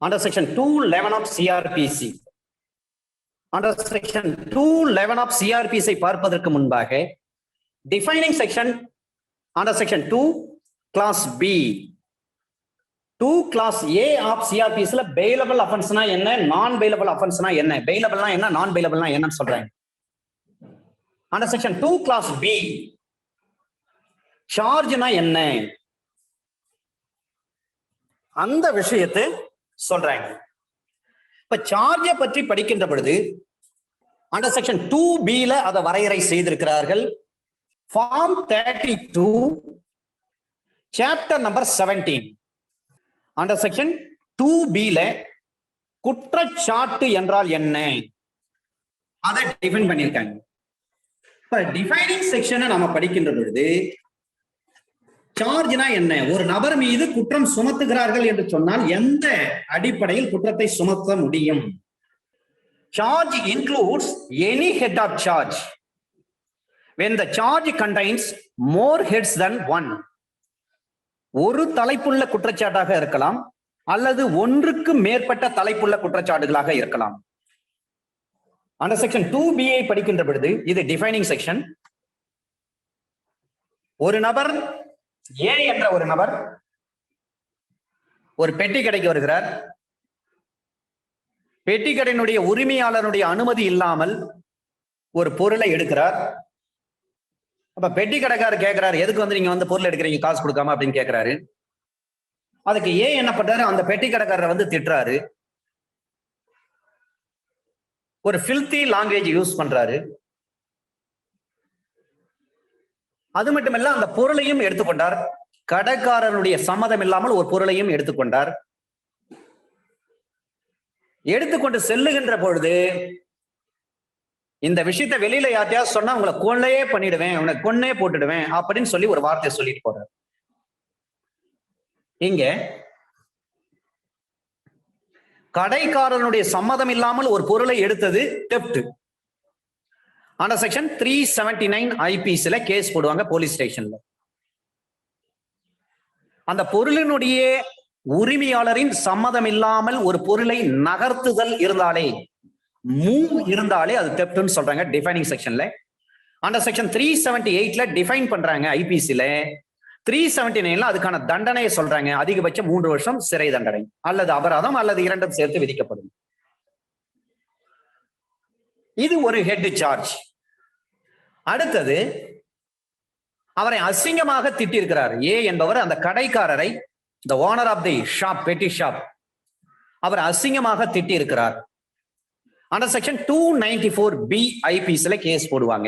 under section 211 of CRPC. Under section 211 of CRPC பார்ப்பதற்கு முன்பாக defining section under section 2 class B 2 class A of CRPC ல bailable offense னா என்ன, non bailable offense னா என்ன, bailable னா என்ன, non bailable னா என்னன்னு சொல்றேன். under section 2 class B charge னா என்ன அந்த விஷயத்தை சொல்றாங்க. இப்ப சார்ஜை பற்றி படிக்கின்ற பொழுது அண்டர் செக்ஷன் 2B ல அதை வரையறை செய்திருக்கிறார்கள். Form 32 chapter number 17 under section 2B ல குற்றச்சாட்டு என்றால் என்ன அதை டிஃபைன் பண்ணியிருக்காங்க. இப்ப டிஃபைனிங் செக்ஷனை நாம படிக்கின்ற பொழுது சார்ஜ்னா என்ன, ஒரு நபர் மீது குற்றம் சுமத்துகிறார்கள் என்று சொன்னால் எந்த அடிப்படையில் குற்றத்தை சுமத்த முடியும். Charge includes any head of charge when the charge contains more heads than one. ஒரு தலைப்புள்ள குற்றச்சாட்டாக இருக்கலாம் அல்லது ஒன்றுக்கு மேற்பட்ட தலைப்புள்ள குற்றச்சாட்டுகளாக இருக்கலாம். அந்த செக்ஷன் 2B ஐ படிக்கின்ற பொழுது இது டிஃபைனிங் செக்ஷன். ஒரு நபர் ஏ என்ற ஒரு நபர் ஒரு பெட்டி கடைக்கு வருகிறார். பெட்டி கடையினுடைய உரிமையாளருடைய அனுமதி இல்லாமல் ஒரு பொருளை எடுக்கிறார். அப்ப பெட்டி கடைக்காரர் கேட்கிறாரு, எதுக்கு வந்து நீங்க வந்து பொருள் எடுக்கிறீங்க காசு கொடுக்காம அப்படின்னு கேட்கிறாரு. அதுக்கு ஏ என்ன பண்றாரு, அந்த பெட்டி கடைக்காரரை வந்து திட்டுறாரு, ஒரு ஃபில்தி லாங்குவேஜ் யூஸ் பண்றாரு. அது மட்டுமல்ல அந்த பொருளையும் எடுத்துக்கொண்டார். கடைக்காரனுடைய சம்மதம் இல்லாமல் ஒரு பொருளையும் எடுத்துக்கொண்டார். எடுத்துக்கொண்டு செல்லுகின்ற பொழுது இந்த விஷயத்தை வெளியில யார்ட்டையா சொன்னா உங்களை கொள்ளையே பண்ணிடுவேன், உன்னை கொன்னே போட்டுடுவேன் அப்படின்னு சொல்லி ஒரு வார்த்தை சொல்லிட்டு போறார். இங்க கடைக்காரனுடைய சம்மதம் இல்லாமல் ஒரு பொருளை எடுத்தது தெஃப்ட். அந்த செக்ஷன் 379 IPC ல கேஸ் போடுவாங்க போலீஸ் ஸ்டேஷன்ல. அந்த பொருளினுடைய உரிமையாளரின் சம்மதம் இல்லாமல் ஒரு பொருளை நகர்த்துதல் இருந்தாலே, மூவ் இருந்தாலே அது தெஃப்ட்னு சொல்றாங்க டிஃபைனிங் செக்ஷன்ல. அந்த செக்ஷன் 378 ல டிஃபைன் பண்றாங்க IPC ல. 379 ல அதுக்கான தண்டனையை சொல்றாங்க. அதிகபட்சம் 3 வருஷம் சிறை தண்டனை அல்லது அபராதம் அல்லது இரண்டும் சேர்த்து விதிக்கப்படும். இது ஒரு ஹெட் சார்ஜ். அடுத்தது அவரை அசிங்கமாக திட்டிருக்கிறார். ஏ என்பவர் அந்த கடைக்காரரை, the owner of the shop, petty shop, அவர் அசிங்கமாக திட்டி இருக்கிறார். அந்த செக்ஷன் 294B IPC ல கேஸ் போடுவாங்க.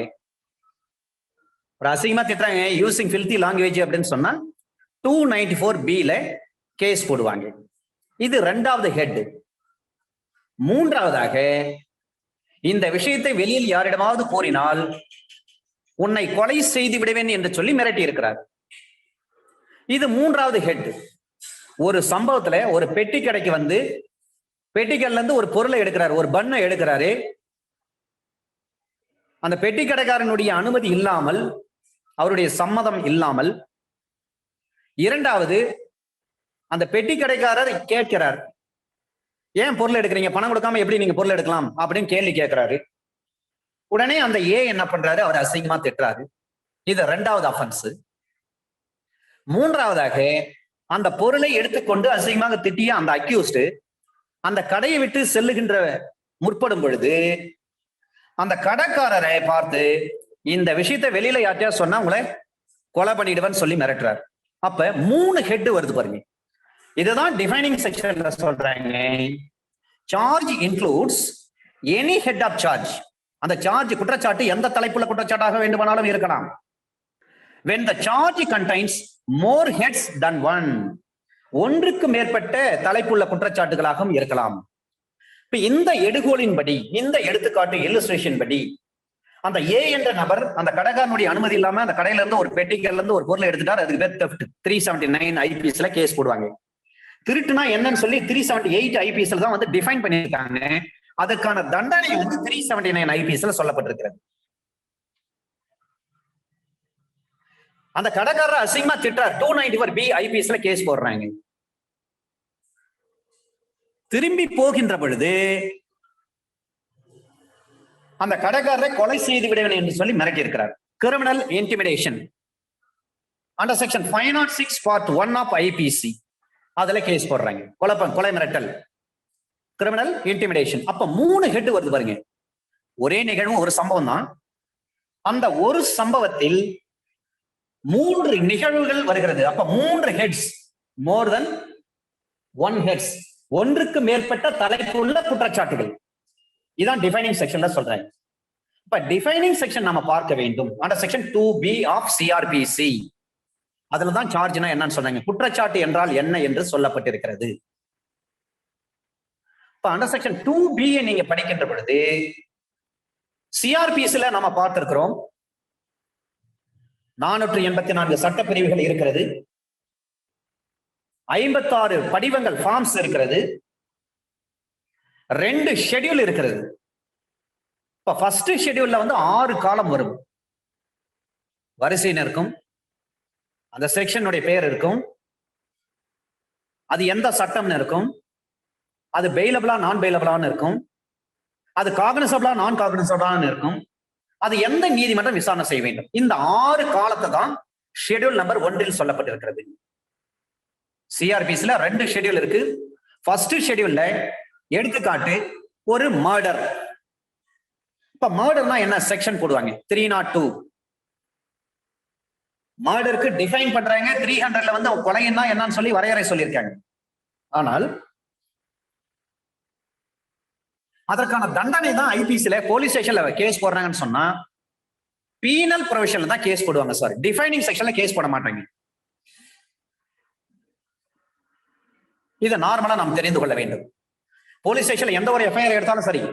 ஒரு அசிங்கமா திட்டுறாங்க, யூசிங் filthy language அப்படின்னு சொன்னா 294B ல கேஸ் போடுவாங்க. இது இரண்டாவது ஹெட். மூன்றாவதாக இந்த விஷயத்தை வெளியில் யாரிடமாவது கூறினால் உன்னை கொலை செய்து விடுவேன் என்று சொல்லி மிரட்டி இருக்கிறார். இது மூன்றாவது ஹெட். ஒரு சம்பவத்துல ஒரு பெட்டி கடைக்கு வந்து பெட்டிக்கல்ல இருந்து ஒரு பொருளை எடுக்கிறார், ஒரு பண்ணை எடுக்கிறாரு. அந்த பெட்டி கடைக்காரனுடைய அனுமதி இல்லாமல், அவருடைய சம்மதம் இல்லாமல். இரண்டாவது அந்த பெட்டி கடைக்காரர் கேட்கிறார், ஏன் பொருள் எடுக்கிறீங்க, பணம் கொடுக்காம எப்படி நீங்க பொருள் எடுக்கலாம் அப்படின்னு கேள்வி கேட்கிறாரு. உடனே அந்த ஏ என்ன பண்றாரு, அவர் அசிங்கமா திட்டுறாரு. இது இரண்டாவது அஃபென்ஸ். மூன்றாவதாக அந்த பொருளை எடுத்துக்கொண்டு அசிங்கமாக திட்டிய அந்த அக்யூஸ்ட் அந்த கடையை விட்டு செல்லுகின்ற முற்படும் பொழுது அந்த கடைக்காரரை பார்த்து இந்த விஷயத்தை வெளியில யார்ட்டையா சொன்னா உங்களை கொலை பண்ணிடுவேன்னு சொல்லி மிரட்டுறாரு. அப்ப 3 ஹெட் வருது பாருங்க. இதுதான் டிஃபைனிங் செக்ஷன்ல சொல்றாங்க. Charge includes any head of charge. அந்த சார்ஜ் குற்றச்சாட்டு எந்த தலைப்புள்ள குற்றச்சாட்டாக வேண்டுமானாலும் இருக்கலாம். when the charge contains more heads than one, ஒன்றுக்கு மேற்பட்ட தலைப்புள்ள குற்றச்சாட்டுகளாகவும் இருக்கலாம். இப்ப இந்த எடுகோலின்படி, இந்த எடுத்துக்காட்டு இல்லுஸ்ட்ரேஷன் படி அந்த ஏ என்ற நபர் அந்த கடைக்காரனுடைய அனுமதி இல்லாம அந்த கடையில இருந்து ஒரு பெட்டிக்கல்ல இருந்து ஒரு பொருளை எடுத்துட்டார். அதுக்கு பேர் தெஃப்ட். 379 IPC ல கேஸ் போடுவாங்க. திருட்டுனா என்னன்னு சொல்லி 378 IPC ல தான் வந்து டிஃபைன் பண்ணிருக்காங்க. அதுக்கான தண்டனை வந்து 379 IPC ல சொல்லப்பட்டிருக்கிறது. அந்த கடைக்காரர் அசிங்கமா திட்டார். 294B IPC ல கேஸ் போடுறாங்க. திரும்பி போகின்ற பொழுது அந்த கடைக்காரரை கொலை செய்து விடுவேன் என்று சொல்லி மிரட்டி இருக்கிறார். Criminal intimidation under section 506 part 1 of IPC. அதுல கேஸ் போடுறாங்க. கொலை மிரட்டல், கிரிமினல் இன்டிமிடேஷன். அப்ப 3 ஹெட் வருது பாருங்க. ஒரே நிகழ்வு, ஒரு சம்பவம் தான். அந்த ஒரு சம்பவத்தில் 3 நிகழ்வுகள் வருகிறது. அப்ப 3 ஹெட்ஸ், மோர் தென் 1 ஹெட்ஸ், ஒன்றுக்கு மேற்பட்ட தலைப்புள்ள குற்றச்சாட்டுகள். இதான் டிஃபைனிங் செக்ஷன்ல சொல்றேன். இப்ப டிஃபைனிங் செக்ஷன் நாம பார்க்க வேண்டும். Under section 2B of CrPC. அதுலதான் சார்ஜ்னா என்னன்னு சொன்னாங்க. குற்றச்சாட்டு என்றால் என்ன என்று சொல்லப்பட்டிருக்கிறது. இப்ப அண்டர் செக்ஷன் 2B நீங்க படிக்கின்ற பொழுது சிஆர்பிசில நாம பார்த்திருக்கிறோம் 484 சட்டப்பிரிவுகள் இருக்கிறது, 56 படிவங்கள் ஃபார்ம்ஸ் இருக்கிறது, 2 ஷெட்யூல் இருக்கிறது. இப்ப ஃபர்ஸ்ட் ஷெட்யூல்ல 6 காலம் வரும். வரிசைன்னு இருக்கும், அந்த செக்ஷனுடைய பெயர் இருக்கும், அது எந்த சட்டம்னு இருக்கும், அது பெயிலபிளா நான் பெயிலபிளான்னு இருக்கும், அது காக்னிசபிளா நான் காக்னிசபிளான்னு இருக்கும், அது எந்த நீதிமன்றம் விசாரணை செய்ய வேண்டும். இந்த 6 காலத்தை தான் ஷெட்யூல் நம்பர் 1 சொல்லப்பட்டிருக்கிறது. சிஆர்பிசில 2 ஷெட்யூல் இருக்கு. ஃபர்ஸ்ட் ஷெட்யூல்ல எடுத்துக்காட்டு ஒரு மர்டர். இப்ப மர்டர்னா என்ன செக்ஷன் போடுவாங்க. 302 மர்டருக்கு டிஃபைன் பண்றாங்க. 300ல கொலைன்னா என்னன்னு சொல்லி வரையறை சொல்லியிருக்காங்க. ஆனால் அதற்கான தண்டனை தான் ஐபிசில போலீஸ் ஸ்டேஷன்ல கேஸ் போடுறாங்கன்னு சொன்னா பீனல் ப்ரொவிஷன்ல தான் கேஸ் போடுவாங்க. சார், டிஃபைனிங் செக்ஷன்ல கேஸ் போட மாட்டாங்க. இதை நார்மலா நாம் தெரிந்து கொள்ள வேண்டும். போலீஸ் ஸ்டேஷன்ல எந்த ஒரு எஃப்ஐஆர் எடுத்தாலும் சரி,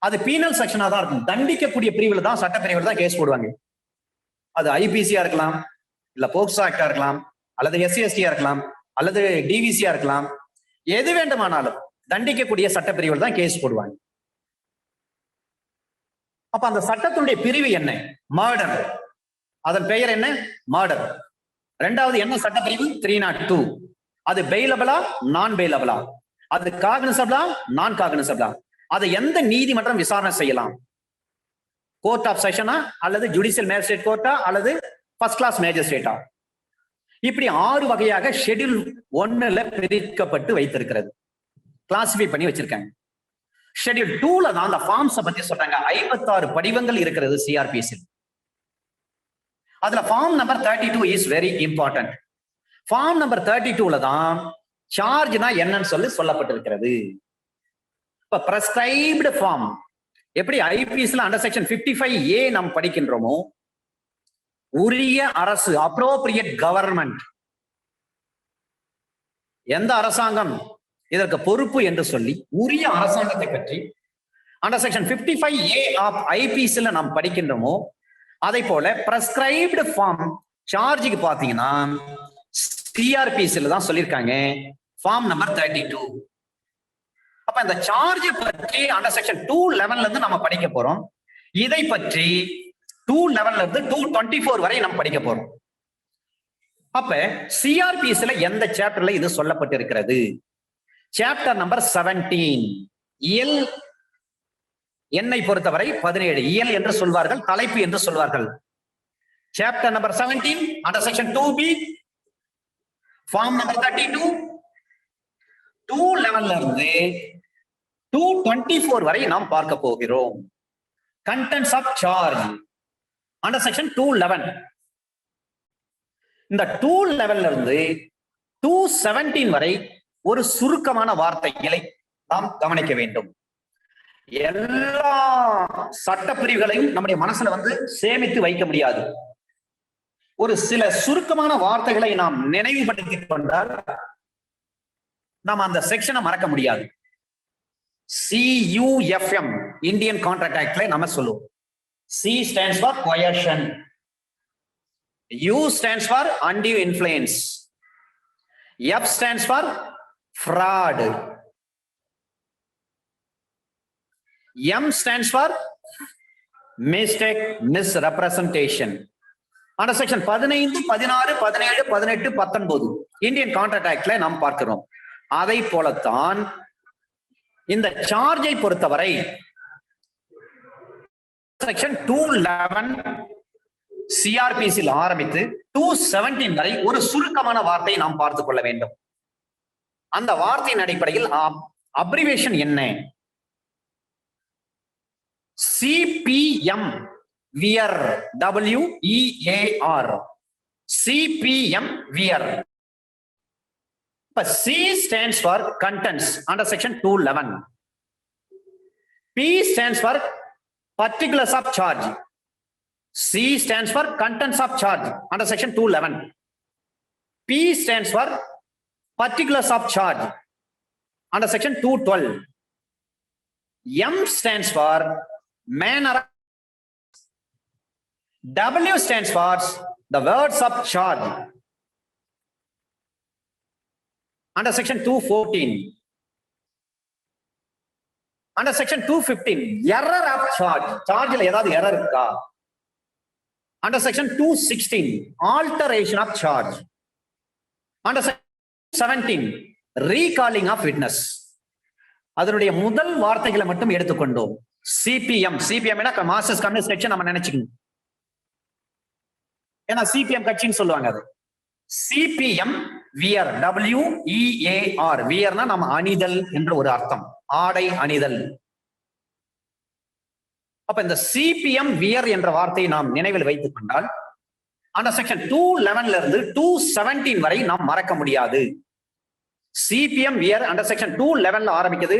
அது பீனல் செக்ஷனா தான் இருக்கும். தண்டிக்கக்கூடிய பிரிவுல தான், சட்ட பிரிவுல தான் கேஸ் போடுவாங்க. அது ஐபிசியா இருக்கலாம், இல்ல போக்சோ ஆக்டா இருக்கலாம், அல்லது எஸ்சிஎஸ்டியா இருக்கலாம், அல்லது டிவிசியா இருக்கலாம். எது வேண்டுமானாலும் தண்டிக்கக்கூடிய சட்டப்பிரிவுகள் தான் கேஸ் போடுவாங்க. அப்ப அந்த சட்டத்தினுடைய பிரிவு என்ன? மர்டர். அதன் பெயர் என்ன? மர்டர். 2வது என்ன சட்டப்பிரிவு? 302. அது பெயிலபிளா நான் பெயிலபிளா, அது காக்னிசபிளா நான் காக்னிசபிளா, அதை எந்த நீதிமன்றம் விசாரணை செய்யலாம்? கோர்ட் ஆஃப் செஷனா, அல்லது ஜுடிஷியல் மேஜிஸ்ட்ரேட் கோர்ட்டா, அல்லது ஃபர்ஸ்ட் கிளாஸ் மேஜிஸ்ட்ரேட்டா? இப்படி 6 வகையாக ஷெட்யூல் 1ல பிரிக்கப்பட்டு வைத்திருக்கிறது, கிளாசிஃபை பண்ணி வச்சிருக்காங்க. ஷெட்யூல் 2ல தான் அந்த ஃபார்ம்ஸ் பத்தி சொல்றாங்க. 56 படிவங்கள் இருக்கிறது சிஆர்பிசி. அதுல form number 32 is very important. Form number 32ல தான் சார்ஜ்னா என்னன்னு சொல்லப்பட்டிருக்கிறது. இப்ப பிரெஸ்கிரைப்டு ஃபார்ம் எப்படி ஐபிசில அண்டர் செக்ஷன் 55A நாம் படிக்கின்றோமோ, உரிய அரசு, அப்ரோப்ரியேட் கவர்மெண்ட், எந்த அரசாங்கம் இதற்கு பொறுப்பு என்று சொல்லி உரிய அரசாங்கத்தை பற்றி அண்டர் செக்ஷன் 55A ஆஃப் ஐபிசில நாம் படிக்கின்றோமோ, அதை போல பிரெஸ்கிரைப்டு ஃபார்ம் சார்ஜுக்கு பாத்தீங்கன்னா சிஆர்பிசில தான் சொல்லியிருக்காங்க. Form number 32. அப்ப இந்த சார்ஜ் பற்றி அண்டர் செக்ஷன் 211ல இருந்து நம்ம படிக்க போறோம். இதை பற்றி 211ல இருந்து 224 வரை நம்ம படிக்க போறோம். அப்ப சிஆர்பிசில எந்த சாப்டர்ல இது சொல்லப்பட்டிருக்கிறது? Chapter number 17. இயல் எண்ணை பொறுத்தவரை 17. இயல் என்று சொல்வார்கள், தலைப்பு என்று சொல்வார்கள். Chapter number 17 under section 2B, form number 32. 211ல இருந்து 224 வரை நாம் பார்க்க போகிறோம். Contents of charge under section 211. இந்த 211ல இருந்து 217 வரை ஒரு சுருக்கமான வார்த்தைகளை நாம் கவனிக்க வேண்டும். எல்லா சட்டப்பிரிவுகளையும் நம்முடைய மனசுல சேமித்து வைக்க முடியாது. ஒரு சில சுருக்கமான வார்த்தைகளை நாம் நினைவுபடுத்திக் கொண்டால் நாம் அந்த செக்ஷனை மறக்க முடியாது. CUFM இந்தியன் கான்ட்ராக்ட் ஆக்ட்ல நம்ம சொல்லுவோம். C stands for coercion, U stands for undue influence, F stands for fraud, M stands for mistake, misrepresentation. Under section 15, 16, 17, 18, 19 Indian contract ஆக்ட்ல நாம் பார்க்கிறோம். அதை போலத்தான் இந்த சார்ஜை பொறுத்தவரை செக்ஷன் 211 சிஆர்பிசி ஆரம்பித்து 217 வரை ஒரு சுருக்கமான வார்த்தையை நாம் பார்த்துக் கொள்ள வேண்டும். அந்த வார்த்தையின் அடிப்படையில் அப்ரிவேஷன் என்ன? CPM wear, WEAR, CPM wear. இப்ப C stands for contents under section 211. P stands for particulars of charge. C stands for contents of charge under section 211. P stands for particulars of charge under section 212. M stands for manner. W stands for the words of charge under section 214. Under section 215, error of charge. Charge la edavadhu error irukka? Under section 216, alteration of charge. Under section 17, recalling of witness. அதனுடைய முதல் வார்த்தைகளை மட்டும் எடுத்துக்கொண்டோம். CPM Marxist communist கட்சி நம்ம நினைச்சுக்கணும். ஏன்னா CPM கட்சின்னு சொல்லுவாங்க. அது சிபிஎம் வியர், WEAR. வியர்னா நம்ம அணிதல் என்று ஒரு அர்த்தம், ஆடை அணிதல். அப்ப இந்த சிபிஎம் வியர் என்ற வார்த்தையை நாம் நினைவில் வைத்துக் கொண்டால் அந்த செக்ஷன் 211 இருந்து 217 வரை நாம் மறக்க முடியாது. சிபிஎம் வியர் அண்டர் செக்ஷன் 211 ஆரம்பிக்குது.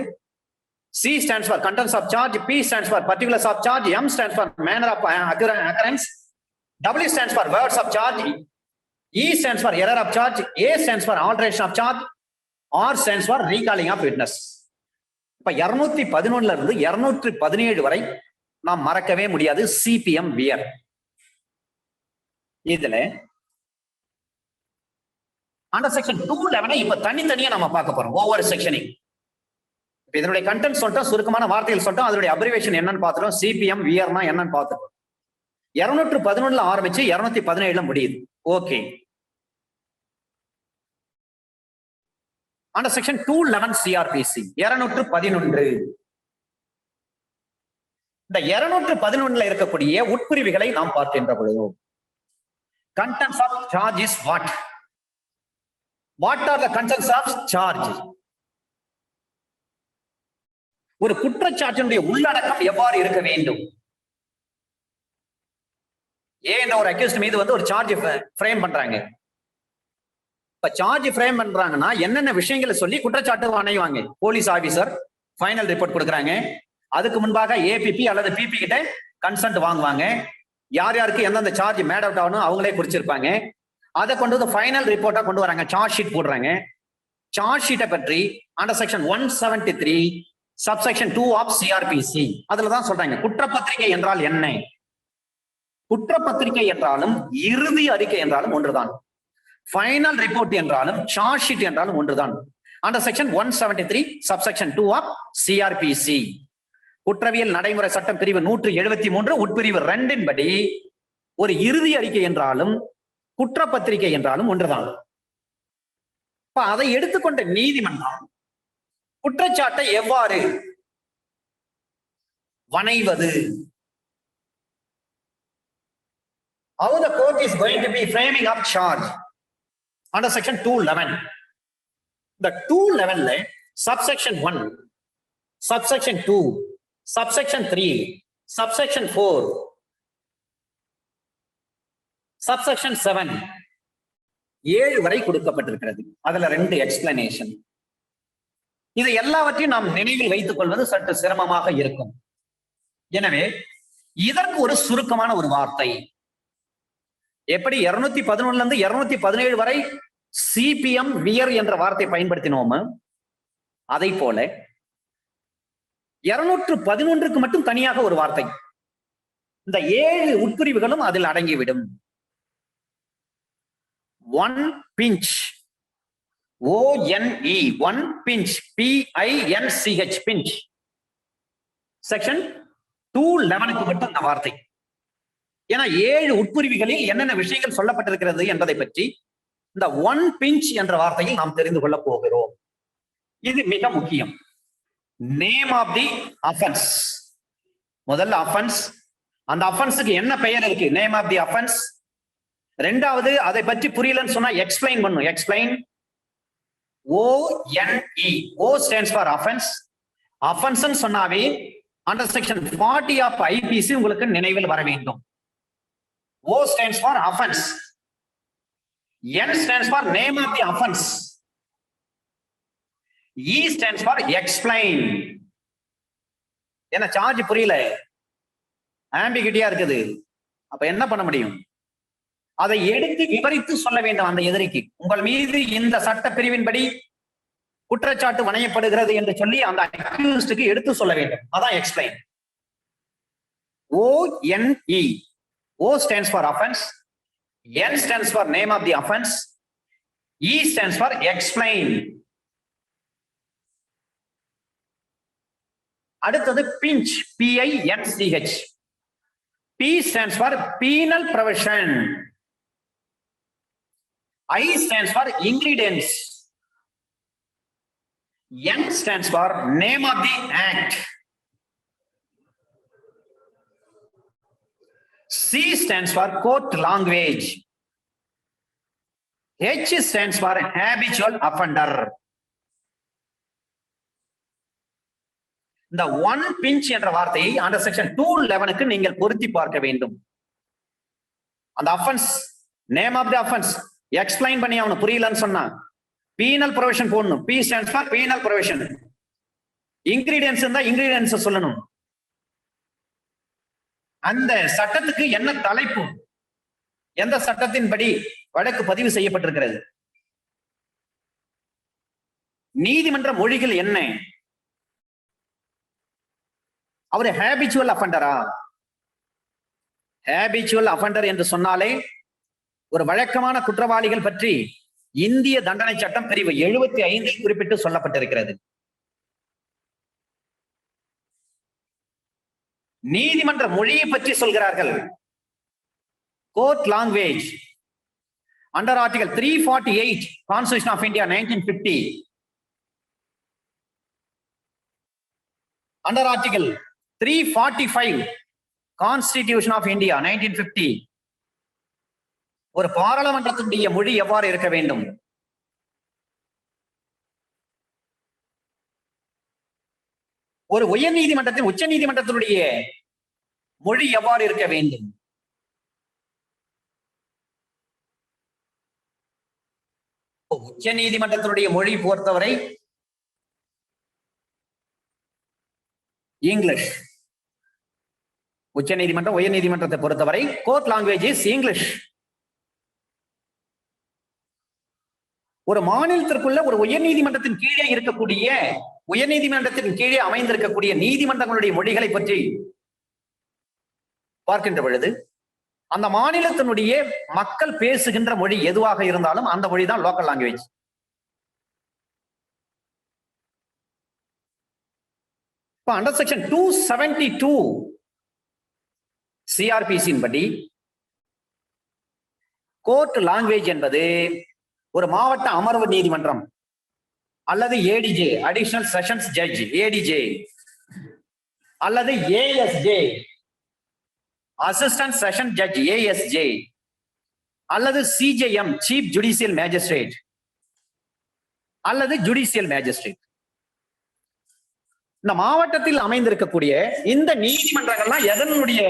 C stands for contents of charge, P stands for particulars of charge, M stands for manner of occurrence, W stands for words of charge, E stands for error of charge, A stands for alteration of charge, R stands for recalling of witness. இப்ப 211 இருந்து 217 வரை நாம் மறக்கவே முடியாது CPM wear. இதுல under section 211 இப்ப தனித்தனியா நம்ம பார்க்க போறோம் ஒவ்வொரு செக்ஷனையும். இதனுடைய கண்டென்ட் சொல்லிட்டோம், சுருக்கமான வார்த்தைகள் சொல்லிட்டோம், அதனுடைய அப்ரிவேஷன் என்னன்னு பார்த்துட்டோம், சிபிஎம் வியர்னா என்னன்னு பார்த்துட்டோம். 211 ஆரம்பிச்சு 217 முடியுது. ஓகே. Under section 211 CrPC 211. இந்த 211 இருக்கக்கூடிய உட்பிரிவுகளை நாம் பார்க்கின்ற பொழுது contents of charge is what? What are the contents of charge? ஒரு குற்றச்சாட்டினுடைய உள்ளடக்கம் எவ்வாறு இருக்க வேண்டும்? ஏன் ஒரு அக்யூஸ்ட் மீது ஒரு சார்ஜ் ஃப்ரேம் பண்றாங்க. இப்ப சார்ஜ் ஃப்ரேம் பண்றாங்கன்னா என்னென்ன விஷயங்களை சொல்லி குற்றச்சாட்டு அணைவாங்க. போலீஸ் ஆபீசர் ஃபைனல் ரிப்போர்ட் கொடுக்குறாங்க. அதுக்கு முன்பாக ஏபிபி அல்லது பிபி கிட்ட கன்சென்ட் வாங்குவாங்க. யார் யாருக்கு எந்தெந்த சார்ஜ் மேட் அவுட் ஆகணும் அவங்களே குறிச்சிருப்பாங்க. அதை கொண்டு வந்து ஃபைனல் ரிப்போர்ட்டா கொண்டு வராங்க, சார்ஜ் ஷீட் போடுறாங்க. சார்ஜ் ஷீட்டை பற்றி under section 173 subsection 2 of CrPC அதுலதான் சொல்றாங்க குற்றப்பத்திரிகை என்றால் என்ன. குற்றப்பத்திரிகை என்றாலும் இறுதி அறிக்கை என்றாலும் ஒன்றுதான். ஃபைனல் ரிப்போர்ட் என்றாலும் சார்ஜ் ஷீட் என்றாலும் ஒன்றுதான். Under section 173 subsection 2 of CrPC குற்றவியல் நடைமுறை சட்டம் பிரிவு 173 உட்பிரிவு 2 படி ஒரு இறுதி அறிக்கை என்றாலும் குற்றப்பத்திரிகை என்றாலும் ஒன்றுதான். அதை எடுத்துக்கொண்ட நீதிமன்றம் குற்றச்சாட்டை எவ்வாறு வணைவது, how the court is going to be framing up charge under section 211. The 211 subsection 1, subsection 2, subsection 3, subsection 4, subsection 7 7 வரை கொடுக்கப்பட்டிருக்கிறது. அதுல 2 எக்ஸ்பிளனேஷன். இதை எல்லாவற்றையும் நாம் நினைவில் வைத்துக் கொள்வது சற்று சிரமமாக இருக்கும். எனவே இதற்கு ஒரு சுருக்கமான ஒரு வார்த்தை, எப்படி 211 இருந்து 217 வரை சிபிஎம் வியர் என்ற வார்த்தை பயன்படுத்தினோமோ அதை போல 211க்கு மட்டும் தனியாக ஒரு வார்த்தை. இந்த 7 உட்பிரிவுகளும் அதில் அடங்கிவிடும். One pinch, ONE, one pinch, PINCH, pinch. Section 211க்கு மட்டும் இந்த வார்த்தை. ஏன்னா 7 உட்பிரிவுகளில் என்னென்ன விஷயங்கள் சொல்லப்பட்டிருக்கிறது என்பதை பற்றி இந்த ஒன் பிஞ்ச் என்ற வார்த்தையில் நாம் தெரிந்து கொள்ள போகிறோம். இது மிக முக்கியம். Name of the offence. முதல்ல அஃபென்ஸ், அந்த அஃபென்ஸுக்கு என்ன பெயர் இருக்கு, நேம் ஆஃப் தி அஃபென்ஸ். ரெண்டாவது அதை பற்றி புரியலன்னு சொன்னா எக்ஸ்பிளைன் பண்ணும். Explain, ONE, O stands for offense. Offense சொன்னாவே under section 40 of IPC உங்களுக்கு நினைவில் வர வேண்டும். O stands for offense. N stands for name of the offense. E stands for explain. என்ன சார்ஜ் புரியல, ஆம்பிகிட்டியா இருக்குது. அப்ப என்ன பண்ண முடியும், அதை எடுத்து விவரித்து சொல்ல வேண்டும் அந்த எதிரிக்கு. உங்கள் மீது இந்த சட்ட பிரிவின்படி குற்றச்சாட்டு வணையப்படுகிறது என்று சொல்லி அந்த அக்யூஸ்டுக்கு எடுத்து சொல்ல வேண்டும். அதான் explain. ONE. O stands for offense. N stands for name of the offense. E stands for explain. அடுத்தது pinch, PINCH. P stands for penal provision. I stands for ingredients. N stands for name of the act. C stands for court language. H stands for habitual offender. இந்த one pinch என்ற வார்த்தையை under section 211க்கு நீங்கள் பொருத்தி பார்க்க வேண்டும். அந்த offence, name of the offence explain பண்ணி அவனுக்கு புரியலன்னு சொன்னா பீனல் ப்ரொவிஷன் போடணும். P stands for penal provision. Ingredients இருந்தா இன்கிரீடியன்ஸ் சொல்லணும். அந்த சட்டத்துக்கு என்ன தலைப்பு, எந்த சட்டத்தின்படி வழக்கு பதிவு செய்யப்பட்டிருக்கிறது, நீதிமன்ற மொழிகள் என்ன, அவர் ஹேபிச்சுவல் அஃபெண்டரா. ஹேபிச்சுவல் அஃபெண்டர் என்று சொன்னாலே ஒரு வழக்கமான குற்றவாளிகள் பற்றி இந்திய தண்டனை சட்டம் பிரிவு 75 குறிப்பிட்டு சொல்லப்பட்டிருக்கிறது. நீதிமன்ற மொழியை பற்றி சொல்கிறார்கள். Court language under article 348 constitution of India 1950, under article 345 constitution of India 1950 ஒரு பாராளுமன்றத்தினுடைய மொழி எவ்வாறு இருக்க வேண்டும், ஒரு உயர் நீதிமன்றத்தின் உச்ச நீதிமன்றத்தினுடைய மொழி எவ்வாறு இருக்க வேண்டும், உச்ச நீதிமன்றத்தினுடைய மொழி பொறுத்தவரை இங்கிலீஷ். உச்ச நீதிமன்றம் உயர் நீதிமன்றத்தை பொறுத்தவரை கோர்ட் லாங்குவேஜ் இஸ் இங்கிலீஷ். ஒரு மாநிலத்திற்குள்ள ஒரு உயர் நீதிமன்றத்தின் கீழே இருக்கக்கூடிய, உயர் நீதிமன்றத்தின் கீழே அமைந்திருக்கக்கூடிய நீதிமன்றங்களுடைய மொழிகளை பற்றி பார்க்கின்ற பொழுது அந்த மாநிலத்தினுடைய மக்கள் பேசுகின்ற மொழி எதுவாக இருந்தாலும் அந்த மொழி தான் லோக்கல் லாங்குவேஜ். இப்ப அண்டர் செக்ஷன் 272 சிஆர்பிசியின் படி கோர்ட் லாங்குவேஜ் என்பது ஒரு மாவட்ட அமர்வு நீதிமன்றம் அல்லது ADJ, additional sessions judge ADJ, அல்லது ஏஎஸ்ஜே, அசிஸ்டன்ட் செஷன் ஜட்ஜ் ஏஎஸ்ஜே, அல்லது சிஜேஎம், சீஃப் ஜுடிஷியல் மேஜிஸ்ட்ரேட் அல்லது ஜுடிஷியல் மேஜிஸ்ட்ரேட். இந்த மாவட்டத்தில் அமைந்திருக்கக்கூடிய இந்த நீதிமன்றங்கள்லாம் எதனுடைய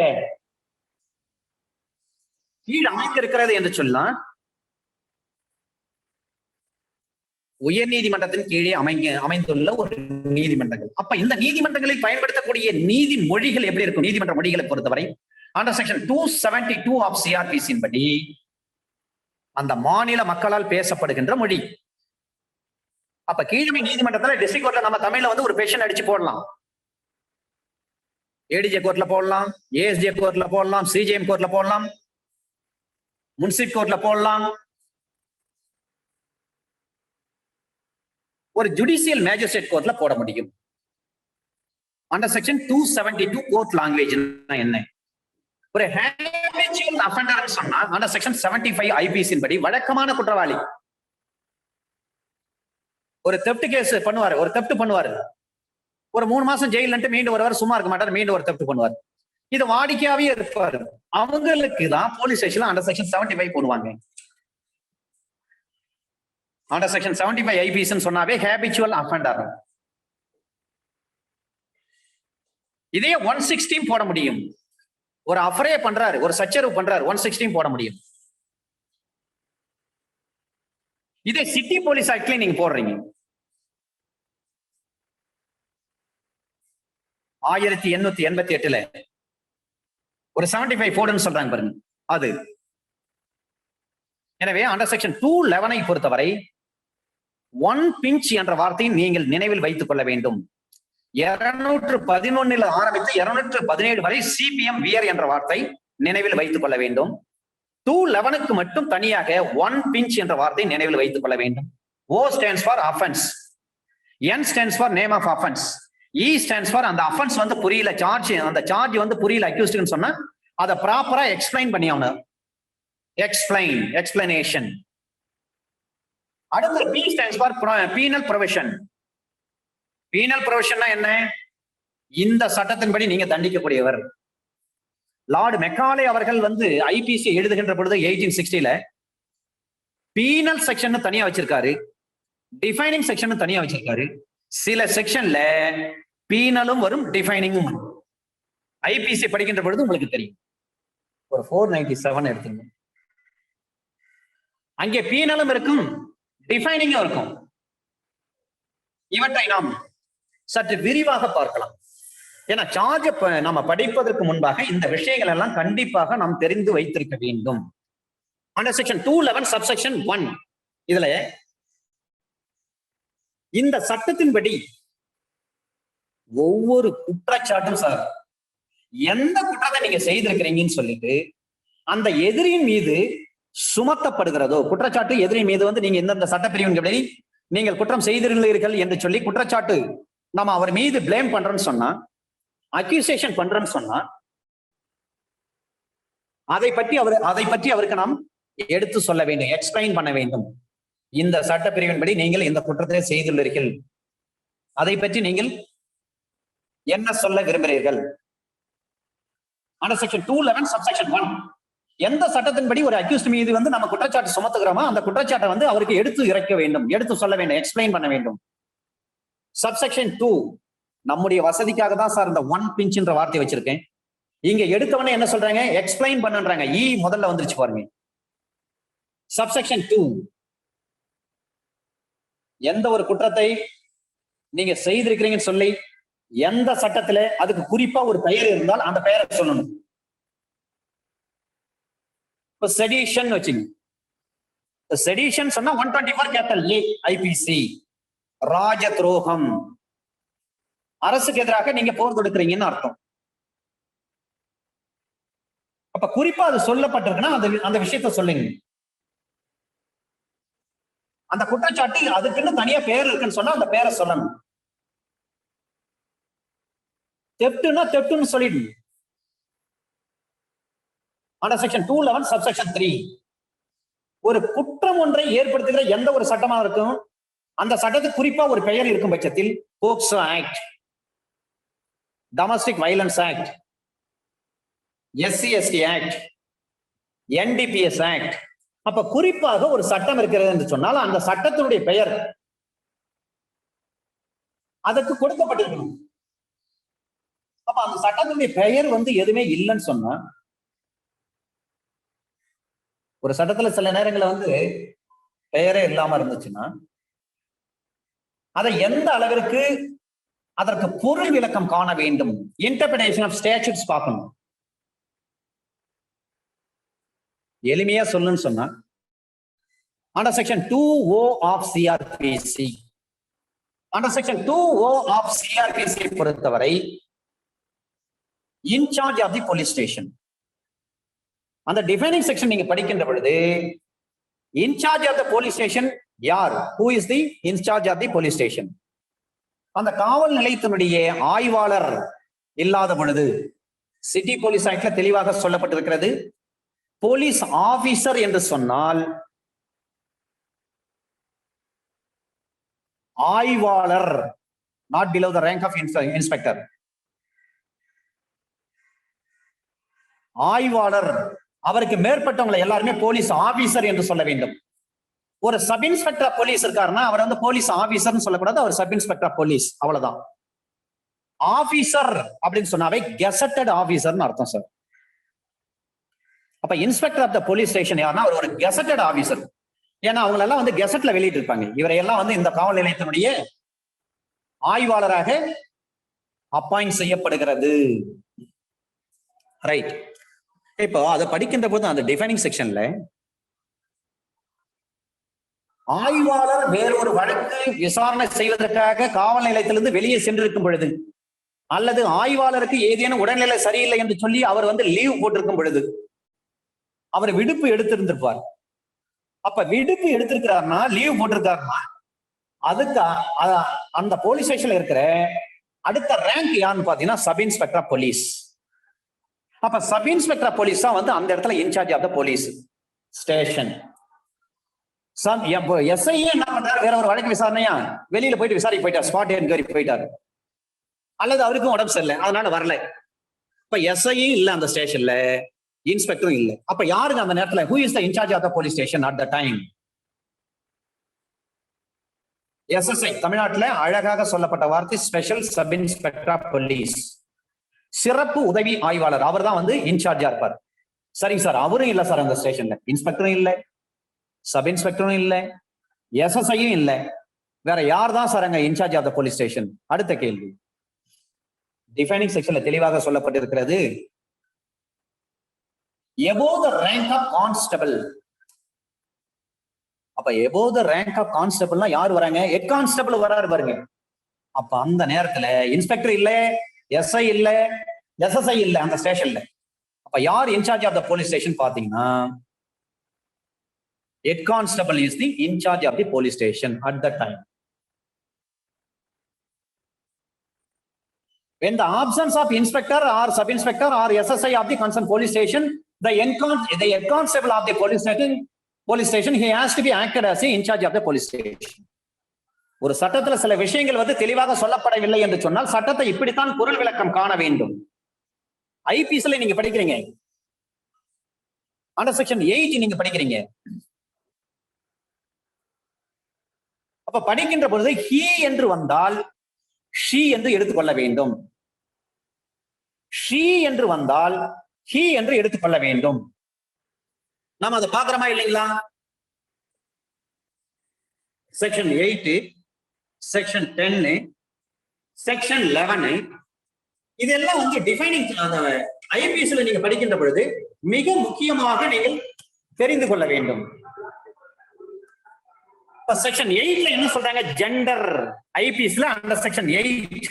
கீழ் அமைந்திருக்கிறது என்று சொல்லலாம், உயர் நீதிமன்றத்தின் கீழே அமைந்துள்ள ஒரு நீதிமன்றங்கள். அப்ப இந்த நீதிமன்றங்களில் பயன்படுத்தக்கூடிய நீதி மொழிகள் எப்படி இருக்கும்? நீதிமன்ற மொழிகளை பொறுத்தவரை அண்டர் செக்ஷன் 272 ஆஃப் சிஆர்பிசியின் படி அந்த மாநில மக்களால் பேசப்படுகின்ற மொழி. அப்ப கீழமை நீதிமன்றத்துல டிஸ்ட்ரிக்ட் கோர்ட்ல நம்ம தமிழ்ல வந்து ஒரு பெஷன் அடிச்சு போடலாம், ஏடிஜே கோர்ட்ல போடலாம், ஏஎஸ்ஜே கோர்ட்ல போடலாம், சிஜேஎம் கோர்ட்ல போடலாம், முன்சிப் கோர்ட்ல போடலாம், ஒரு ஜுடிஷியல் மேஜிஸ்ட்ரேட் கோர்ட்ல போட முடியும். அண்டர் செக்ஷன் 272 கோர்ட் லாங்குவேஜ் என்ன? ஒரு ஹேபிச்சுவல் அஃபெண்டர் சொன்னா அண்டர் செக்ஷன் 75 ஐபிசியின் படி வழக்கமான குற்றவாளி. ஒரு தெஃப்ட் கேஸ் பண்ணுவாரு, ஒரு தெஃப்ட் பண்ணுவாரு, ஒரு 3 மாசம் ஜெயில மீண்டும் வருவார், சும்மா இருக்க மாட்டார், மீண்டும் ஒரு தப்பு பண்ணுவார். இது வாடிக்கையாவே இருப்பாரு. அவங்களுக்கு தான் போலீஸ் ஸ்டேஷன்ல அண்டர் செக்ஷன் 75 போடுவாங்க. அண்டர் செக்ஷன் 75 ஐபிசி சொன்னாவே ஹேபிச்சுவல் அஃபெண்டர். இதே 116 போட முடியும். ஒரு அஃப்ரே பண்றாரு, ஒரு சச்சரவு பண்றாரு, 116 போட முடியும். இதே சிட்டி போலீஸ் ஆக்ட்ல நீங்க போடுறீங்க, 1888ல ஒரு 75 போடுன்னு சொல்றாங்க பாருங்க அது. எனவே அண்டர் செக்ஷன் 211 பொறுத்தவரை ஒன் பிஞ்ச் என்ற வார்த்தையை நீங்கள் நினைவில் வைத்துக் கொள்ள வேண்டும். 211 ஆரம்பித்து 217 வரை சிபிஎம் வியர் என்ற வார்த்தை நினைவில் வைத்துக் கொள்ள வேண்டும். 211க்கு மட்டும் தனியாக ஒன் பிஞ்ச் என்ற வார்த்தை நினைவில் வைத்துக் கொள்ள வேண்டும். O stands for offense, N stands for name of offense, E stands for அந்த offense வந்து புரியல, சார்ஜ் அந்த சார்ஜ் வந்து புரியல அக்யூஸ்ட்னு சொன்னா அதை ப்ராப்பரா எக்ஸ்பிளைன் பண்ணி ஆகணும். எக்ஸ்பிளனேஷன். அடுத்து P stands for penal provision. Penal ப்ரொவிஷன்னா என்ன? இந்த சட்டத்தின்படி நீங்க தண்டிக்கக்கூடியவர். லார்டு மெக்காலே அவர்கள் வந்து ஐபிசி எழுதுகின்ற பொழுது 1860ல பீனல் செக்ஷன் தனியா வச்சிருக்காரு, டிஃபைனிங் செக்ஷன் தனியா வச்சிருக்காரு. சில செக்ஷன்ல பீனலும் வரும், டிஃபைனிங்கும் வரும். ஐபிசி படிக்கின்ற பொழுது உங்களுக்கு தெரியும். ஒரு 497 எடுத்துங்க, அங்கே பீனலும் இருக்கும், டிஃபைனிங்கும் இருக்கும். இவற்றை நாம் சற்று விரிவாக பார்க்கலாம். ஏன்னா சார்ஜ் நம்ம படிப்பதற்கு முன்பாக இந்த விஷயங்கள் எல்லாம் கண்டிப்பாக நாம் தெரிந்து வைத்திருக்க வேண்டும். அண்டர் செக்ஷன் 211 சப்செக்ஷன் 1 இதுல இந்த சட்டத்தின்படி ஒவ்வொரு குற்றச்சாட்டும் சார் எந்த குற்றத்தை நீங்க செய்திருக்கிறீங்கன்னு சொல்லிட்டு அந்த எதிரியின் மீது சுமத்தப்படுகிறதோ, குற்றச்சாட்டு எதிரியின் மீது வந்து நீங்க எந்தெந்த சட்டப்பிரிவின்படி நீங்கள் குற்றம் செய்திருக்கிறீர்கள் என்று சொல்லி குற்றச்சாட்டு நம்ம அவர் மீது பிளேம் பண்றோம்னு சொன்னா, அக்யூசேஷன் பண்றோம்னு சொன்னா, அதை பற்றி அவருக்கு நாம் எடுத்து சொல்ல வேண்டும், எக்ஸ்பிளைன் பண்ண வேண்டும். இந்த சட்டப்பிரிவின்படி நீங்கள் இந்த குற்றத்தை செய்துள்ளீர்கள், அதை பற்றி நீங்கள் என்ன சொல்ல விரும்புகிறீர்கள். அண்டர் செக்ஷன் 211 சப்செக்ஷன் 1 எந்த சட்டத்தின்படி ஒரு அக்யூஸ்ட் மீது வந்து நம்ம குற்றச்சாட்டு சுமத்துகிறோமோ அந்த குற்றச்சாட்டை வந்து அவருக்கு எடுத்து இறக்க வேண்டும், எடுத்து சொல்ல வேண்டும், எக்ஸ்பிளைன் பண்ண வேண்டும். சப்செக்ஷன் 2 நம்முடைய வசதிக்காக தான் சார் இந்த ஒன் பிஞ்ச்ன்ற வார்த்தை வச்சிருக்கேன். இங்க எடுத்தவனே என்ன சொல்றாங்க, எக்ஸ்பிளைன் பண்ணுன்றாங்க. இ முதல்ல வந்துருச்சு பாருங்க. சப்செக்ஷன் 2 எந்த ஒரு குற்றத்தை நீங்க செய்திருக்கிறீங்கன்னு சொல்லி எந்த சட்டத்துல அதுக்கு குறிப்பா ஒரு பெயர் இருந்தால் அந்த பெயரை சொல்லணும். இப்ப செடிஷன் வச்சுங்க, செடிஷன் சொன்னா 124 கேபிட்டல் ஏ ஐபிசி, ராஜ துரோகம், அரசுக்கு எதிராக நீங்க போர் தொடுக்கிறீங்கன்னு அர்த்தம். அப்ப குறிப்பா அது சொல்லப்பட்டிருக்குன்னா அந்த விஷயத்த சொல்லுங்க. அந்த குற்றச்சாட்டு அதுக்குன்னு தனியா பேர் இருக்குன்னு சொன்னா அந்த பேரை சொல்லணும். தெப்டுன்னா தெப்டுன்னு சொல்லிடுங்க. அண்டர் செக்ஷன் 211 சப்செக்ஷன் 3 ஒரு குற்றம் ஒன்றை ஏற்படுத்துகிற எந்த ஒரு சட்டமா இருக்கும் அந்த சட்டத்துக்கு குறிப்பா ஒரு பெயர் இருக்கும் பட்சத்தில் POCSO act, domestic violence act, SC/ST act, NDPS act. அப்ப குறிப்பாக ஒரு சட்டம் இருக்கிறது என்று சொன்னால் அந்த சட்டத்தினுடைய பெயர் அதற்கு கொடுக்கப்பட்டிருக்கணும். அப்ப அந்த சட்டத்தினுடைய பெயர் வந்து எதுவுமே இல்லைன்னு சொன்னா, ஒரு சட்டத்துல சில நேரங்களில் வந்து பெயரே இல்லாம இருந்துச்சுன்னா அதை எந்த அளவிற்கு அதற்கு பொருள் விளக்கம் காண வேண்டும், இன்டர்பிரேஷன் ஆஃப் ஸ்டாட்யூட்ஸ் பார்க்கணும். எளிமையா சொல்லுன்னு சொன்னா under section 2O of CRPC, under section 2O of CRPC பொறுத்தவரை in charge of the police station. அந்த டிஃபைனிங் செக்ஷன் நீங்க படிக்கின்ற பொழுது in charge of the police station யார்? Who is the in charge of the police station? அந்த காவல் நிலையத்தினுடைய ஆய்வாளர் இல்லாத பொழுது சிட்டி போலீஸ் ஆக்ட்ல தெளிவாக சொல்லப்பட்டிருக்கிறது. போலீஸ் ஆபீசர் என்று சொன்னால் ஆய்வாளர் not below the rank of inspector. ஆய்வாளர் அவருக்கு மேற்பட்டவங்களை எல்லாருமே போலீஸ் ஆபீசர் என்று சொல்ல வேண்டும். ஒரு சப் இன்ஸ்பெக்டர் போலீஸ் இருக்காருன்னா அவர் வந்து போலீஸ் ஆபீசர்னு சொல்லக்கூடாது, அவர் சப் இன்ஸ்பெக்டர் போலீஸ், அவ்வளவுதான். ஆபீசர் அப்படின்னு சொன்னாவே கெசட்டட் ஆபீசர்னு அர்த்தம் சார். அப்ப inspector of the police station யாருன்னா அவர் ஒரு கெசட்டட் ஆபீசர். ஏன்னா அவங்க எல்லாம் வந்து கெசட்ல வெளியிட்டு இருப்பாங்க. இவரையெல்லாம் வந்து இந்த காவல் நிலையத்தினுடைய ஆய்வாளராக அப்பாயிண்ட் செய்யப்படுகிறது. ரைட். இப்போ அதை படிக்கின்ற போது அந்த டிஃபைனிங் செக்ஷன்ல ஆய்வாளர் வேறொரு வழக்கு விசாரணை செய்வதற்காக காவல் நிலையத்திலிருந்து வெளியே சென்றிருக்கும் பொழுது, அல்லது ஆய்வாளருக்கு ஏதேனும் உடல்நிலை சரியில்லை என்று சொல்லி அவர் வந்து லீவ் போட்டிருக்கும் பொழுது, அவர் விடுப்பு எடுத்திருந்திருப்பார். அப்ப விடுப்பு எடுத்திருக்கிறாருன்னா, லீவ் போட்டிருக்காருன்னா, அதுக்கு அந்த போலீஸ் ஸ்டேஷன்ல இருக்கிற அடுத்த ரேங்க் யாருன்னு பாத்தீங்கன்னா சப் இன்ஸ்பெக்டர் போலீஸ். அப்ப சப் இன்ஸ்பெக்டர் போலீஸ் தான் வந்து அந்த இடத்துல in charge of the police station. எஸ்ஐயே என்ன பண்றாரு, வேற ஒரு வழக்கு விசாரணையா வெளியில போயிட்டு விசாரிக்க போயிட்டார், ஸ்பாட் என்கொயரி போயிட்டாரு, அல்லது அவருக்கும் உடம்பு சரியில்லை அதனால வரல. இப்ப எஸ்ஐயும் இல்ல அந்த ஸ்டேஷன்ல, இன்ஸ்பெக்டரும் இல்லை. அப்ப யாருங்க அந்த நேரத்துல who is the incharge of the police station at the time? SSI. தமிழ்நாட்டுல அழகாக சொல்லப்பட்ட வார்த்தை ஸ்பெஷல் சப் இன்ஸ்பெக்டர் போலீஸ், சிறப்பு உதவி ஆய்வாளர். அவர் தான் வந்து இன்சார்ஜா இருப்பார். சரிங்க சார், அவரும் இல்ல சார் அந்த ஸ்டேஷன்ல, இன்ஸ்பெக்டரும் இல்லை, சப் இன்ஸ்பெக்டரும் இல்லை, எஸ்எஸ்ஐயும் இல்லை, வேற யார் தான் சார் அங்க in charge of the police station? அடுத்த கேள்வி டிஃபைனிங் செக்ஷன்ல தெளிவாக சொல்லப்பட்டிருக்கிறது. above the rank of constable. அப்ப above the rank of constable யார் வராங்க? ஹெட் கான்ஸ்டபிள் வராரு பாருங்க. அப்ப அந்த நேரத்துல இன்ஸ்பெக்டர் இல்ல, எஸ்ஐ இல்ல, எஸ்எஸ்ஐ இல்ல அந்த ஸ்டேஷன்ல. அப்ப யார் in charge of the police station பாத்தீங்கன்னா head constable is the in charge of the police station at that time. When the absence of inspector or sub inspector or SSI of the concerned police station, the head constable of the police station, he has to be acted as the in charge of the police station. ஒரு சட்டத்துல சில விஷயங்கள் வந்து தெளிவாக சொல்லப்படவில்லை என்று சொன்னால் சட்டத்தை இப்படித்தான் பொருள் விளக்கம் காண வேண்டும். ஐபிஎஸ்ல நீங்க படிக்கிறீங்க, அண்டர் செக்ஷன் 8 நீங்க படிக்கிறீங்க. அப்ப படிக்கின்ற பொழுது he என்று வந்தால் she என்று எடுத்துக்கொள்ள வேண்டும், she என்று வந்தால் he என்று எடுத்துக்கொள்ள வேண்டும். நாம் அதை பார்க்கிறோமா இல்லைங்களா? செக்ஷன் 8, செக்ஷன் 10, செக்ஷன் 11 இதெல்லாம் வந்து டிஃபைனிங் ஐபிஎஸ்ல நீங்க படிக்கின்ற பொழுது மிக முக்கியமாக நீங்கள் தெரிந்து கொள்ள வேண்டும். செக்ஷன் 8ல என்ன சொல்றாங்க? ஜெண்டர். ஐபிஎஸ்ல அண்டர் செக்ஷன் 8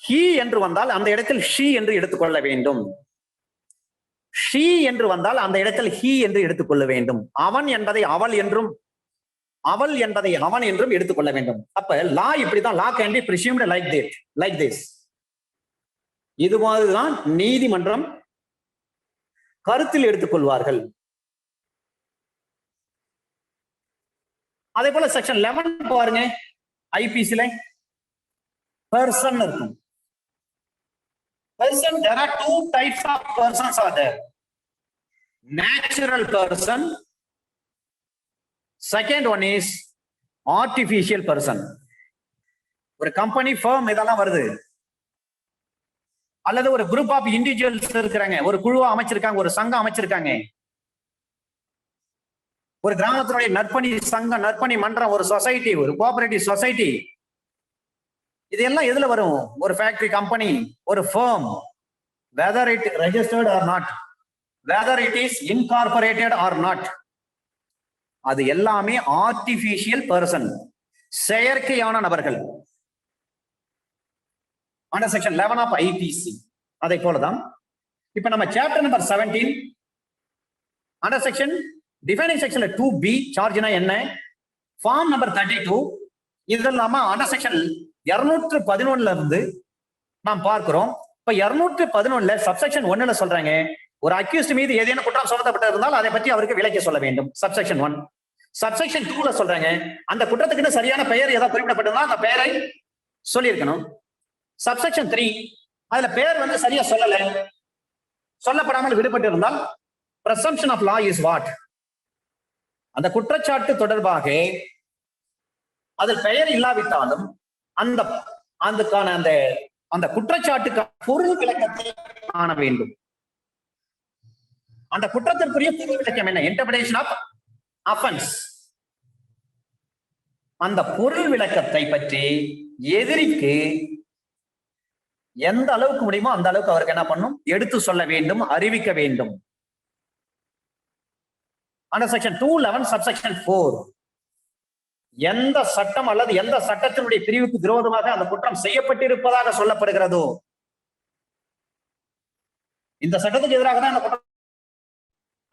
he என்று வந்தால் அந்த இடத்தில் she என்று எடுத்துக்கொள்ள வேண்டும், she என்று வந்தால் அந்த இடத்தில் he என்று எடுத்துக்கொள்ள வேண்டும், அவன் என்பதை அவள் என்றும் அவள் என்பதை அவன் என்றும் எடுத்துக்கொள்ள வேண்டும். அப்ப லா இப்படிதான், law can be presumed like this. இதுவாதுதான் நீதிமன்றம் கருத்தில் எடுத்துக்கொள்வார்கள். அதே போல செக்ஷன் 11 பாருங்க, ஐபிசில பர்சன் இருக்கும். Person, there are two types of persons are there. Natural person. Second one is artificial person. ஒரு கம்பெனி firm இதெல்லாம் வருது, அல்லது ஒரு குரூப் ஆஃப் இண்டிவிஜுவல்ஸ் இருக்கிறாங்க, ஒரு குழுவா அமைச்சிருக்காங்க, ஒரு சங்கம் அமைச்சிருக்காங்க, ஒரு கிராமத்தினுடைய நற்பணி சங்கம், நற்பணி மன்றம், ஒரு சொசைட்டி, ஒரு கோஆபரேட்டிவ் சொசைட்டி, இதெல்லாம் எதுல வரும்? ஒரு ஃபேக்டரி கம்பெனி, ஒரு firm, whether it registered or not, whether it is incorporated or not, அது எல்லாமே ஆர்டிபிஷியல் பர்சன், செயற்கையான நபர்கள். Under section 11 of IPC. அதை போலதான் இப்ப நம்ம chapter number 17 under section defining செக்ஷன்ல 2B சார்ஜ்னா என்ன, ஃபார்ம் நம்பர் 32 இதெல்லாம் அண்டர் செக்ஷன் 211 இருந்து நாம் பார்க்கிறோம். இப்ப 211 சப்செக்ஷன் 1 சொல்றாங்க, ஒரு அக்யூஸ்ட் மீது ஏதேனும் குற்றம் சுமத்தப்பட்டு இருந்தால் அதை பற்றி அவருக்கு விளக்கி சொல்ல வேண்டும். சப்செக்ஷன் 1. சப்செக்ஷன் 2ல சொல்றாங்க அந்த குற்றத்துக்கு சரியான பெயர் ஏதாவது குறிப்பிடப்பட்டதுன்னா அந்த பெயரை சொல்லியிருக்கணும். சப்செக்ஷன் 3 அதுல பெயர் வந்து சரியா சொல்லப்படாமல் விடுபட்டு இருந்தால் presumption of law is what? அந்த குற்றச்சாட்டு தொடர்பாக அதில் பெயர் இல்லாவிட்டாலும் அந்த அதுக்கான அந்த குற்றச்சாட்டுக்கு பொருள் விளக்கத்தை காண வேண்டும். அந்த குற்றத்திற்குரிய பொருள் விளக்கம் என்ன? Interpretation of offence. அந்த பொருள் விளக்கத்தை பற்றி எதிரிக்கு எந்த அளவுக்கு முடியுமோ அந்த அளவுக்கு அவருக்கு என்ன பண்ணும்? எடுத்து சொல்ல வேண்டும், அறிவிக்க வேண்டும். அந்த செக்ஷன் 211 சப்செக்ஷன் 4 எந்த சட்டம் அல்லது எந்த சட்டத்தினுடைய பிரிவுக்கு விரோதமாக அந்த குற்றம் செய்யப்பட்டிருப்பதாக சொல்லப்படுகிறதோ இந்த சட்டத்துக்கு எதிராக தான் அந்த குற்றம்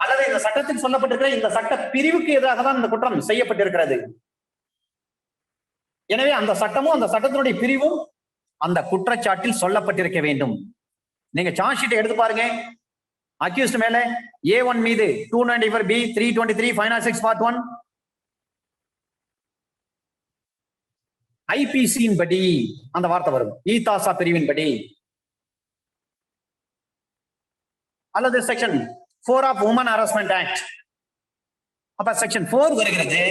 அல்லது இந்த சட்டத்தில் சொல்லப்பட்டிருக்கிற இந்த சட்ட பிரிவுக்கு எதிராக தான் இந்த குற்றம் செய்யப்பட்டிருக்கிறது. எனவே அந்த சட்டமும் அந்த சட்டத்தினுடைய பிரிவும் அந்த குற்றச்சாட்டில் சொல்லப்பட்டிருக்க வேண்டும். நீங்க சார்ஜ் ஷீட்டை எடுத்து பாருங்க. அக்யூஸ்ட் மேல A1 மீது 294 B 323 506 part 1 ஐபிசியின் படி அந்த வார்த்தை வரும், ஈதாசா பிரிவின் படி, அல்லது section 4 of woman harassment act. அப்ப செக்ஷன் 4 வருகிறது.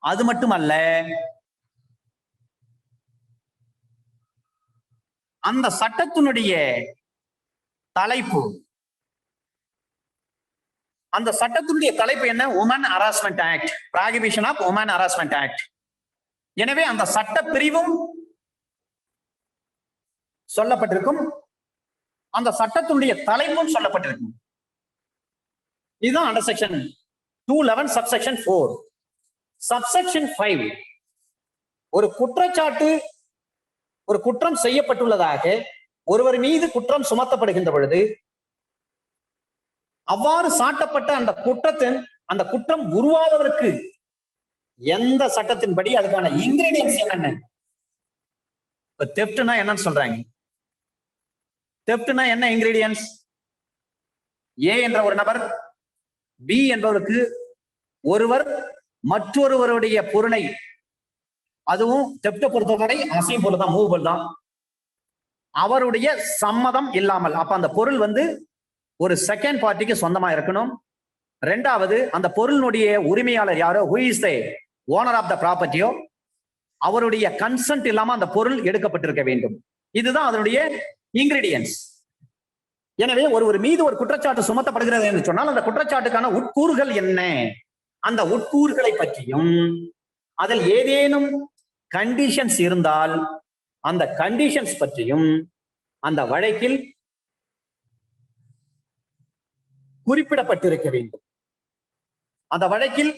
அது மட்டுமல்ல, அந்த சட்டத்தினுடைய தலைப்பு, அந்த சட்டத்தினுடைய தலைப்பு என்ன? Woman harassment act, prohibition of woman harassment act. எனவே அந்த சட்ட பிரிவும் சொல்லப்பட்டிருக்கும், அந்த சட்டத்தினுடைய தலைப்பும் சொல்லப்பட்டிருக்கும். இதுதான் அண்டர் செக்ஷன் 211 சப்செக்ஷன் 4. சப்செக்ஷன் 5 ஒரு குற்றச்சாட்டு, ஒரு குற்றம் செய்யப்பட்டுள்ளதாக ஒருவர் மீது குற்றம் சுமத்தப்படுகின்ற பொழுது அவ்வாறு சாட்டப்பட்ட அந்த குற்றம் உருவாவதற்கு எந்த சட்டத்தின்படி அதுக்கான இன்கிரீடியன்ஸ் என்னென்ன? தெஃப்ட்னா என்னன்னு சொல்றாங்க? தெஃப்ட்னா என்ன இன்கிரீடியன்ஸ்? ஏ என்ற ஒரு நபர் பி என்பவருக்கு ஒருவர் மற்றொருவருடைய பொருளை, அதுவும் தெஃப்ட் பொறுத்தவரை அசையும் பொருள் தான், மூவபிள் தான், அவருடைய சம்மதம் இல்லாமல், அப்ப அந்த பொருள் வந்து ஒரு செகண்ட் பார்ட்டிக்கு சொந்தமா இருக்கணும். ரெண்டாவது, அந்த பொருளினுடைய உரிமையாளர் யாரோ, who is the owner of the ப்ராப்பர்ட்டியோ, அவருடைய கன்சென்ட் இல்லாம அந்த பொருள் எடுக்கப்பட்டிருக்க வேண்டும். இதுதான் அதனுடைய இன்கிரீடியன்ஸ். எனவே ஒருவர் மீது ஒரு குற்றச்சாட்டு சுமத்தப்படுகிறது என்று சொன்னால் அந்த குற்றச்சாட்டுக்கான உட்கூறுகள் என்ன, அந்த உட்கூறுகளை பற்றியும் அதில் ஏதேனும் கண்டிஷன்ஸ் இருந்தால் அந்த கண்டிஷன்ஸ் பற்றியும் அந்த வழக்கில் குறிப்பிடப்பட்டிருக்க வேண்டும். அந்த வழக்கில்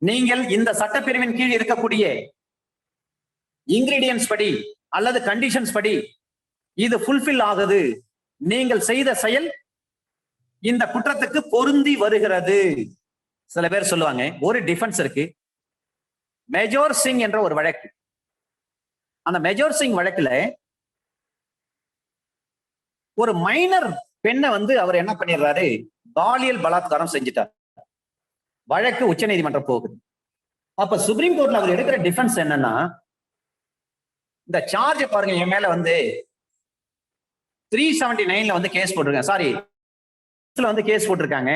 நீங்கள் இந்த சட்டப்பிரிவின் கீழ் இருக்கக்கூடிய இன்கிரீடியன்ஸ் படி அல்லது கண்டிஷன்ஸ் படி இது ஃபுல்ஃபில் ஆகுது, நீங்கள் செய்த செயல் இந்த குற்றத்துக்கு பொருந்தி வருகிறது. சில பேர் சொல்லுவாங்க ஒரு டிஃபென்ஸ் இருக்கு. மேஜர் சிங் என்ற ஒரு வழக்கு, அந்த மேஜர் சிங் வழக்குல ஒரு மைனர் பெண்ணை வந்து அவர் என்ன பண்ணிடுறாரு, பாலியல் பலாத்காரம் செஞ்சிட்டார். வழக்கு உச்ச நீதிமன்றம் போகுது. அப்ப சுப்ரீம் கோர்ட்ல அவர் எடுக்கிற டிஃபென்ஸ் என்னன்னா, இந்த சார்ஜ் பாருங்க, என் மேல வந்து 379ல வந்து கேஸ் போட்டிருக்காங்க, சாரி வந்து கேஸ் போட்டிருக்காங்க.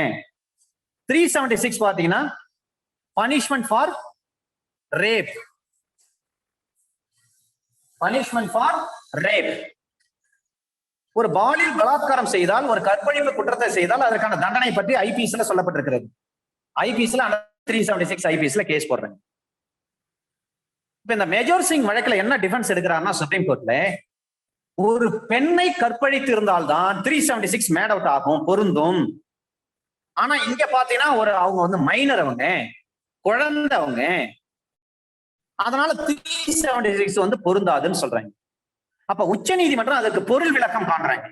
376 பாத்தீங்கன்னா punishment for rape, punishment for rape. ஒரு பாலியல் பலாத்காரம் செய்தால், ஒரு கற்பழிப்பு குற்றத்தை செய்தால் அதற்கான தண்டனை பற்றி ஐபிஎஸ்ல சொல்லப்பட்டிருக்கிறது. ஐபிஎஸ்ல 376 ஐபிஎஸ்ல கேஸ் போடுறாங்க. இப்ப இந்த மேஜர் சிங் வழக்குல என்ன டிஃபென்ஸ் எடுக்கிறாருன்னா, சுப்ரீம் கோர்ட்ல ஒரு பெண்ணை கற்பழித்து இருந்தால்தான் 376 மேட் அவுட் ஆகும், பொருந்தும். ஆனா இங்க பாத்தீங்கன்னா அவங்க வந்து மைனர், அவங்க குழந்தைவங்க, அதனால 376 வந்து பொருந்தாதுன்னு சொல்றாங்க. அப்ப உச்ச நீதிமன்றம் அதற்கு பொருள் விளக்கம் காண்றாங்க.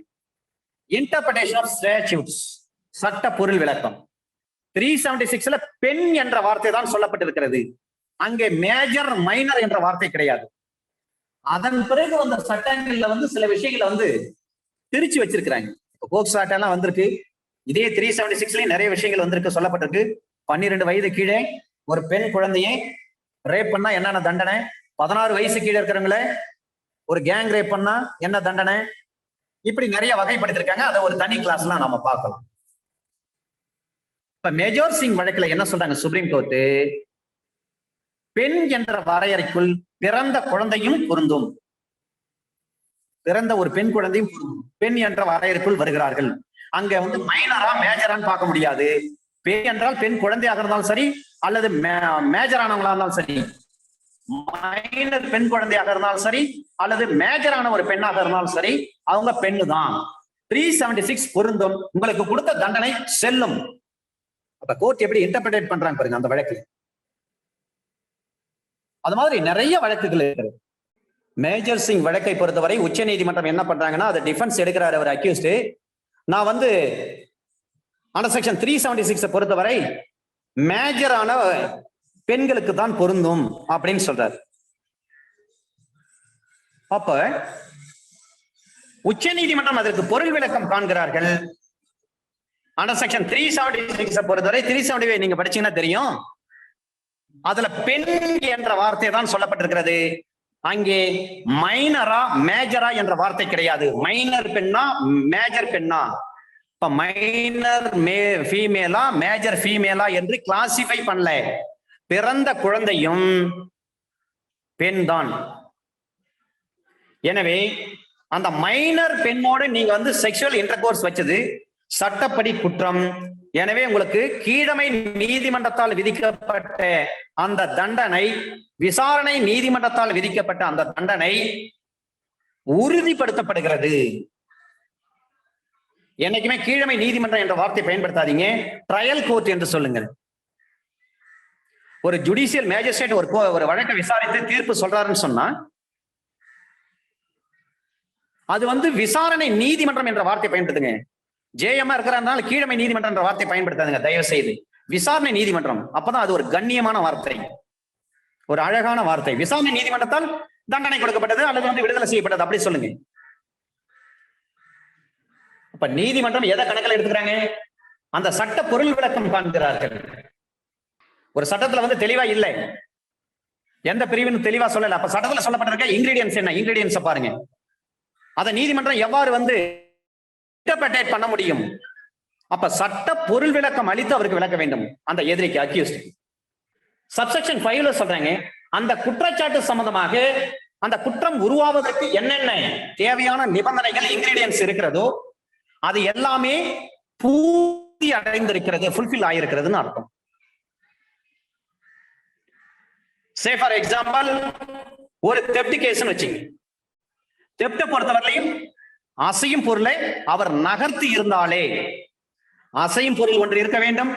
இன்டர்பிரேஷன் ஆஃப் ஸ்டாட்யூட்ஸ், சட்ட பொருள் விளக்கம். 376ல பெண் என்ற வார்த்தை தான் சொல்லப்பட்டிருக்கிறது, அங்கே மேஜர் மைனர் என்ற வார்த்தை கிடையாது. அதன் பிறகு அந்த சட்டங்கள்ல வந்து சில விஷயங்களை வந்து திருச்சி வச்சிருக்கிறாங்க. போக்சோ ஆக்ட் எல்லாம் வந்திருக்கு, இதே 376லயும் நிறைய விஷயங்கள் வந்திருக்கு, சொல்லப்பட்டிருக்கு. 12 வயது கீழே ஒரு பெண் குழந்தையை ரேப் பண்ணா என்னென்ன தண்டனை, 16 வயசு கீழே இருக்கிறவங்கள ஒரு கேங் ரேப் பண்ணா என்ன தண்டனை, இப்படி நிறைய வகைப்படுத்திருக்காங்க. அதை ஒரு தனி கிளாஸ்ல நாம பார்க்கலாம். இப்ப மேஜர் சிங் வழக்குல என்ன சொல்றாங்க சுப்ரீம் கோர்ட், பெண் என்ற வரையறைக்குள் பிறந்த குழந்தையும் பொருந்தும். பிறந்த ஒரு பெண் குழந்தையும் பொருந்தும். பெண் என்ற வரையறைக்குள் வருகிறார்கள். அங்க வந்து மைனரா மேஜரான்னு பார்க்க முடியாது. பெண் என்றால் பெண் குழந்தையாக இருந்தாலும் சரி, அல்லது மேஜரானவங்களா இருந்தாலும் சரி, மைனர் பெண் குழந்தையாக இருந்தாலும் சரி, அல்லது மேஜரான ஒரு பெண்ணாக இருந்தாலும் சரி, அவங்க பெண்ணு தான். 376 பொருந்தும். உங்களுக்கு கொடுத்த தண்டனை செல்லும். அப்ப கோர்ட் எப்படி இன்டர்பிரேட் பண்றாங்க பாருங்க அந்த வழக்கு. அது மாதிரி நிறைய வழக்குகள் இருக்கிறது. மேஜர் சிங் வழக்கை பொறுத்தவரை உச்ச நீதிமன்றம் என்ன பண்றாங்கன்னா, அதை டிஃபென்ஸ் எடுக்கிறார் அவர் அக்யூஸ்ட். நான் வந்து அண்டர் செக்ஷன் 376 பொறுத்தவரை மேஜரான பெண்களுக்கு தான் பொருந்தும் அப்படின்னு சொல்றாரு. அப்ப உச்ச நீதிமன்றம் அதற்கு பொருள் விளக்கம் காண்கிறார்கள். அண்டர் செக்ஷன் 376 பொறுத்தவரை 375 நீங்க படிச்சீங்கன்னா தெரியும். அதுல பெண் என்ற வார்த்தை தான் சொல்லப்பட்டிருக்கிறது. அங்கே மைனரா மேஜரா என்ற வார்த்தை கிடையாது. மைனர் பெண்ணா மேஜர் பெண்ணா, இப்ப மைனர் ஃபீமேலா மேஜர் ஃபீமேலா என்று கிளாசிஃபை பண்ணல. பிறந்த குழந்தையும் பெண் தான். எனவே அந்த மைனர் பெண்ணோடு நீங்க வந்து செக்ஷுவல் இன்டர்கோர்ஸ் வச்சது சட்டப்படி குற்றம். எனவே உங்களுக்கு கீழமை நீதிமன்றத்தால் விதிக்கப்பட்ட அந்த தண்டனை, விசாரணை நீதிமன்றத்தால் விதிக்கப்பட்ட அந்த தண்டனை உறுதிப்படுத்தப்படுகிறது. என்னைக்குமே கீழமை நீதிமன்றம் என்ற வார்த்தை பயன்படுத்தாதீங்க, ட்ரையல் கோர்ட் என்று சொல்லுங்கள். ஒரு ஜுடிஷியல் மேஜிஸ்ட்ரேட் ஒரு வழக்கை விசாரித்து தீர்ப்பு சொல்றாருன்னு சொன்னா அது வந்து விசாரணை நீதிமன்றம் என்ற வார்த்தை பயன்படுத்துங்க. ஜேஎம்மா இருக்கிறதுனால கீழமை நீதிமன்றம் என்ற வார்த்தை பயன்படுத்தாதுங்க தயவு செய்து. விசாரணை நீதிமன்றம், அப்பதான் அது ஒரு கண்ணியமான வார்த்தை, ஒரு அழகான வார்த்தை. விசாரணை நீதிமன்றத்தால் தண்டனை கொடுக்கப்பட்டது அல்லது வந்து விடுதலை செய்யப்பட்டது அப்படி சொல்லுங்க. அப்ப நீதிமன்றம் எதை கணக்கில் எடுத்துக்கிறாங்க? அந்த சட்ட பொருள் விளக்கம் காண்கிறார்கள். ஒரு சட்டத்துல வந்து தெளிவா இல்லை, எந்த பிரிவுன்னு தெளிவா சொல்லல. அப்ப சட்டத்துல சொல்லப்பட்டிருக்க இன்கிரீடியன்ஸ் என்ன, இன்கிரீடியன்ஸ் பாருங்க. அதை நீதிமன்றம் எவ்வாறு வந்து இன்டர்பிரேட் பண்ண முடியும்? அப்ப சட்ட பொருள் விளக்கம் அளித்து அவருக்கு விளக்க வேண்டும் அந்த எதிரிக்கு, அக்யூஸ்ட். சப்செக்ஷன் 5ல சொல்றாங்க, அந்த குற்றச்சாட்டு சம்பந்தமாக அந்த குற்றம் உருவாவதற்கு என்னென்ன தேவையான நிபந்தனைகள் இன்கிரீடியன்ஸ் இருக்கிறதோ அது எல்லாமே பூர்த்தி அடைந்திருக்கிறது, ஃபுல்ஃபில் ஆயிருக்கிறதுன்னு அர்த்தம். சே ஃபார் எக்ஸாம்பிள் ஒரு தெப்ட் கேஸ் வச்சுங்க. தெப்ட பொறுத்தவரையிலையும் அசையும் பொருளை அவர் நகர்த்தி இருந்தாலே, அசையும் பொருள் ஒன்று இருக்க வேண்டும்,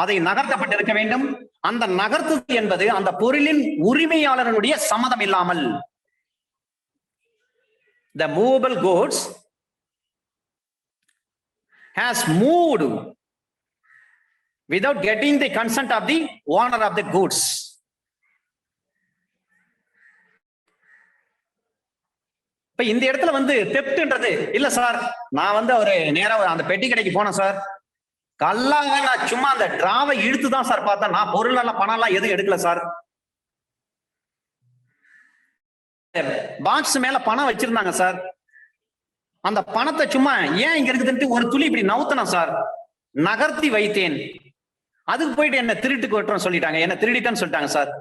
அதை நகர்த்தப்பட்டிருக்க வேண்டும். அந்த நகர்த்துதல் என்பது அந்த பொருளின் உரிமையாளருடைய சம்மதம் இல்லாமல், the movable goods has moved without getting the consent of the owner of the goods. இப்ப இந்த இடத்துல வந்து தெப்ட்ன்றது இல்ல சார், நான் வந்து ஒரு நேரா அந்த பெட்டி கடைக்கு போனேன் சார், கல்லாங்க நான் சும்மா அந்த டிராவை இழுத்துதான் சார் பார்த்தேன், நான் பொருள் எல்லாம் பணம் எல்லாம் எதுவும் எடுக்கல சார். பாக்ஸ் மேல பணம் வச்சிருந்தாங்க சார், அந்த பணத்தை சும்மா ஏன் இங்க இருக்குதுன்ட்டு ஒரு துளி இப்படி நவுத்தணும் சார், நகர்த்தி வைத்தேன், அதுக்கு போயிட்டு என்ன திருட்டுக்கு வெட்டுறோம் சொல்லிட்டாங்க, என்ன திருடிட்டேன்னு சொல்லிட்டாங்க சார்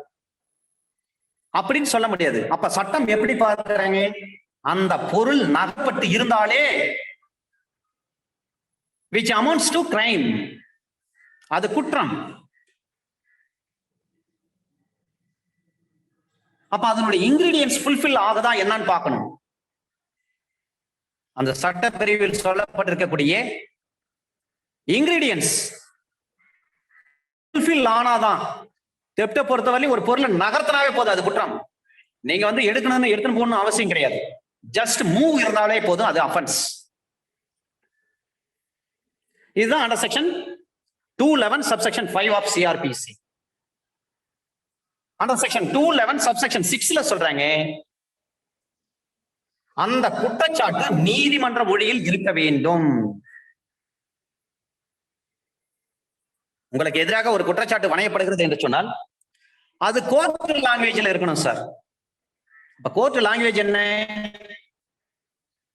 அப்படின்னு சொல்ல முடியாது. அப்ப சட்டம் எப்படி பார்க்கறாங்க? அந்த பொருள் நகப்பட்டு இருந்தாலே which amounts to crime, அது குற்றம். அப்ப அதனுடைய இன்கிரீடியன்ஸ் ஃபுல்ஃபில் ஆகுதா என்னன்னு பார்க்கணும். அந்த சட்ட பிரிவில் சொல்லப்பட்டிருக்கக்கூடிய இன்கிரீடியன்ஸ் ஃபுல்ஃபில் ஆனாதான். தெப்ட பொறுத்தவரை ஒரு பொருளை நகர்த்தினாவே போதும், அது குற்றம். நீங்க வந்து எடுக்கணும்னு எடுத்துன்னு போகணும்னு அவசியம் கிடையாது, ஜஸ்ட் மூவ் இருந்தாலே போதும், அது அஃபென்ஸ். இதுதான் under section 211 subsection 5 of CRPC. Under section 211 subsection 6ல சொல்றாங்க, அந்த குற்றச்சாட்டு நீதிமன்ற மொழியில் இருக்க வேண்டும். உங்களுக்கு எதிராக ஒரு குற்றச்சாட்டு வணையப்படுகிறது என்று சொன்னால் அது கோர்ட் லாங்குவேஜ்ல இருக்கணும் சார். இப்ப கோர்ட் லாங்குவேஜ் என்ன?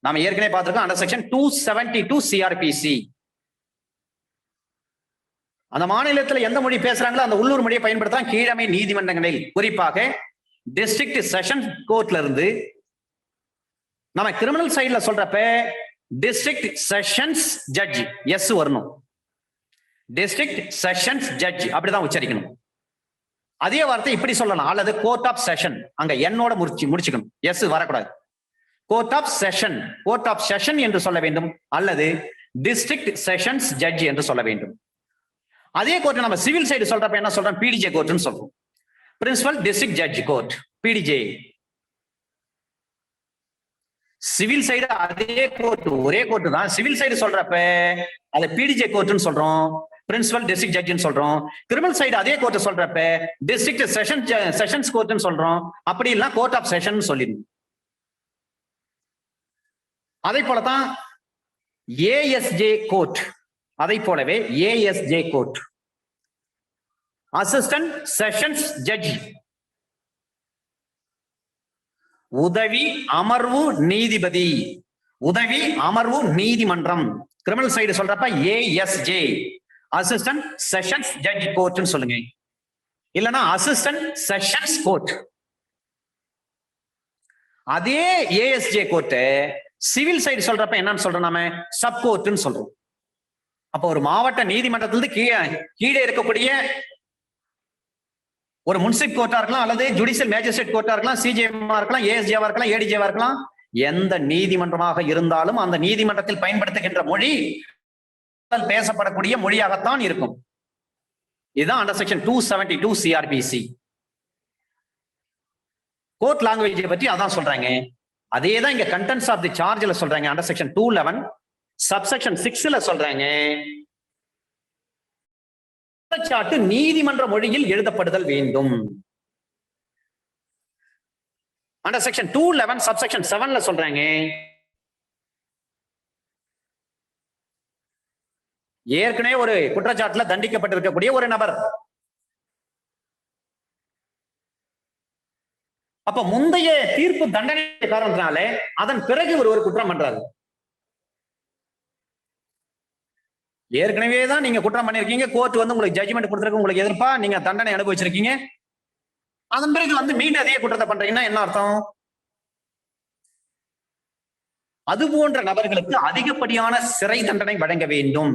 நாம ஏற்கனவே பார்த்திருக்கோம் அண்டர் செக்ஷன் 272 சிஆர்பிசி. அந்த மாநிலத்தில் எந்த மொழி பேசுறாங்களோ அந்த உள்ளூர் மொழியை பயன்படுத்தலாம். கீழமை நீதிமன்றங்களில் குறிப்பாக டிஸ்ட்ரிக்ட் செஷன் கோர்ட்ல இருந்து நம்ம கிரிமினல் சைட்ல சொல்றப்ப டிஸ்ட்ரிக்ட் செஷன்ஸ் ஜட்ஜ் எஸ் வரணும். டிஸ்ட்ரிக்ட் செஷன்ஸ் ஜட்ஜ் அப்படிதான் உச்சரிக்கணும். அதே வார்த்தை இப்படி சொல்லலாம், அல்லது கோர்ட் ஆஃப் செஷன் அங்க என்னோட முடிச்சுக்கணும், எஸ் வரக்கூடாது. Court of session, court of session என்று சொல்ல வேண்டும், அல்லது டிஸ்ட்ரிக்ட் செஷன்ஸ் ஜட்ஜ் என்று சொல்ல வேண்டும். அதே கோர்ட் நம்ம சிவில் சைடு சொல்றப்ப என்ன சொல்றோம்? பிடிஜே கோர்ட்னு சொல்றோம். Principal district judge court, பிடிஜே. Civil side அதே கோர்ட், ஒரே கோர்ட் தான். சிவில் சைடு சொல்றப்ப அதை பிடிஜே கோர்ட்னு சொல்றோம், பிரின்சிபல் டிஸ்ட்ரிக்ட் ஜட்ஜ்னு சொல்றோம். கிரிமினல் சைடு அதே கோர்ட் சொல்றப்ப டிஸ்ட்ரிக்ட் செஷன்ஸ் கோர்ட்னு சொல்றோம். அப்படி இல்ல கோர்ட் ஆஃப் செஷன் சொல்லிடணும். அதை போலதான் ஏஎஸ்ஜே கோர்ட், அதை போலவே ஏஎஸ்ஜே கோர்ட், அசிஸ்டன்ட் செஷன்ஸ் ஜட்ஜ், உதவி அமர்வு நீதிபதி, உதவி அமர்வு நீதிமன்றம். கிரிமினல் சைடு சொல்றப்ப ஏஎஸ்ஜே, அசிஸ்டன்ட் செஷன்ஸ் ஜட்ஜ் கோர்ட்னு சொல்லுங்க, இல்லனா அசிஸ்டன்ட் செஷன்ஸ் கோர்ட். அதே ஏஎஸ்ஜே கோர்ட் சிவில் சைடு சொல்றப்ப என்னன்னு சொல்றோம்? நாம சப் கோர்ட்னு சொல்றோம். அப்ப ஒரு மாவட்ட நீதிமன்றத்திலிருந்து கீழே இருக்கக்கூடிய ஒரு முன்சிப் கோர்ட்டா இருக்கலாம், அல்லது ஜுடிஷியல் மேஜிஸ்ட்ரேட் கோர்ட்டா இருக்கலாம், சிஜேஎம்மா இருக்கலாம், ஏஎஸ்ஜேவா இருக்கலாம், ஏடிஜேவா இருக்கலாம். எந்த நீதிமன்றமாக இருந்தாலும் அந்த நீதிமன்றத்தில் பயன்படுத்துகின்ற மொழி பேசப்படக்கூடிய மொழியாகத்தான் இருக்கும். இதுதான் அண்டர் செக்ஷன் 272 சிஆர்பிசி. கோர்ட் லாங்குவேஜை பற்றி அதான் சொல்றாங்க. அதேதான் இங்க கண்டென்ட்ஸ் ஆஃப் தி சார்ஜ்ல சொல்றாங்க. அண்டர் செக்ஷன் 211 சப்செக்ஷன் 6ல சொல்றாங்க, குற்றச்சாட்டு நீதிமன்ற மொழியில் எழுதப்படுதல் வேண்டும். அண்டர் செக்ஷன் 211 சப்செக்ஷன் 7ல சொல்றாங்க, ஏற்கனவே ஒரு குற்றச்சாட்டுல தண்டிக்கப்பட்டிருக்கக்கூடிய ஒரு நபர், அப்ப முந்தைய தீர்ப்பு தண்டனை காரணத்தினால அதன் பிறகு ஒரு குற்றம் பண்றாரு. ஏற்கனவே தான் நீங்க குற்றம் பண்ணிருக்கீங்க, கோர்ட் வந்து உங்களுக்கு ஜட்ஜ்மெண்ட் கொடுத்திருக்கு, உங்களுக்கு எதிர்ப்பா நீங்க தண்டனை அனுபவிச்சிருக்கீங்க, அதன் பிறகு வந்து மீண்டும் அதே குற்றத்தை பண்றீங்கன்னா என்ன அர்த்தம்? அது போன்ற நபர்களுக்கு அதிகப்படியான சிறை தண்டனை வழங்க வேண்டும்.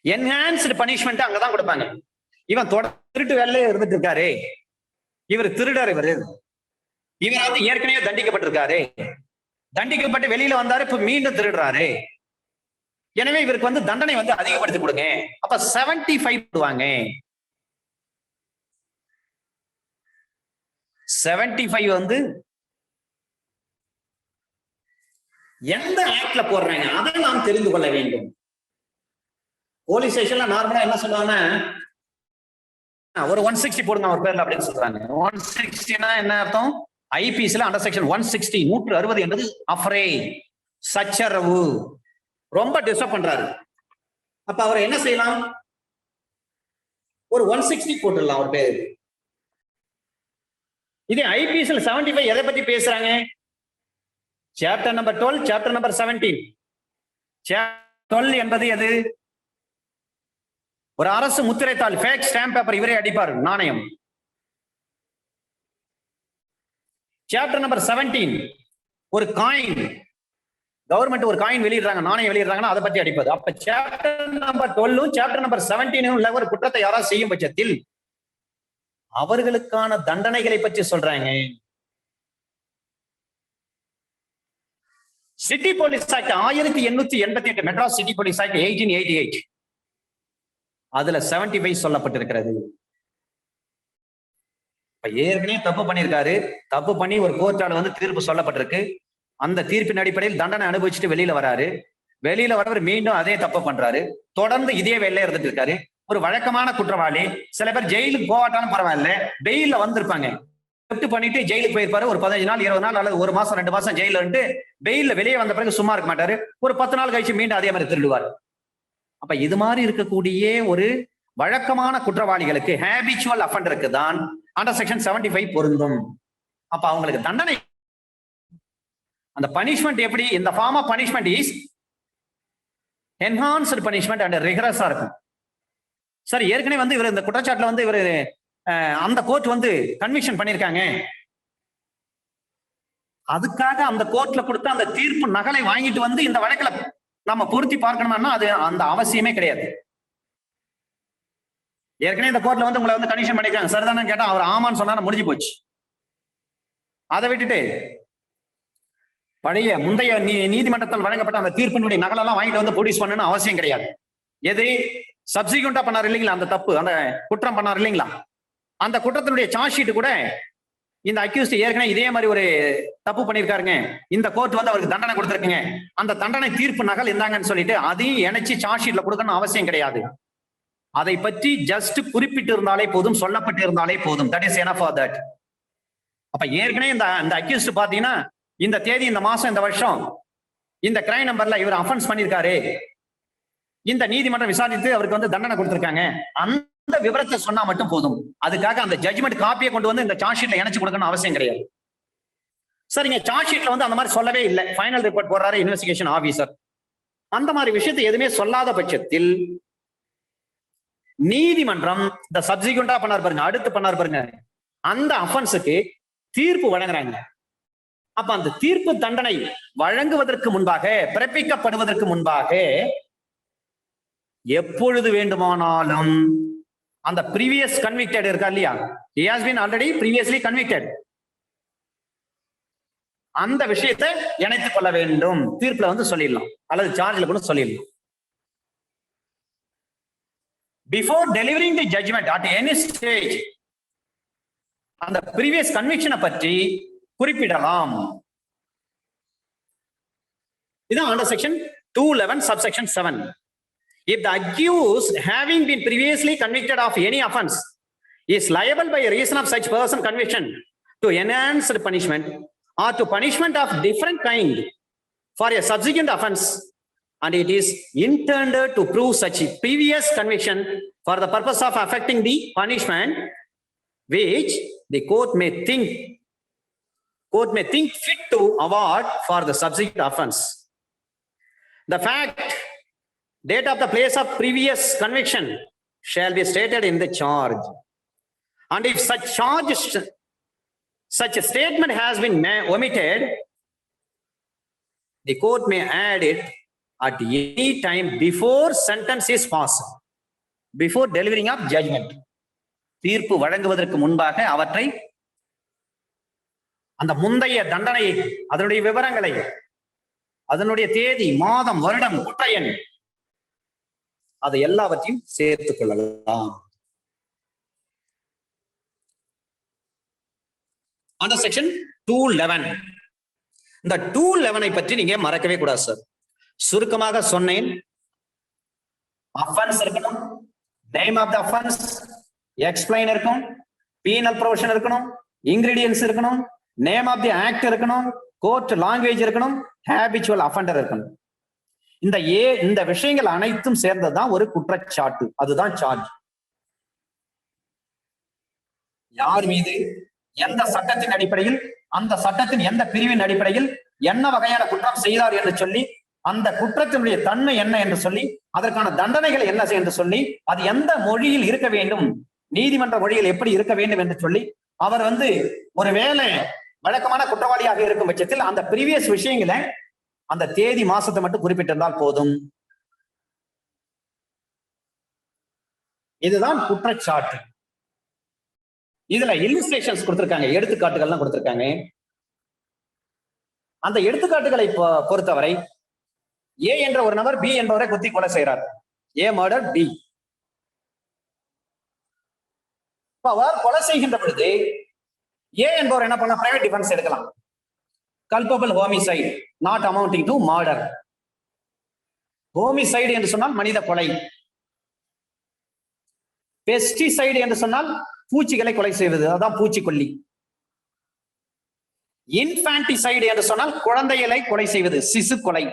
என்ஹான்ஸ்டு பனிஷ்மெண்ட் அங்கதான் கொடுப்பாங்க. இவன் திருட்டு வேலையில இருந்துட்டு இருக்காரு, இவர் திருடர், இவர் வந்து ஏற்கனவே தண்டிக்கப்பட்டிருக்காரு, தண்டிக்கப்பட்டு வெளியில வந்தாரு, இப்ப மீண்டும் திருடுறாரு, எனவே இவருக்கு வந்து தண்டனை வந்து அதிகப்படுத்தி கொடுங்க. அப்ப 75 போடுவாங்க. 75 வந்து எந்த ஆக்ட்ல போடுறாங்க அதை நாம் தெரிந்து கொள்ள வேண்டும். போலீஸ் ஸ்டேஷன்ல நார்மலா என்ன சொல்லுவாங்க, ஒரு 160 போடுங்க அவர் பேர்ல அப்படின்னு சொல்றாங்க. 160னா என்ன அர்த்தம்? ஐபிசில அண்டர் செக்ஷன் 160 160 என்பது அஃப்ரே, சச்சரவு, ரொம்ப டிஸ்டர்ப் பண்றாரு. அப்ப அவர் என்ன செய்யலாம்? ஒரு 160 போட்டுடலாம் அவர் பேரு. இதே ஐபிசில 75 எதை பத்தி பேசுறாங்க? Chapter number 12, chapter number 17. 12 என்பது எது? ஒரு அரசு முத்திரைத்தாள், ஃபேக் ஸ்டாம்ப் பேப்பர் இவரே அடிப்பார், நாணயம். சாப்டர் நம்பர் 17 ஒரு காயின், கவர்மெண்ட் ஒரு காயின் வெளியிடுறாங்க, நாணயம் வெளியிடுறாங்கன்னா அதை பத்தி அடிப்பது. அப்ப சாப்டர் நம்பர் 12 சாப்டர் நம்பர் 17 உள்ள ஒரு குற்றத்தை யாராவது செய்யும் பட்சத்தில் அவர்களுக்கான தண்டனைகளை பற்றி சொல்றாங்க. City police act 1888, Madras city police act 1888, அதுல 75 சொல்லப்பட்டிருக்கிறது. ஏற்கனவே தப்பு பண்ணியிருக்காரு, தப்பு பண்ணி ஒரு கோர்ட்டால வந்து தீர்ப்பு சொல்லப்பட்டிருக்கு, அந்த தீர்ப்பின் அடிப்படையில் தண்டனை அனுபவிச்சுட்டு வெளியில வராரு, வெளியில வரவர் மீண்டும் அதே தப்பு பண்றாரு, தொடர்ந்து இதே வேலையில இருந்துட்டு இருக்காரு. ஒரு வழக்கமான குற்றவாளி, சில பேர் ஜெயிலுக்கு போகாட்டாலும் பரவாயில்ல, பெயில்ல வந்திருப்பாங்க, பண்ணிட்டு ஜெயிலுக்கு போயிருப்பாரு, ஒரு 15 நாள் 20 நாள் அல்லது 1 மாசம் 2 மாசம் ஜெயில இருந்து பெயில்ல வெளியே வந்த பிறகு சும்மா இருக்க மாட்டாரு, ஒரு 10 நாள் கழிச்சு மீண்டும் அதே மாதிரி திருடுவார். அப்ப இது மாதிரி இருக்கக்கூடிய ஒரு வழக்கமான குற்றவாளிகளுக்கு, ஹேபிச்சுவல் அஃபண்டருக்கு தான் அண்டர் செக்ஷன் 75 பொருந்தும். அப்ப அவங்களுக்கு தண்டனை, அந்த பனிஷ்மெண்ட் எப்படி, இந்த form of punishment is enhanced punishment and ரிகரஸா இருக்கும். சார் ஏற்கனவே வந்து இவர் இந்த குற்றச்சாட்டுல வந்து இவர் அந்த கோர்ட் வந்து கன்விக்ஷன் பண்ணிருக்காங்க, அதுக்காக அந்த கோர்ட்ல கொடுத்த அந்த தீர்ப்பு நகலை வாங்கிட்டு வந்து இந்த வழக்குல நம்ம பொருத்தி பார்க்கணும்னா அது அந்த அவசியமே கிடையாது. ஏற்கனவே இந்த கோர்ட்ல வந்து உங்களை வந்து கன்விக்ஷன் பண்ணிருக்காங்க, சரிதானே கேட்டா அவர் ஆமான்னு சொன்னா முடிஞ்சு போச்சு. அதை விட்டுட்டு பழைய முந்தைய நீதிமன்றத்தால் வழங்கப்பட்ட அந்த தீர்ப்பினுடைய நகலெல்லாம் வாங்கிட்டு வந்து ப்ரொடியூஸ் பண்ணணும்னு அவசியம் கிடையாது. எது சப்சிக்வெண்டா பண்ணாரு இல்லைங்களா, அந்த தப்பு, அந்த குற்றம் பண்ணாரு இல்லைங்களா, அந்த குற்றத்தினுடைய சார்ஜ் ஷீட் கூட இந்த அக்யூஸ்ட் ஏற்கனவே இதே மாதிரி ஒரு தப்பு பண்ணிருக்காருங்க, இந்த கோர்ட் வந்து அவருக்கு தண்டனை கொடுத்திருக்குங்க, அந்த தண்டனை தீர்ப்பு நகல் இருந்தாங்கன்னு சொல்லிட்டு அதையும் இணைச்சு சார்ஜ் ஷீட்ல கொடுக்கணும் அவசியம் கிடையாது. அதை பற்றி ஜஸ்ட் குறிப்பிட்டு இருந்தாலே போதும், சொல்லப்பட்டு இருந்தாலே போதும். That is enough for that. அப்ப ஏற்கனவே இந்த அக்யூஸ்ட் பாத்தீங்கன்னா இந்த தேதி, இந்த மாசம், இந்த வருஷம், இந்த கிரைம் நம்பர்ல இவர் அஃபென்ஸ் பண்ணிருக்காரு, இந்த நீதிமன்றம் விசாரித்து அவருக்கு வந்து தண்டனை கொடுத்திருக்காங்க, அந்த விவரத்தை சொன்னா மட்டும் போதும். அதுக்காக அந்த ஜட்ஜ்மெண்ட் காப்பியை கொண்டு வந்து இந்த சார்ஜ் ஷீட்ல இணைச்சு கொடுக்கணும் அவசியம் கிடையாது. சரிங்க, சார்ஜ் ஷீட்ல வந்து அந்த மாதிரி சொல்லவே இல்லை, ஃபைனல் ரிப்போர்ட் போடுறாரு இன்வெஸ்டிகேஷன் ஆபீசர், அந்த மாதிரி விஷயத்தை எதுவுமே சொல்லாத பட்சத்தில் நீதிமன்றம் இந்த சப்சிக்வெண்டா பண்ணார் பாருங்க, அடுத்து பண்ணார் பாருங்க, அந்த அஃபென்ஸுக்கு தீர்ப்பு வழங்குறாங்க. அப்ப அந்த தீர்ப்பு தண்டனை வழங்குவதற்கு முன்பாக, பிறப்பிக்கப்படுவதற்கு முன்பாக எப்பொழுது வேண்டுமானாலும் அந்த previous convicted இருக்கா இல்லையா, he has been already previously convicted, அந்த விஷயத்தை இணைத்துக் கொள்ள வேண்டும், தீர்ப்புல வந்து சொல்லிடலாம் அல்லது சார்ஜ்ல கூட சொல்லிடலாம். Before delivering the judgment at any stage, அந்த previous conviction பற்றி குறிப்பிடலாம். இதான் under section 211 subsection 7. If the accused having been previously convicted of any offense is liable by reason of such person conviction to enhanced punishment or to punishment of different kind for a subsequent offense, and it is intended to prove such previous conviction for the purpose of affecting the punishment which the court may think fit to award for the subsequent offense, the fact, date of the place of previous conviction shall be stated in the charge, and if such a statement has been omitted, the court may add it at any time before sentence is passed, before delivering of judgment. தீர்ப்பு வழங்குவதற்கு முன்பாக அவற்றை, அந்த முந்தைய தண்டனை, அதனுடைய விவரங்களை, அதனுடைய தேதி, மாதம், வருடம், குற்ற எண், அது எல்லாவற்றையும் சேர்த்துக் கொள்ளலாம். அந்த செக்ஷன் 211, இந்த 211 பற்றி நீங்க மறக்கவே கூடாது சார். சுருக்கமாக சொன்னேன், அஃபென்ஸ் இருக்கணும், name of the offence, explain இருக்கும், பீனல் ப்ரொவிஷன் இருக்கணும், இன்கிரிடியன்ஸ் இருக்கணும், நேம் ஆஃப் தி ஆக்ட் இருக்கணும், கோர்ட் லாங்குவேஜ் இருக்கணும், ஹேபிச்சுவல் அஃபெண்டர் இருக்கணும். இந்த விஷயங்கள் அனைத்தும் சேர்ந்ததுதான் ஒரு குற்றச்சாட்டு, அதுதான் சார்ஜ். யார் மீது, எந்த சட்டத்தின் அடிப்படையில், அந்த சட்டத்தின் எந்த பிரிவின் அடிப்படையில் என்ன வகையான குற்றம் செய்தார் என்று சொல்லி, அந்த குற்றத்தினுடைய தன்மை என்ன என்று சொல்லி, அதற்கான தண்டனைகள் என்ன என்று சொல்லி, அது எந்த மொழியில் இருக்க வேண்டும், நீதிமன்ற மொழியில் எப்படி இருக்க வேண்டும் என்று சொல்லி, அவர் வந்து ஒருவேளை வழக்கமான குற்றவாளியாக இருக்கும் பட்சத்தில் அந்த ப்ரீவியஸ் விஷயங்களை, அந்த தேதி மாசத்தை மட்டும் குறிப்பிட்டிருந்தால் போதும். இதுதான் குற்றச்சாட்டு. இதுல இல்லுஸ்ட்ரேஷன்ஸ் கொடுத்திருக்காங்க, எடுத்துக்காட்டுகள்லாம் கொடுத்திருக்காங்க. அந்த எடுத்துக்காட்டுகளை பொறுத்தவரை ஏ என்ற ஒரு நபர் பி என்பவரை குத்தி கொலை செய்கிறார். ஏ மர்டர் பி. அவர் கொலை செய்கின்ற பொழுது ஏ என்பவர் என்ன பண்ண, பிரைவேட் டிஃபென்ஸ் எடுக்கலாம். Culpable homicide not amounting to murder. Homicide என்று சொன்னால் மனித கொலை. பெஸ்டிசைடு என்று சொன்னால் பூச்சிகளை கொலை செய்வது, அதான் பூச்சிக்கொல்லி. இன்ஃபான்டிசைடு என்று சொன்னால் குழந்தைகளை கொலை செய்வது, சிசு கொலை.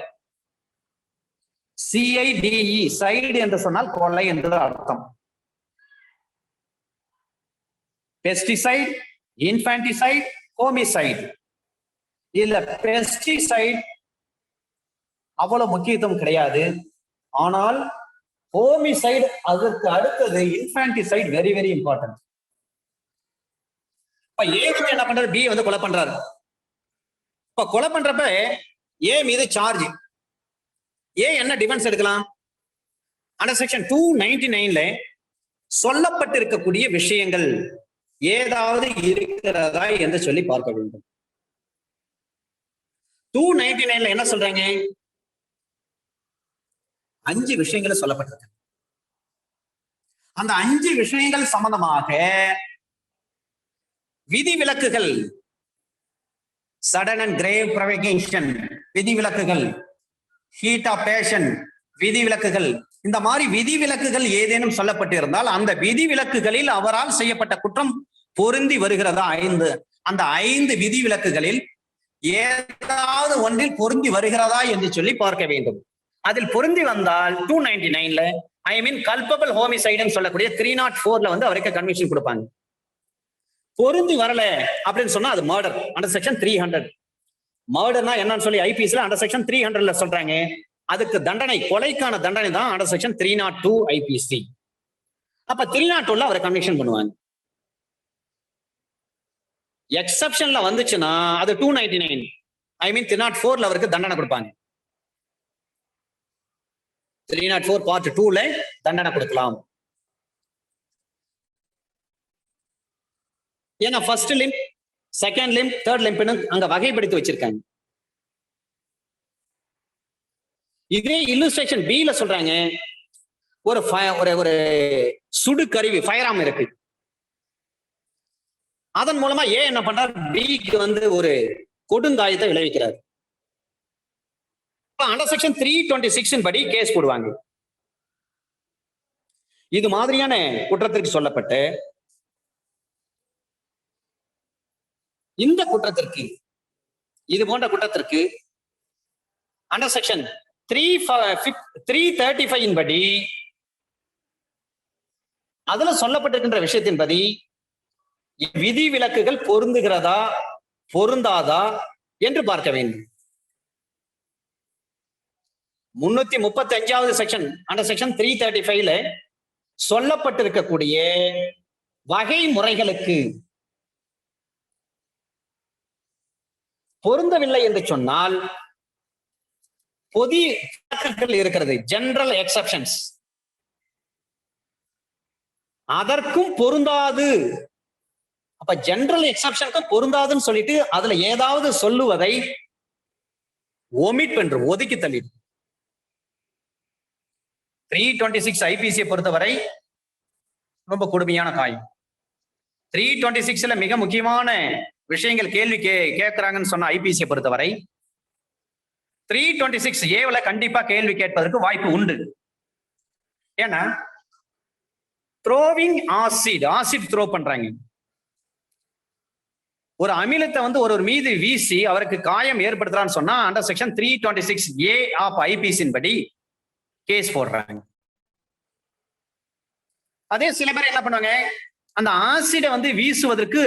CIDE சைடு என்று சொன்னால் கொலை என்று அர்த்தம். Pesticide, infanticide, homicide. இல்ல பெஸ்டிசைட் அவ்வளவு முக்கியத்துவம் கிடையாது. ஆனால் ஹோமிசைடு அதற்கு அடுத்தது இன்ஃபான்டிசைட் வெரி வெரி இம்பார்ட்டன்ட். இப்ப ஏ வந்து என்ன பண்றாரு, பி வந்து கொலை பண்றாரு. இப்ப கொலை பண்றப்ப ஏ மீது சார்ஜ். ஏ என்ன டிஃபென்ஸ் எடுக்கலாம்? அண்டர் செக்ஷன் 299ல சொல்லப்பட்டிருக்கக்கூடிய விஷயங்கள் ஏதாவது இருக்கிறதா என்று சொல்லி பார்க்க வேண்டும். 299ல என்ன சொல்றாங்க? 5 விஷயங்கள் சொல்லப்பட்டிருக்கு. அந்த 5 விஷயங்கள் சம்பந்தமாக விதிவிலக்குகள், சடன் அண்ட் கிரேவ் ப்ரொவோகேஷன் விதிவிலக்குகள், ஹீட் ஆஃப் பேஷன் விதிவிலக்குகள், இந்த மாதிரி விதிவிலக்குகள் ஏதேனும் சொல்லப்பட்டிருந்தால் அந்த விதிவிலக்குகளில் அவரால் செய்யப்பட்ட குற்றம் பொருந்தி வருகிறதா? அந்த 5 விதிவிலக்குகளில் ஏதாவது ஒன்றில் பொருந்தி வருகிறதா என்று சொல்லி பார்க்க வேண்டும். அதில் பொருந்தி வந்தால் 299ல ஐ மீன் கல்பபிள் ஹோமிசைடுன்னு சொல்லக்கூடிய 304ல வந்து அவருக்கு கன்விக்ஷன் கொடுப்பாங்க. பொருந்தி வரல அப்படின்னு சொன்னா அது மர்டர் அண்டர் செக்ஷன் 300. மர்டர்னா என்னன்னு சொல்லி ஐபிஎஸ்ல அண்டர் செக்ஷன் 300ல சொல்றாங்க. அதுக்கு தண்டனை, கொலைக்கான தண்டனை தான் அண்டர் செக்ஷன் 302 ஐபிசி. அப்ப 302ல அவரை கன்விக்ஷன் பண்ணுவாங்க. எக்ஸப்ஷன்ல வந்துச்சுன்னா அது 299 ஐ மீன் 304ல அவருக்கு தண்டனை கொடுப்பாங்க. 304 பார்ட் 2ல தண்டனை கொடுக்கலாம். ஏன்னா first limb, second limb, third லிம்ப்னு அங்க வகைப்படுத்தி வச்சிருக்காங்க. இதே இல்லுஸ்ட்ரேஷன் பில சொல்றாங்க, ஒரு ஒரு சுடு கருவி ஃபயர் இருக்கு. அதன் மூலமா ஏ என்ன பண்றாரு, பிக்கு வந்து ஒரு கொடுங்காயத்தை விளைவிக்கிறார். அண்டர் செக்ஷன் 326 படி கேஸ் போடுவாங்க. இது மாதிரியான குற்றத்திற்கு சொல்லப்பட்டு இந்த குற்றத்திற்கு, இது போன்ற குற்றத்திற்கு அண்டர் செக்ஷன் 335 படி அதுல சொல்லப்பட்டிருக்கின்ற விஷயத்தின்படி விதி விலக்குகள் பொருந்துகிறதா பொருந்தாதா என்று பார்க்க வேண்டும். 335வது செக்ஷன் அண்டர் செக்ஷன் 335ல சொல்லப்பட்டிருக்கக்கூடிய வகை முறைகளுக்கு பொருந்தவில்லை என்று சொன்னால் பொது விலக்குகள் இருக்கிறது, ஜெனரல் எக்ஸெப்ஷன்ஸ், அதற்கும் பொருந்தாது. அப்ப ஜெனரல் எக்ஸெப்ஷனுக்கும் பொருந்தாதுன்னு சொல்லிட்டு அதுல ஏதாவது சொல்லுவதை ஒமிட் பண்ற, ஒதுக்கி தள்ளிடு. 326 ஐபிசியை பொறுத்தவரை ரொம்ப கொடுமையான காயம். 326ல மிக முக்கியமான விஷயங்கள் கேள்வி கேட்கிறாங்கன்னு சொன்ன ஐபிசியை பொறுத்தவரை 326A கண்டிப்பா கேள்வி கேட்பதற்கு வாய்ப்பு உண்டு. ஏன்னா த்ரோவிங் ஆசிட் த்ரோ பண்றாங்க. ஒரு அமிலத்தை வந்து ஒரு மீது வீசி அவருக்கு காயம் ஏற்படுத்துறான்னு சொன்னா அண்டர் செக்ஷன் 326A ஆஃப் ஐபிசியின் படி கேஸ் போடுறாங்க. அதே சில பேர் என்ன பண்ணுவாங்க, அந்த ஆசிட வந்து வீசுவதற்கு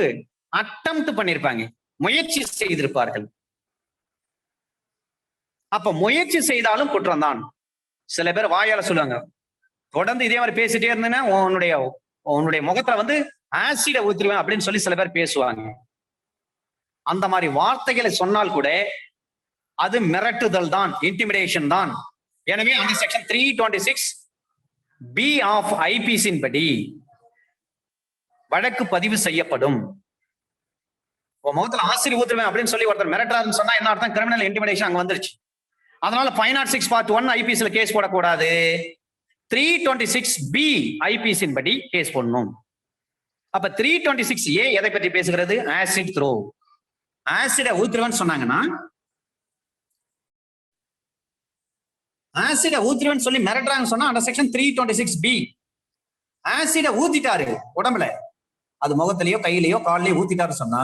அட்டெம்ப்ட் பண்ணிருப்பாங்க, முயற்சி செய்திருப்பார்கள். அப்ப முயற்சி செய்தாலும் குற்றம் தான். சில பேர் வாயால சொல்லுவாங்க, தொடர்ந்து இதே மாதிரி பேசிட்டே இருந்தேன்னா உன்னுடைய முகத்துல வந்து ஆசிட ஊத்திருவேன் அப்படின்னு சொல்லி சில பேர் பேசுவாங்க. அந்த மாதிரி வார்த்தைகளை சொன்னால் கூட அது மிரட்டுதல் தான், இன்டிமிடேஷன் தான். எனவே அந்த செக்ஷன் 326B ஆஃப் ஐபிசியின் படி வழக்கு பதிவு செய்யப்படும். முகத்துல ஆசிரியர் ஊத்துருவேன் அப்படின்னு சொல்லி ஒருத்தர் மிரட்டுறாருன்னு சொன்னா என்ன அர்த்தம், கிரிமினல் இன்டிமிடேஷன் அங்க வந்துருச்சு. அதனால 506 பார்ட் 1 ஐபிசில கேஸ் போடக்கூடாது, 326B ஐபிசியின் படி கேஸ் போடணும். அப்ப 326A எதை பற்றி பேசுகிறது, ஆசிட் த்ரோ. ஆசிட ஊத்துருவேன்னு சொன்னாங்கன்னா, ஆசிட ஊத்துருவேன்னு சொல்லி மிரட்டுறாங்கன்னு சொன்னா அந்த செக்ஷன் 326B. ஆசிட ஊத்திட்டாரு உடம்புல, அது முகத்திலேயோ கையிலேயோ காலிலேயோ ஊத்திட்டாரு சொன்னா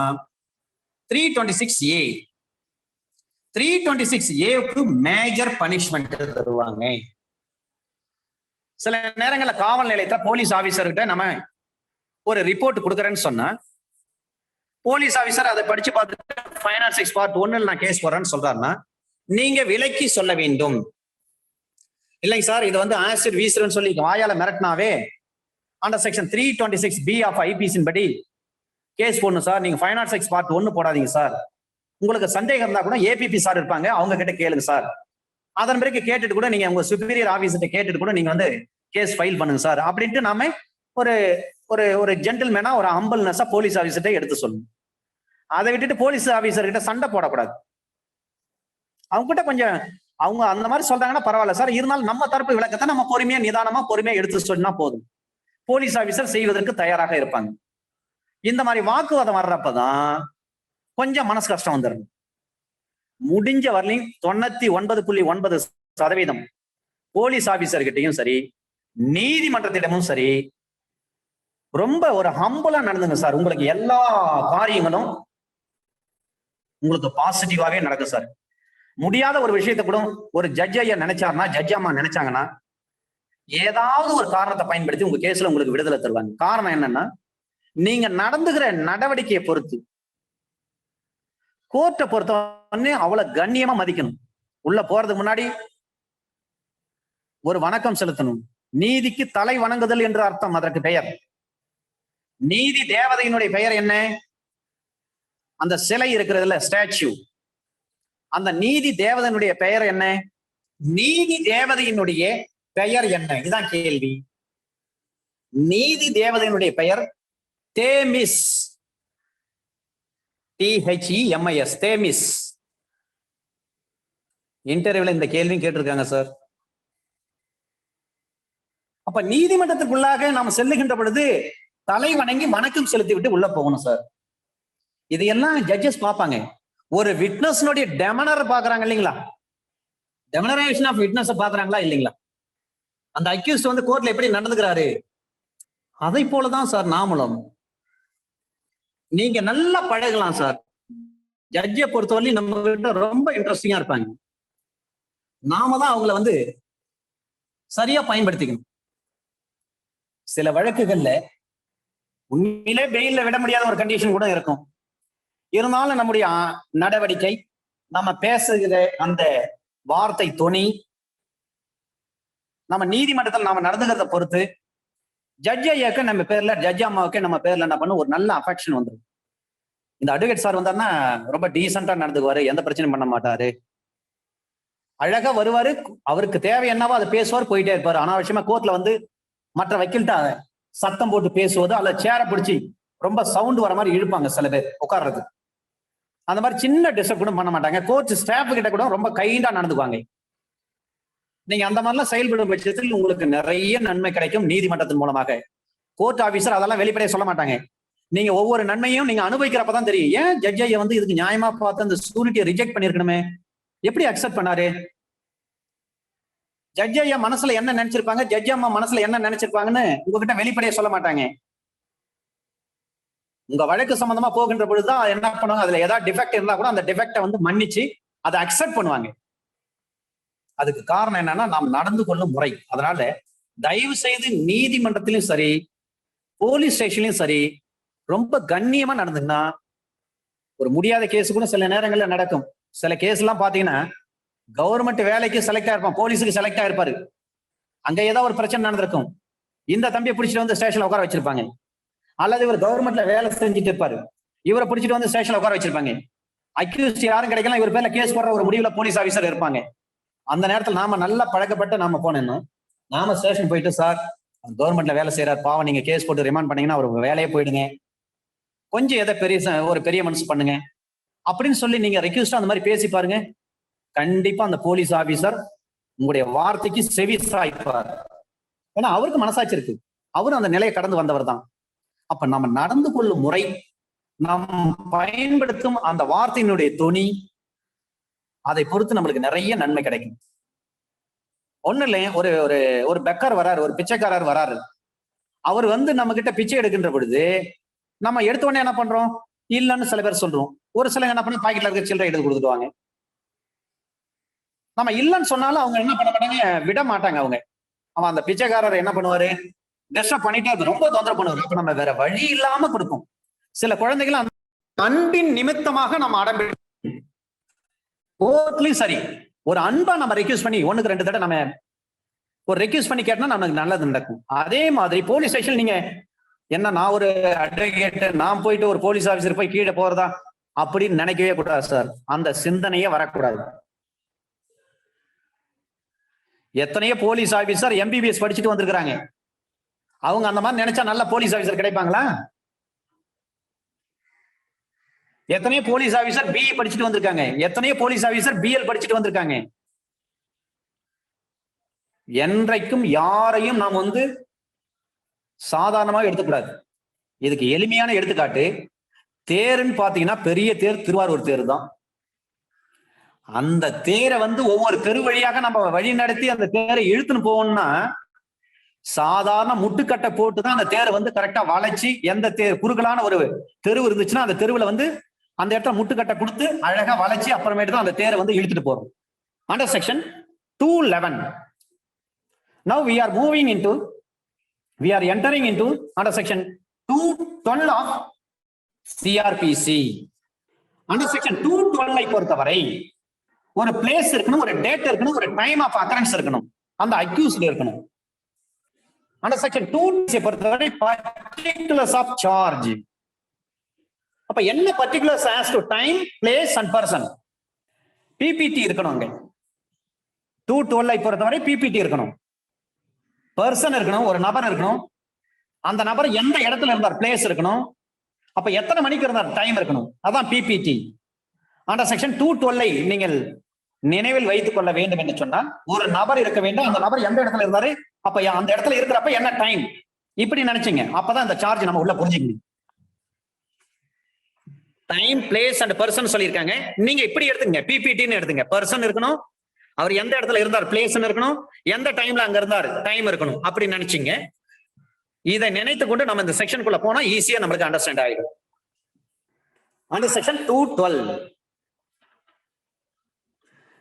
326A. 326Aக்கு மேஜர் பனிஷ்மெண்ட் தருவாங்க. சில நேரங்கள்ல காவல் நிலையத்துல போலீஸ் ஆபீசர்கிட்ட நம்ம ஒரு ரிப்போர்ட் கொடுக்குறேன்னு சொன்னா போலீஸ் ஆபீசர் அதை படிச்சு பார்த்துட்டு 506 பார்ட் 1 நான் கேஸ் போடுறேன்னு சொல்றாருன்னா நீங்க விலக்கி சொல்ல வேண்டும். இல்லைங்க சார், இது வந்து ஆசிட் வீசுறன்னு சொல்லி வாயால மிரட்டினாவே அண்டர் செக்ஷன் 326B ஆஃப் ஐபிசின் படி கேஸ் போடணும் சார். நீங்க 506 பார்ட் 1 போடாதீங்க சார். உங்களுக்கு சந்தேகம் இருந்தா கூட ஏபிபி சார் இருப்பாங்க, அவங்க கிட்ட கேளுங்க சார். அதன் பிறகு கேட்டுட்டு கூட நீங்க உங்க சுப்பீரியர் ஆபீசர்கிட்ட கேட்டுட்டு கூட நீங்க வந்து கேஸ் ஃபைல் பண்ணுங்க சார் அப்படின்ட்டு நாம ஒரு ஒரு ஒரு ஜென்டில்மேனா ஒரு ஹம்பிள்னஸா போலீஸ் ஆபீசர்கிட்ட எடுத்து சொல்லணும். அதை விட்டுட்டு போலீஸ் ஆபீசர் கிட்ட சண்டை போடக்கூடாது. அவங்க கிட்ட கொஞ்சம் அவங்க அந்த மாதிரி சொல்றாங்கன்னா பரவாயில்ல சார், இருந்தாலும் நம்ம தரப்பு விளக்கத்தை நம்ம பொறுமையா நிதானமா பொறுமையா எடுத்து சொன்னா போதும். போலீஸ் ஆபீசர் செய்வதற்கு தயாராக இருப்பாங்க. இந்த மாதிரி வாக்குவாதம் வர்றப்பதான் கொஞ்சம் மனசு கஷ்டம் வந்துடும். முடிஞ்ச வரலையும் 99.9% போலீஸ் ஆபீசர்கிட்டையும் சரி நீதிமன்றத்திடமும் சரி ரொம்ப ஒரு ஹம்பிளா நடந்துங்க சார். உங்களுக்கு எல்லா காரியங்களும் உங்களுக்கு பாசிட்டிவாவே நடக்கும் சார். முடியாத ஒரு விஷயத்த கூட ஒரு ஜட்ஜ் ஐயா நினைச்சாருன்னா, ஜட்ஜ் அம்மா நினைச்சாங்கன்னா ஏதாவது ஒரு காரணத்தை பயன்படுத்தி உங்க கேஸ்ல உங்களுக்கு விடுதலை தருவாங்க. காரணம் என்னன்னா, நீங்க நடந்துகிற நடவடிக்கையை பொறுத்து கோர்ட்டை பொறுத்த அவ்வளவு கண்ணியமா மதிக்கணும். உள்ள போறதுக்கு முன்னாடி ஒரு வணக்கம் செலுத்தணும். நீதிக்கு தலை வணங்குதல் என்று அர்த்தம். அதற்கு பெயர் நீதி தேவதையினுடைய பெயர் என்ன? அந்த சிலை இருக்கிறதுல ஸ்டாச்சு. அந்த நீதி தேவதையினுடைய பெயர் என்ன? நீதி தேவதையினுடைய பெயர் என்ன? இதுதான் கேள்வி. நீதி தேவதையினுடைய பெயர் தேமிஸ். THEMIS, தேமிஸ். இன்டர்வியூல இந்த கேள்வியும் கேட்டிருக்காங்க சார். அப்ப நீதிமன்றத்துக்குள்ளாக நாம் செல்லுகின்ற பொழுது தலை வணங்கி வணக்கம் செலுத்தி விட்டு உள்ள போகணும் சார். இதையெல்லாம் ஜட்ஜஸ் பார்ப்பாங்க. ஒரு விட்னஸ்னுடைய டெமனர் பாக்குறாங்க இல்லைங்களா? டெமனரைசேஷன் ஆஃப் விட்னஸ் பாக்குறாங்களா இல்லைங்களா? அந்த அக்யூஸ்ட் வந்து கோர்ட்ல எப்படி நடந்துக்கிறாரு, அதை போலதான் சார் நாமளும். நீங்க நல்லா பழகலாம் சார். ஜட்ஜை பொறுத்தவரை நம்ம கிட்ட ரொம்ப இன்ட்ரெஸ்டிங்கா இருப்பாங்க. நாம தான் அவங்கள வந்து சரியா பயன்படுத்திக்கணும். சில வழக்குகள்ல உண்மையிலே பெயில்ல விட முடியாத ஒரு கண்டிஷன் கூட இருக்கும். இருந்தாலும் நம்முடைய நடவடிக்கை, நம்ம பேசுகிற அந்த வார்த்தை தொனி, நம்ம நீதிமன்றத்தில் நாம நடந்துகிறத பொறுத்து ஜட்ஜ் ஐயாக்கு நம்ம பேர்ல, ஜட்ஜ் அம்மாவுக்கு நம்ம பேர்ல என்ன பண்ண ஒரு நல்ல அஃபெக்ஷன் வந்துடும். இந்த அட்வொகேட் சார் வந்தாருன்னா ரொம்ப டீசெண்டா நடந்துக்குவாரு, எந்த பிரச்சனையும் பண்ண மாட்டாரு, அழகா வருவாரு, அவருக்கு தேவை என்னவோ அதை பேசுவார், போயிட்டே இருப்பாரு. அனாவசியமா கோர்ட்ல வந்து மற்ற வக்கீல்கிட்ட சத்தம் போட்டு பேசுவது அல்ல சேரை பிடிச்சி ரொம்ப சவுண்ட் வர மாதிரி இழுப்பாங்க சில பேர் உட்கார்றது. அந்த மாதிரி சின்ன டிஸ்டர்ப் கூட பண்ண மாட்டாங்க. கோர்ட் ஸ்டாஃப் கிட்ட கூட ரொம்ப கைண்டா நடந்துக்குவாங்க. நீங்க அந்த மாதிரிலாம் செயல்படும் பட்சத்தில் உங்களுக்கு நிறைய நன்மை கிடைக்கும் நீதிமன்றத்தின் மூலமாக. கோர்ட் ஆபீசர் அதெல்லாம் வெளிப்படையா சொல்ல மாட்டாங்க. நீங்க ஒவ்வொரு நன்மையும் நீங்க அனுபவிக்கிறப்பதான் தெரியும். ஏன் ஜட்ஜ் ஐயா வந்து இதுக்கு நியாயமா பார்த்து அந்த ஸ்டூடெண்ட்டை ரிஜெக்ட் பண்ணிருக்கணுமே, எப்படி அக்செப்ட் பண்ணாரு? ஜட்ஜ் ஐயா மனசுல என்ன நினைச்சிருப்பாங்க, ஜட்ஜ் அம்மா மனசுல என்ன நினைச்சிருப்பாங்கன்னு உங்ககிட்ட வெளிப்படையா சொல்ல மாட்டாங்க. உங்க வழக்கு சம்பந்தமா போகின்ற பொழுதுதான் என்ன பண்ணுவாங்க, அதுல ஏதாவது டிஃபெக்ட் இருந்தா கூட அந்த டிஃபெக்டை வந்து மன்னிச்சு அதை அக்செப்ட் பண்ணுவாங்க. அதுக்கு காரணம் என்னன்னா நாம் நடந்து கொள்ளும் முறை. அதனால தயவு செய்து நீதிமன்றத்திலும் சரி போலீஸ் ஸ்டேஷன்லயும் சரி ரொம்ப கண்ணியமா நடந்துங்கன்னா, ஒரு முடியாத கேஸ் கூட சில நேரங்கள்ல நடக்கும். சில கேஸ் எல்லாம் பாத்தீங்கன்னா கவர்மெண்ட் வேலைக்கு செலக்ட் ஆயிருப்பான், போலீஸுக்கு செலக்ட் ஆயிருப்பாரு. அங்க ஏதாவது ஒரு பிரச்சனை நடந்திருக்கும். இந்த தம்பியை பிடிச்சிட்டு வந்து ஸ்டேஷன்ல உட்கார வச்சிருப்பாங்க. அல்லது இவர் கவர்மெண்ட்ல வேலை செஞ்சுட்டு இருப்பாரு, இவரை பிடிச்சிட்டு வந்து ஸ்டேஷன்ல உட்கார வச்சிருப்பாங்க. அக்யூஸ்ட் யாரும் கிடைக்கலாம், இவர் பேர்ல கேஸ் போடுற ஒரு முடிவுல போலீஸ் ஆபீசர் இருப்பாங்க. அந்த நேரத்தில் நாம நல்லா பழக்கப்பட்டு நாம போனோம்னா, நாம ஸ்டேஷன் போயிட்டு, சார் கவர்மெண்ட்ல வேலை செய்யறாரு பாவம், நீங்க கேஸ் போட்டு ரிமாண்ட் பண்ணீங்கன்னா அவர் வேலையே போயிடுங்க, கொஞ்சம் எதை ஒரு பெரிய மனசு பண்ணுங்க அப்படின்னு சொல்லி நீங்க ரெக்யூஸ்டா அந்த மாதிரி பேசி பாருங்க. கண்டிப்பா அந்த போலீஸ் ஆபீசர் உங்களுடைய வார்த்தைக்கு செவி சாய்ப்பார். ஏன்னா அவருக்கு மனசாட்சி இருக்கு, அவரும் அந்த நிலையை கடந்து வந்தவர் தான். அப்ப நம்ம நடந்து கொள்ளும் முறை, நாம் பயன்படுத்தும் அந்த வார்த்தையினுடைய தொனி, அதை பொறுத்து நம்மளுக்கு நிறைய நன்மை கிடைக்கும். ஒண்ணு இல்லையே, ஒரு ஒரு ஒரு பெக்கர் வராரு, ஒரு பிச்சைக்காரர் வராரு. அவர் வந்து நம்ம கிட்ட பிச்சை எடுக்கின்ற பொழுது நம்ம எடுத்த உடனே என்ன பண்றோம், இல்லைன்னு சில பேர் சொல்றோம். ஒரு சில என்ன பண்ண பாக்கெட்ல இருக்க சில்லறை எடுத்து கொடுத்துடுவாங்க. நம்ம இல்லைன்னு சொன்னாலும் அவங்க என்ன பண்ண மாட்டாங்க, விட மாட்டாங்க. அவங்க அவன் அந்த பிச்சைக்காரர் என்ன பண்ணுவாரு, டிஸ்டர்ப் பண்ணிட்டே அது ரொம்ப தொந்தரவு பண்ணுவாரு. அப்ப நம்ம வேற வழி இல்லாம கொடுப்போம். சில குழந்தைகள் அந்த அன்பின் நிமித்தமாக நம்ம ஆடம்பரம் சரி, ஒரு அன்பா நம்ம ரெக்யூஸ்ட் பண்ணி 1க்கு 2 தடவை நம்ம ஒரு ரெக்யூஸ்ட் பண்ணி கேட்டா நமக்கு நல்லது நடக்கும். அதே மாதிரி போலீஸ் ஸ்டேஷன் நீங்க என்ன, நான் ஒரு அட்வொகேட், நான் போயிட்டு ஒரு போலீஸ் ஆபீசர் போய் கீழே போறதா அப்படின்னு நினைக்கவே கூடாது சார். அந்த சிந்தனையே வரக்கூடாது. எத்தனையோ போலீஸ் ஆபீசர் MBBS படிச்சுட்டு வந்திருக்கிறாங்க. அவங்க அந்த மாதிரி நினைச்சா நல்ல போலீஸ் ஆபீசர் கிடைப்பாங்களா? எத்தனையோ போலீஸ் ஆபீசர் BE படிச்சுட்டு வந்திருக்காங்க. எத்தனையோ போலீஸ் ஆபீசர் BL படிச்சுட்டு வந்திருக்காங்க. என்றைக்கும் யாரையும் நாம் சாதாரணமாக எடுத்துக்கூடாது. இதுக்கு எளிமையான எடுத்துக்காட்டு தேர்ன்னு பாத்தீங்கன்னா, பெரிய தேர் திருவாரூர் தேர் தான். அந்த தேரை ஒவ்வொரு தெரு வழியாக நம்ம வழி நடத்தி அந்த தேரை இழுத்துன்னு போவோம்னா, சாதாரண முட்டுக்கட்டை போட்டுதான் அந்த தேரை கரெக்டா வளைச்சு, எந்த குறுகலான ஒரு தெரு இருந்துச்சுன்னா அந்த தெருவுல அந்த இடத்துல முட்டுக்கட்டை கொடுத்து அழகா வளைச்சு அப்புறமேட்டு தான் அந்த தேரை இழுத்துட்டு போறோம். Under section 211. Now we are entering into under section 212 of CRPC. Under section 212 பொறுத்தவரை ஒரு பிளேஸ் இருக்கணும், ஒரு டேட் இருக்கணும், ஒரு டைம் ஆஃப் அக்கரன்ஸ் இருக்கணும், அந்த அக்யூஸ்ட் இருக்கணும். Under section 2 பொறுத்தவரை particulars of charge. அப்ப என்ன particulars as to time, place and person? PPT இருக்கணும். அங்க 212 பொறுத்தவரை PPT இருக்கணும், பர்சன் இருக்கணும், ஒரு நபர் இருக்கணும், அந்த நபர் எந்த இடத்துல இருந்தார் பிளேஸ் இருக்கணும், அப்ப எத்தனை மணிக்கு இருந்தார் டைம் இருக்கணும், அதான் PPT. அந்த செக்ஷன் 212 நீங்கள் நினைவில் வைத்துக் கொள்ள வேண்டும் என்று சொன்னால், ஒரு நபர் இருக்க வேண்டும், அந்த நபர் எந்த இடத்துல இருந்தாரு, அப்ப அந்த இடத்துல இருக்கிறப்ப என்ன டைம், இப்படி நினைச்சீங்க. அப்பதான் இந்த சார்ஜ் நம்ம உள்ள புரிஞ்சுக்கணும். டைம், பிளேஸ் அண்ட் பர்சன் சொல்லியிருக்காங்க. நீங்க இப்படி எடுத்துங்க, PPTன்னு எடுத்துங்க. பர்சன் இருக்கணும், அவர் எந்த இடத்துல இருந்தார் பிளேஸ் இருக்கணும், எந்த டைம்ல அங்க இருந்தார் டைம் இருக்கணும், அப்படி நினைச்சீங்க. இதை நினைத்து கொண்டு நம்ம இந்த செக்ஷனுக்குள்ள போனா ஈஸியா நம்மளுக்கு அண்டர்ஸ்டாண்ட் ஆயிடும். அந்த செக்ஷன் 212.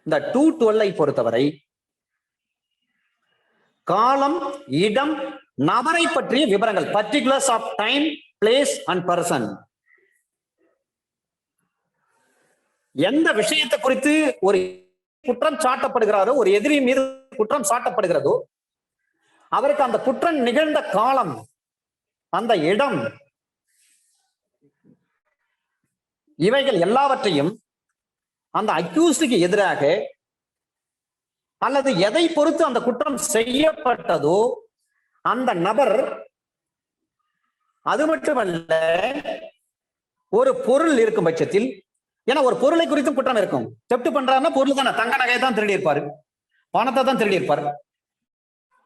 இந்த 212 பொறுத்தவரை காலம், இடம், நபரை பற்றிய விவரங்கள், particulars of time, place and person. எந்த விஷயத்தை குறித்து ஒரு குற்றம் சாட்டப்படுகிறாரோ, ஒரு எதிரி மீது குற்றம் சாட்டப்படுகிறதோ, அவருக்கு அந்த குற்றம் நிகழ்ந்த காலம், அந்த இடம், இவைகள் எல்லாவற்றையும் அந்த அக்யூஸ்டுக்கு எதிராக அல்லது எதை பொறுத்து அந்த குற்றம் செய்யப்பட்டதோ அந்த நபர், அது மட்டுமல்ல ஒரு பொருள் இருக்கும் பட்சத்தில், ஏன்னா ஒரு பொருளை குறித்தும் குற்றம் இருக்கும். தெப்ட் பண்றாருன்னா பொருள் தானே, தங்க நகையை தான் திருடி இருப்பாரு, பணத்தை தான் திருடி இருப்பாரு.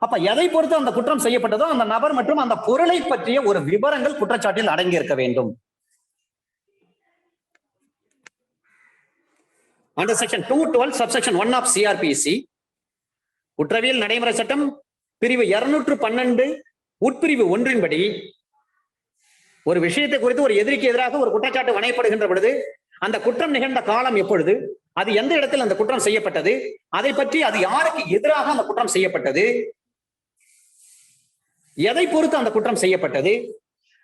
அப்ப எதை பொறுத்து அந்த குற்றம் செய்யப்பட்டதோ அந்த நபர் மற்றும் அந்த பொருளை பற்றிய ஒரு விவரங்கள் குற்றச்சாட்டில் அடங்கி இருக்க வேண்டும். Under section 212 subsection 1 of CRPC, குற்றவியல் நடைமுறை சட்டம் பிரிவு 212 உட்பிரிவு 1 படி ஒரு விஷயத்தை குறித்து ஒரு எதிரிக்கு எதிராக ஒரு குற்றச்சாட்டு வணையப்படுகின்ற பொழுது அந்த குற்றம் நிகழ்ந்த காலம் எப்பொழுது, அது எந்த இடத்தில் அந்த குற்றம் செய்யப்பட்டது, அதை பற்றி அது யாருக்கு எதிராக அந்த குற்றம் செய்யப்பட்டது, எதை பொறுத்து அந்த குற்றம் செய்யப்பட்டது,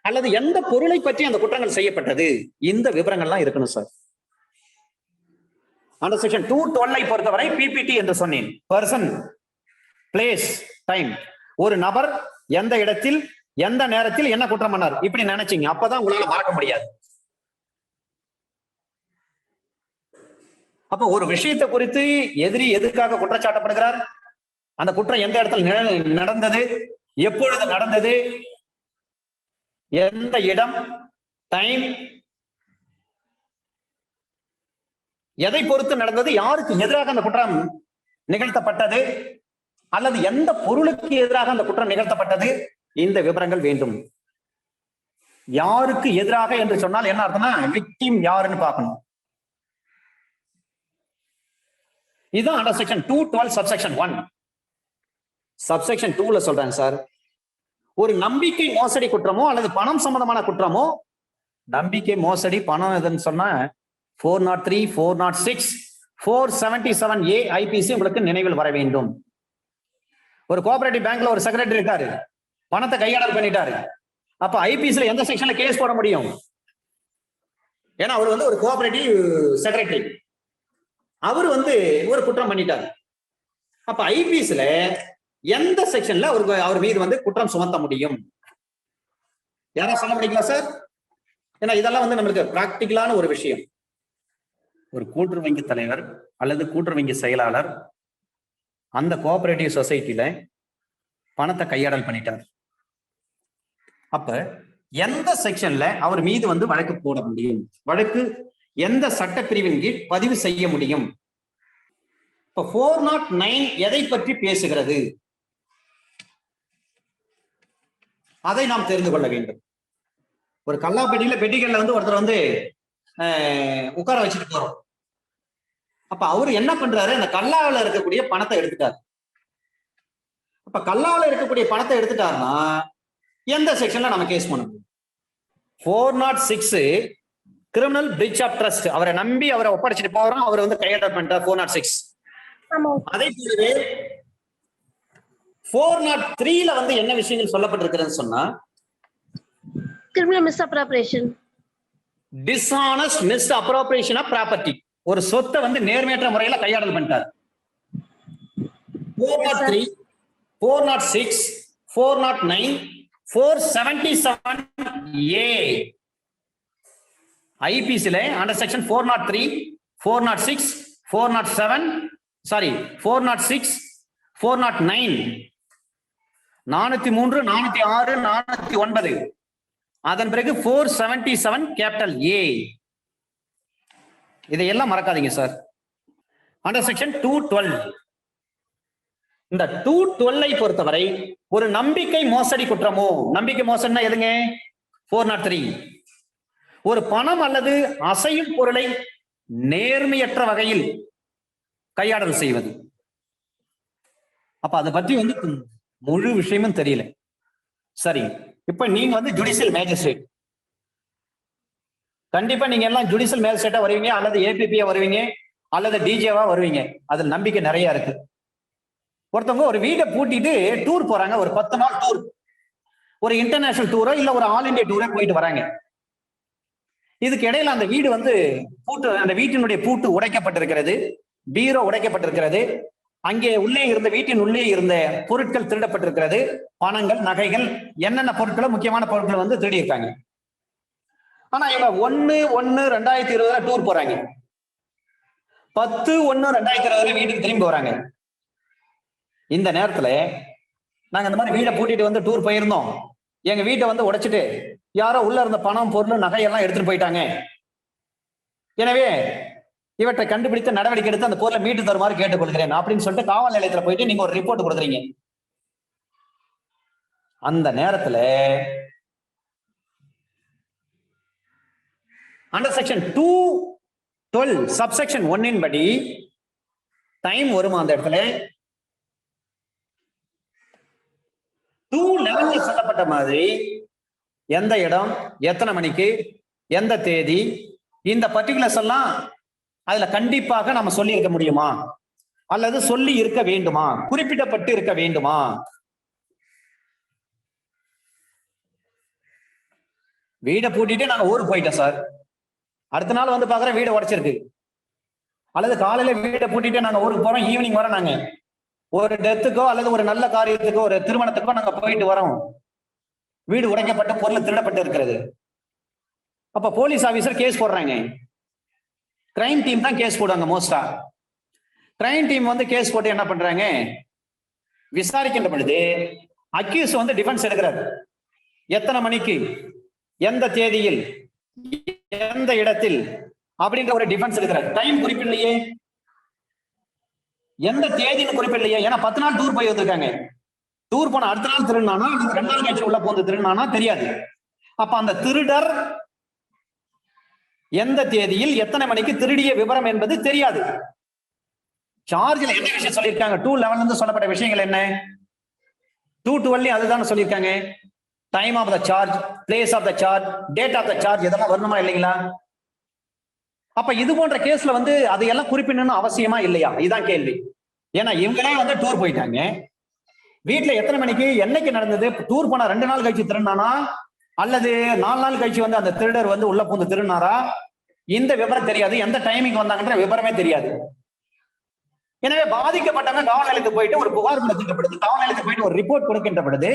அல்லது எந்த பொருளை பற்றி அந்த குற்றங்கள் செய்யப்பட்டது, இந்த விவரங்கள்லாம் இருக்கணும் சார். அந்த செக்ஷன் 212 பொறுத்தவரை PPT என்று சொன்னேன். பர்சன், பிளேஸ், டைம், ஒரு நபர் எந்த இடத்தில் எந்த நேரத்தில் என்ன குற்றம் பண்ணார், இப்படி நினைச்சீங்க. அப்பதான் உங்களால மறக்க முடியாது. அப்ப ஒரு விஷயத்தை குறித்து எதிரி எதற்காக குற்றச்சாட்டப்படுகிறார், அந்த குற்றம் எந்த இடத்துல நடந்தது, எப்பொழுது நடந்தது, எந்த இடம், டைம், எதை பொறுத்து நடந்தது, யாருக்கு எதிராக அந்த குற்றம் நிகழ்த்தப்பட்டது, அல்லது எந்த பொருளுக்கு எதிராக அந்த குற்றம் நிகழ்த்தப்பட்டது, இந்த விவரங்கள் வேண்டும். யாருக்கு எதிராக என்று சொன்னால் என்ன அர்த்தம்னா, விக்டிம் யாருன்னு பார்க்கணும். இதுதான் அண்டர் செக்ஷன் 212 சப்செக்ஷன் 1. சப்செக்ஷன் 2ல சொல்றாங்க சார், ஒரு நம்பிக்கை மோசடி குற்றமோ அல்லது பணம் சம்பந்தமான குற்றமோ, நம்பிக்கை மோசடி பணம் எதுன்னு சொன்னா 403, 406, 477A IPC உங்களுக்கு நினைவில் வர வேண்டும். ஒரு கோஆபரேட்டிவ் பேங்க்ல ஒரு செக்ரட்டரி இருக்காரு, பணத்தை கையாடல் பண்ணிட்டாரு. அப்ப ஐபிஎஸ்ல எந்த செக்ஷன்ல கேஸ் போட முடியும்? ஏன்னா அவர் வந்து ஒரு கோஆபரேட்டிவ் செக்ரட்டரி, அவர் வந்து ஒரு குற்றம் பண்ணிட்டார். அப்ப ஐபிஎஸ்ல எந்த செக்ஷன்ல அவர் மீது வந்து குற்றம் சுமத்த முடியும்? யாரா சொல்ல முடியுங்களா சார்? ஏன்னா இதெல்லாம் வந்து நம்மளுக்கு பிராக்டிக்கலான ஒரு விஷயம். ஒரு கூட்டுறவு வங்கி தலைவர் அல்லது கூட்டுறவு வங்கி செயலாளர் அந்த கோஆபரேட்டிவ் சொசைட்டில பணத்தை கையாடல் பண்ணிட்டார். அப்ப எந்த செக்ஷன்ல அவர் மீது வந்து வழக்கு போட முடியும்? வழக்கு எந்த சட்டப்பிரிவின் கீழ் பதிவு செய்ய முடியும்? இப்ப 409 எதை பற்றி பேசுகிறது? அதை நாம் தெரிந்து கொள்ள வேண்டும். ஒரு கல்லாப்பெட்டியில பெட்டிகள்ல வந்து ஒருத்தர் வந்து உட்கார வச்சுட்டு போறோம். அப்ப அவரு என்ன பண்றாரு? அந்த கல்லாவில இருக்கக்கூடிய பணத்தை எடுத்துட்டாரு. அப்ப கல்லாவில இருக்கக்கூடிய பணத்தை எடுத்துட்டாருன்னா எந்த செக்ஷன்ல நம்ம கேஸ் பண்ணணும்? 406 கிரிமினல் பிரீச் ஆஃப் ட்ரஸ்ட். அவரை நம்பி அவரை ஒப்படைச்சிட்டு போறோம், அவர் வந்து கையெழுத்து பண்ணிட்டார் 406. அதே போலவே 403ல வந்து என்ன விஷயங்கள் சொல்லப்பட்டிருக்குன்னு சொன்னா, criminal misappropriation, dishonest misappropriation of property. ஒரு சொத்தை வந்து நேர்மையற்ற முறையில கையாடல் பண்ணிட்டார். 403, 406, 409, 477A ஐபிசில அண்டர் செக்ஷன் 403, 406, 407, 406, 409, 403, 406, 409. அதன் பிறகு 477 கேபிட்டல் ஏ. இதையெல்லாம் மறக்காதீங்க சார். Under section 212. இந்த 212 பொறுத்தவரை ஒரு நம்பிக்கை மோசடி குற்றமோ, நம்பிக்கை மோசடினா எதுங்க? 403. ஒரு பணம் அல்லது அசையும் பொருளை நேர்மையற்ற வகையில் கையாடல் செய்வது. அப்ப அதை பற்றி வந்து முழு விஷயமும் தெரியல. சரி, இப்ப நீங்க வந்து ஜுடிஷியல் மேஜிஸ்ட்ரேட், கண்டிப்பா நீங்க எல்லாம் ஜுடிஷியல் மேஜிஸ்ட்ரேட்டா வருவீங்க, அல்லது ஏபிபியா வருவீங்க, அல்லது டிஜேவா வருவீங்க. அதுல நம்பிக்கை நிறைய இருக்கு. ஒருத்தவங்க ஒரு வீடை பூட்டிட்டு டூர் போறாங்க, ஒரு 10 நாள் டூர், ஒரு இன்டர்நேஷனல் டூரோ இல்ல ஒரு ஆல் இண்டியா டூரோ போயிட்டு வராங்க. இதுக்கு இடையில அந்த வீடு வந்து அந்த வீட்டினுடைய பூட்டு உடைக்கப்பட்டிருக்கிறது, பீரோ உடைக்கப்பட்டிருக்கிறது, அங்கே உள்ளே இருந்த வீட்டின் உள்ளே இருந்த பொருட்கள் திருடப்பட்டிருக்கிறது, பணங்கள், நகைகள், என்னென்ன பொருட்களும் முக்கியமான பொருட்கள் வந்து திருடி இருக்காங்க. ஆனா இவங்க 1/1/2020 டூர் போறாங்க, 10/1/2020 வீட்டுக்கு திரும்பி வராங்க. இந்த நேரத்துல நாங்க இந்த மாதிரி வீடை பூட்டிட்டு வந்து டூர் போயிருந்தோம், எங்க வீட்டை வந்து உடைச்சிட்டு யாரோ உள்ள இருந்த பணம், பொருள், நகையெல்லாம் எடுத்துட்டு போயிட்டாங்க. எனவே இவற்றை கண்டுபிடித்து நடவடிக்கை எடுத்து அந்த பொருளை மீட்டு தருமாறு கேட்டுக்கொள்கிறேன் அப்படின்னு சொல்லிட்டு காவல் நிலையத்துல போயிட்டு நீங்க ஒரு ரிப்போர்ட் கொடுக்குறீங்க. அந்த நேரத்துல அண்டர் செக்ஷன் 212 சப்செக்ஷன் 1 படி டைம் வருமா? அந்த இடத்துல 211 சொல்லப்பட்ட மாதிரி எந்த இடம், எத்தனை மணிக்கு, எந்த தேதி, இந்த பர்டிகுலர்ஸ் எல்லாம் அதுல கண்டிப்பாக நம்ம சொல்லி இருக்க முடியுமா, அல்லது சொல்லி இருக்க வேண்டுமா, குறிப்பிடப்பட்டு இருக்க வேண்டுமா? வீடை பூட்டிட்டு நாங்க ஊருக்கு போயிட்டோம் சார், அடுத்த நாள் வந்து பாக்குறேன் வீடை உடைச்சிருக்கு, அல்லது காலையில வீடை பூட்டிட்டு நாங்க ஊருக்கு போறோம், ஈவினிங் வரோம், நாங்க ஒரு டெத்துக்கோ அல்லது ஒரு நல்ல காரியத்துக்கோ ஒரு திருமணத்துக்கோ நாங்க போயிட்டு வரோம், வீடு உடைக்கப்பட்ட பொருள் திருடப்பட்டு இருக்கிறது. அப்ப போலீஸ் ஆபீசர் கேஸ் போடுறாங்க, கிரைம் டீம் தான் கேஸ் போடுவாங்க மோஸ்டா. கிரைம் டீம் வந்து கேஸ் போட்டு என்ன பண்றாங்க, விசாரிக்கின்ற பொழுது அக்யூஸ் வந்து டிஃபென்ஸ் எடுக்கிறார். எத்தனை மணிக்கு, எந்த தேதியில், எந்த இடத்தில் அப்படின்ற ஒரு டிஃபென்ஸ் எடுக்கிறார். டைம் குறிப்பிடலையே, எந்த தேதின்னு குறிப்பிடலையே. ஏன்னா 10 நாள் டூர் போய் வந்திருக்காங்க, டூர் போன அடுத்த நாள் திருடினானா 2 நாள் கழிச்சு உள்ள போந்து திருடினானா தெரியாது. அப்ப அந்த திருடர் எந்த தேதியில் எத்தனை மணிக்கு திருடிய விவரம் என்பது தெரியாது. சார்ஜ்ல என்ன விஷயம் சொல்லியிருக்காங்க, 211 இருந்து சொல்லப்பட்ட விஷயங்கள் என்ன, 212 அதுதான் சொல்லியிருக்காங்க. Time of the charge, place of the charge, date of the charge இதெல்லாம் வரணுமா இல்லைங்களா? அப்ப இது போன்ற கேஸ்ல வந்து அதையெல்லாம் குறிப்பிடணும்னு அவசியமா இல்லையா? இதுதான் கேள்வி. ஏன்னா இவங்களே வந்து டூர் போயிட்டாங்க, வீட்டுல எத்தனை மணிக்கு என்னைக்கு நடந்தது, டூர் போனா 2 நாள் கழிச்சு திருநானா அல்லது 4 நாள் கழிச்சு வந்து அந்த திருடர் வந்து உள்ள பூந்து திருநாரா, இந்த விவரம் தெரியாது. எந்த டைமிங் வந்தாங்கன்ற விவரமே தெரியாது. எனவே பாதிக்கப்பட்டவங்க காவல் நிலையத்துக்கு போயிட்டு ஒரு புகார் கொடுக்கின்றப்படுது, காவல் நிலையத்துக்கு போயிட்டு ஒரு ரிப்போர்ட் கொடுக்கின்றப்படுது.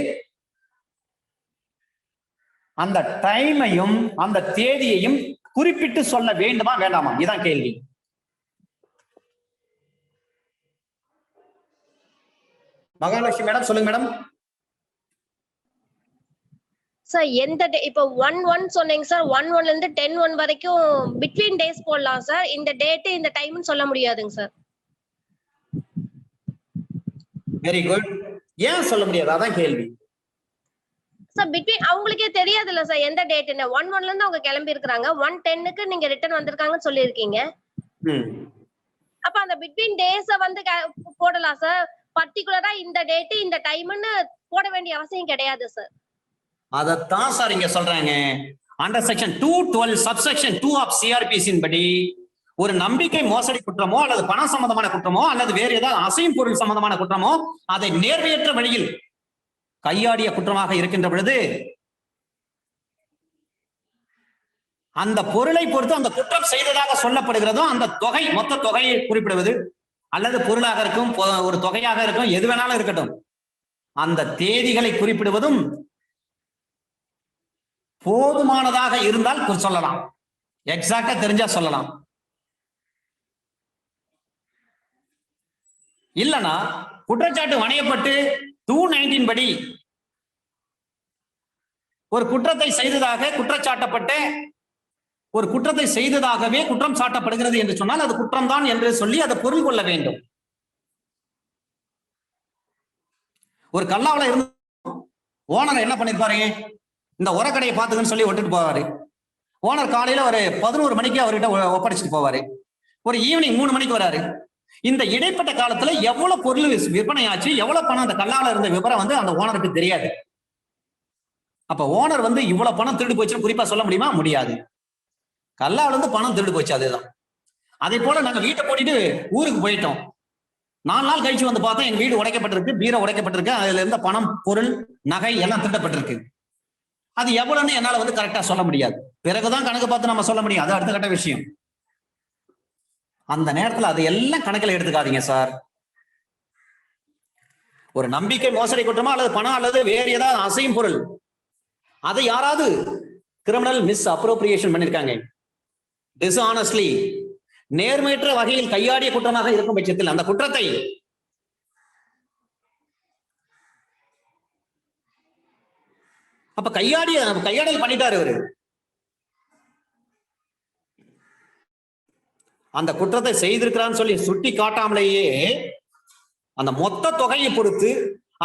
அந்த டைமையும் அந்த தேதியையும் குறிப்பிட்டு சொல்ல வேண்டுமா வேண்டாமா, இதான் கேள்வி. மகாலட்சுமி மேடம் சொல்லுங்க மேடம். சார் எந்த இப்போ 1-1 சொன்னீங்க சார், 1-1 ல இருந்து 10-1 வரைக்கும் பிட்வீன் டேஸ் போடலாம் சார். இந்த டேட் இந்த டைம்னு சொல்ல முடியாதுங்க சார். Very good. ஏன் சொல்ல முடியாது, அதான் கேள்வி. சார் பிட்வீன் அவங்களுக்கே தெரியாது இல்ல சார் எந்த டேட்னு. 1-1 ல இருந்து அவங்க கிளம்பி இருக்காங்க, 1-10க்கு நீங்க ரிட்டர்ன் வந்திருக்காங்கன்னு சொல்லியிருக்கீங்க. அப்ப அந்த பிட்வீன் டேஸ வந்து போடலாம் சார். பர்டிகுலரா இந்த டேட் இந்த டைம்னு போட வேண்டிய அவசியம் கிடையாது சார். அதத்தான் சார் இங்க சொல்றாங்க. அண்டர் செக்ஷன் 212 சப்செக்ஷன் 2 ஆஃப் சிஆர்பிசியின் படி ஒரு நம்பிக்கை மோசடி குற்றமோ அல்லது பணம் சம்பந்தமான குற்றமோ அல்லது வேறு ஏதாவது அசையும் பொருள் சம்பந்தமான குற்றமோ அதை நேர்மையற்ற வழியில் கையாடிய குற்றமாக இருக்கின்ற பொழுது அந்த பொருளை பொறுத்து அந்த குற்றம் செய்ததாக சொல்லப்படுகிறதோ அந்த தொகை, மொத்த தொகையை குறிப்பிடுவது அல்லது பொருளாக இருக்கும், ஒரு தொகையாக இருக்கும், எது வேணாலும் இருக்கட்டும், அந்த தேதிகளை குறிப்பிடுவதும் போதுமானதாக இருந்தால் சொல்லலாம். எக்ஸாக்டா தெரிஞ்சா சொல்லலாம். இல்லனா குற்றச்சாட்டு வணையப்பட்டு 219 படி ஒரு குற்றத்தை செய்ததாக குற்றச்சாட்டப்பட்ட ஒரு குற்றத்தை செய்ததாகவே குற்றம் சாட்டப்படுகிறது என்று சொன்னால் அது குற்றம்தான் என்று சொல்லி அதை பொருள் கொள்ள வேண்டும். ஒரு கல்லாவில இருந்து ஓனர் என்ன பண்ணிருப்பாரு, இந்த உரக்கடையை பார்த்துக்கன்னு சொல்லி விட்டுட்டு போவாரு. ஓனர் காலையில ஒரு 11 மணிக்கு அவர்கிட்ட ஒப்படைச்சிட்டு போவாரு. ஒரு ஈவினிங் 3 மணிக்கு வராரு. இந்த இடைப்பட்ட காலத்துல எவ்வளவு பொருள் விற்பனை ஆச்சு, எவ்வளவு பணம் அந்த கல்லாவில இருந்த விவரம் வந்து அந்த ஓனருக்கு தெரியாது. அப்ப ஓனர் வந்து இவ்வளவு பணம் திருடு போச்சுன்னு குறிப்பா சொல்ல முடியுமா? முடியாது. கல்லாவில இருந்து பணம் திருடு போச்சு, அதுதான். அதே போல நாங்க வீட்டை போட்டிட்டு ஊருக்கு போயிட்டோம். 4 நாள் கழிச்சு வந்து பார்த்தா எங்க வீடு உடைக்கப்பட்டிருக்கு, பீரோ உடைக்கப்பட்டிருக்கு, அதுல இருந்த பணம், பொருள், நகை எல்லாம் திருடப்பட்டிருக்கு. அது எவ்வளவுன்னு என்னால வந்து கரெக்டா சொல்ல முடியாது. பிறகுதான் கணக்கு பார்த்து நம்ம சொல்ல முடியும், அது அடுத்த கட்ட விஷயம். அந்த நேரத்துல அது எல்லாம் கணக்கில் எடுத்துக்காதீங்க சார். ஒரு நம்பிக்கை மோசடி குற்றமா அல்லது பணம் அல்லது வேறு ஏதாவது அசையும் பொருள் அதை யாராவது கிரிமினல் மிஸ் அப்ரோப்ரியேஷன் பண்ணிருக்காங்க, டிஸ்ஆனஸ்ட்லி நேர்மையற்ற வகையில் கையாடிய குற்றமாக இருக்கும் பட்சத்தில் அந்த குற்றத்தை அப்ப கையாடல் பண்ணிட்டாரு அவரு. அந்த குற்றத்தை செய்திருக்கிறான்னு சொல்லி சுட்டி காட்டாமலேயே அந்த மொத்த தொகையை பொறுத்து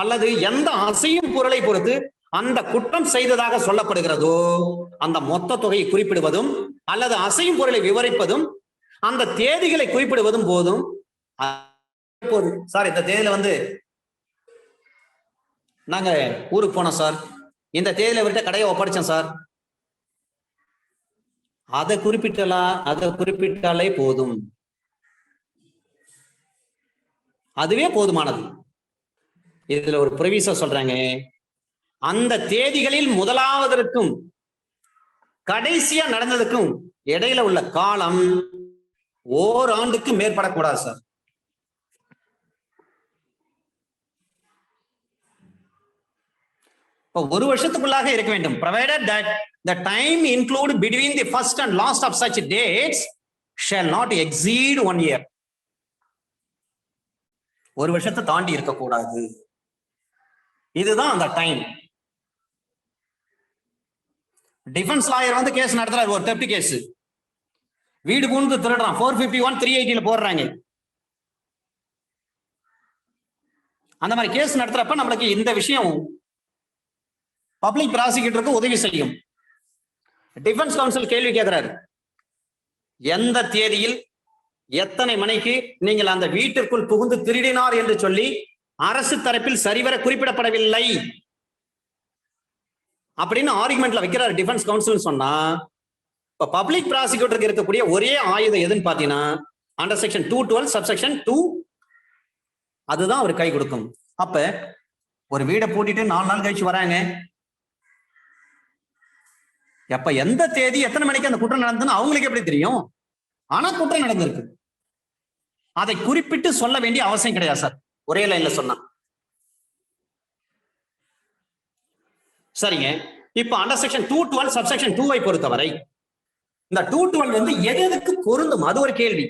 அல்லது எந்த அசையும் பொருளை பொறுத்து அந்த குற்றம் செய்ததாக சொல்லப்படுகிறதோ அந்த மொத்த தொகையை குறிப்பிடுவதும் அல்லது அசையும் பொருளை விவரிப்பதும் அந்த தேதிகளை குறிப்பிடுவதும் போதும். சார் இந்த தேதியில வந்து நாங்க ஊருக்கு போனோம் சார், இந்த தேதியில விட்ட கடையை ஒப்படைச்சோம் சார், அதை குறிப்பிட்டாலே போதும், அதுவே போதுமானது. இதுல ஒரு ப்ரொவிஷன் சொல்றாங்க, அந்த தேதிகளில் முதலாவதற்கும் கடைசியா நடந்ததுக்கும் இடையில உள்ள காலம் ஓராண்டுக்கு மேற்படக்கூடாது சார். ஒரு வருஷத்துக்குள்ளாக இருக்க வேண்டும். provided that the time include between the first and last of such dates shall not exceed 1 year. ஒரு வருஷத்தை தாண்டி இருக்கக்கூடாது. இதுதான் அந்த டைம். டிஃபென்ஸ் லாயர் வந்து கேஸ் நடத்துறாரு, ஒரு தெப்ட் கேஸ், வீடு பூந்து திருடுறான், 451 380 போடுறாங்க. அந்த மாதிரி கேஸ் நடத்துறப்ப நம்மளுக்கு இந்த விஷயம் பப்ளிக் ப்ராசிக்யூட்டருக்கு உதவி செய்யும். டிஃபென்ஸ் கவுன்சில் கேள்வி கேட்கிறாரு, எந்த தேதியில் எத்தனை மணிக்கு நீங்கள் அந்த வீட்டிற்குள் புகுந்து திருடினார் என்று சொல்லி அரசு தரப்பில் சரிவர குறிப்பிடப்படவில்லை அப்படின்னு ஆர்குமெண்ட்ல வைக்கிறார் டிஃபென்ஸ் கவுன்சில் சொன்னா, இப்ப பப்ளிக் ப்ராசிக்யூட்டருக்கு இருக்கக்கூடிய ஒரே ஆயுதம் எதுன்னு பாத்தீங்கன்னா அண்டர் செக்ஷன் 212 சப்செக்ஷன் 2, அதுதான் அவர் கை கொடுக்கும். அப்ப ஒரு வீடை பூட்டிட்டு 4 நாள் கழிச்சு வராங்க. எப்ப எந்த தேதி எத்தனை மணிக்கு அந்த குற்றம் நடந்ததுன்னு அவங்களுக்கு எப்படி தெரியும்? ஆனா குற்றம் நடந்திருக்கு. அதை குறிப்பிட்டு சொல்ல வேண்டிய அவசியம் கிடையாது சார், ஒரே லைன்ல சொன்னா. சரிங்க. இப்ப அண்டர் செக்ஷன் 212 சப்செக்ஷன் 2 பொறுத்தவரை இந்த 212 வந்து எதுக்கு பொருந்தும்? அது ஒரு கேள்வி.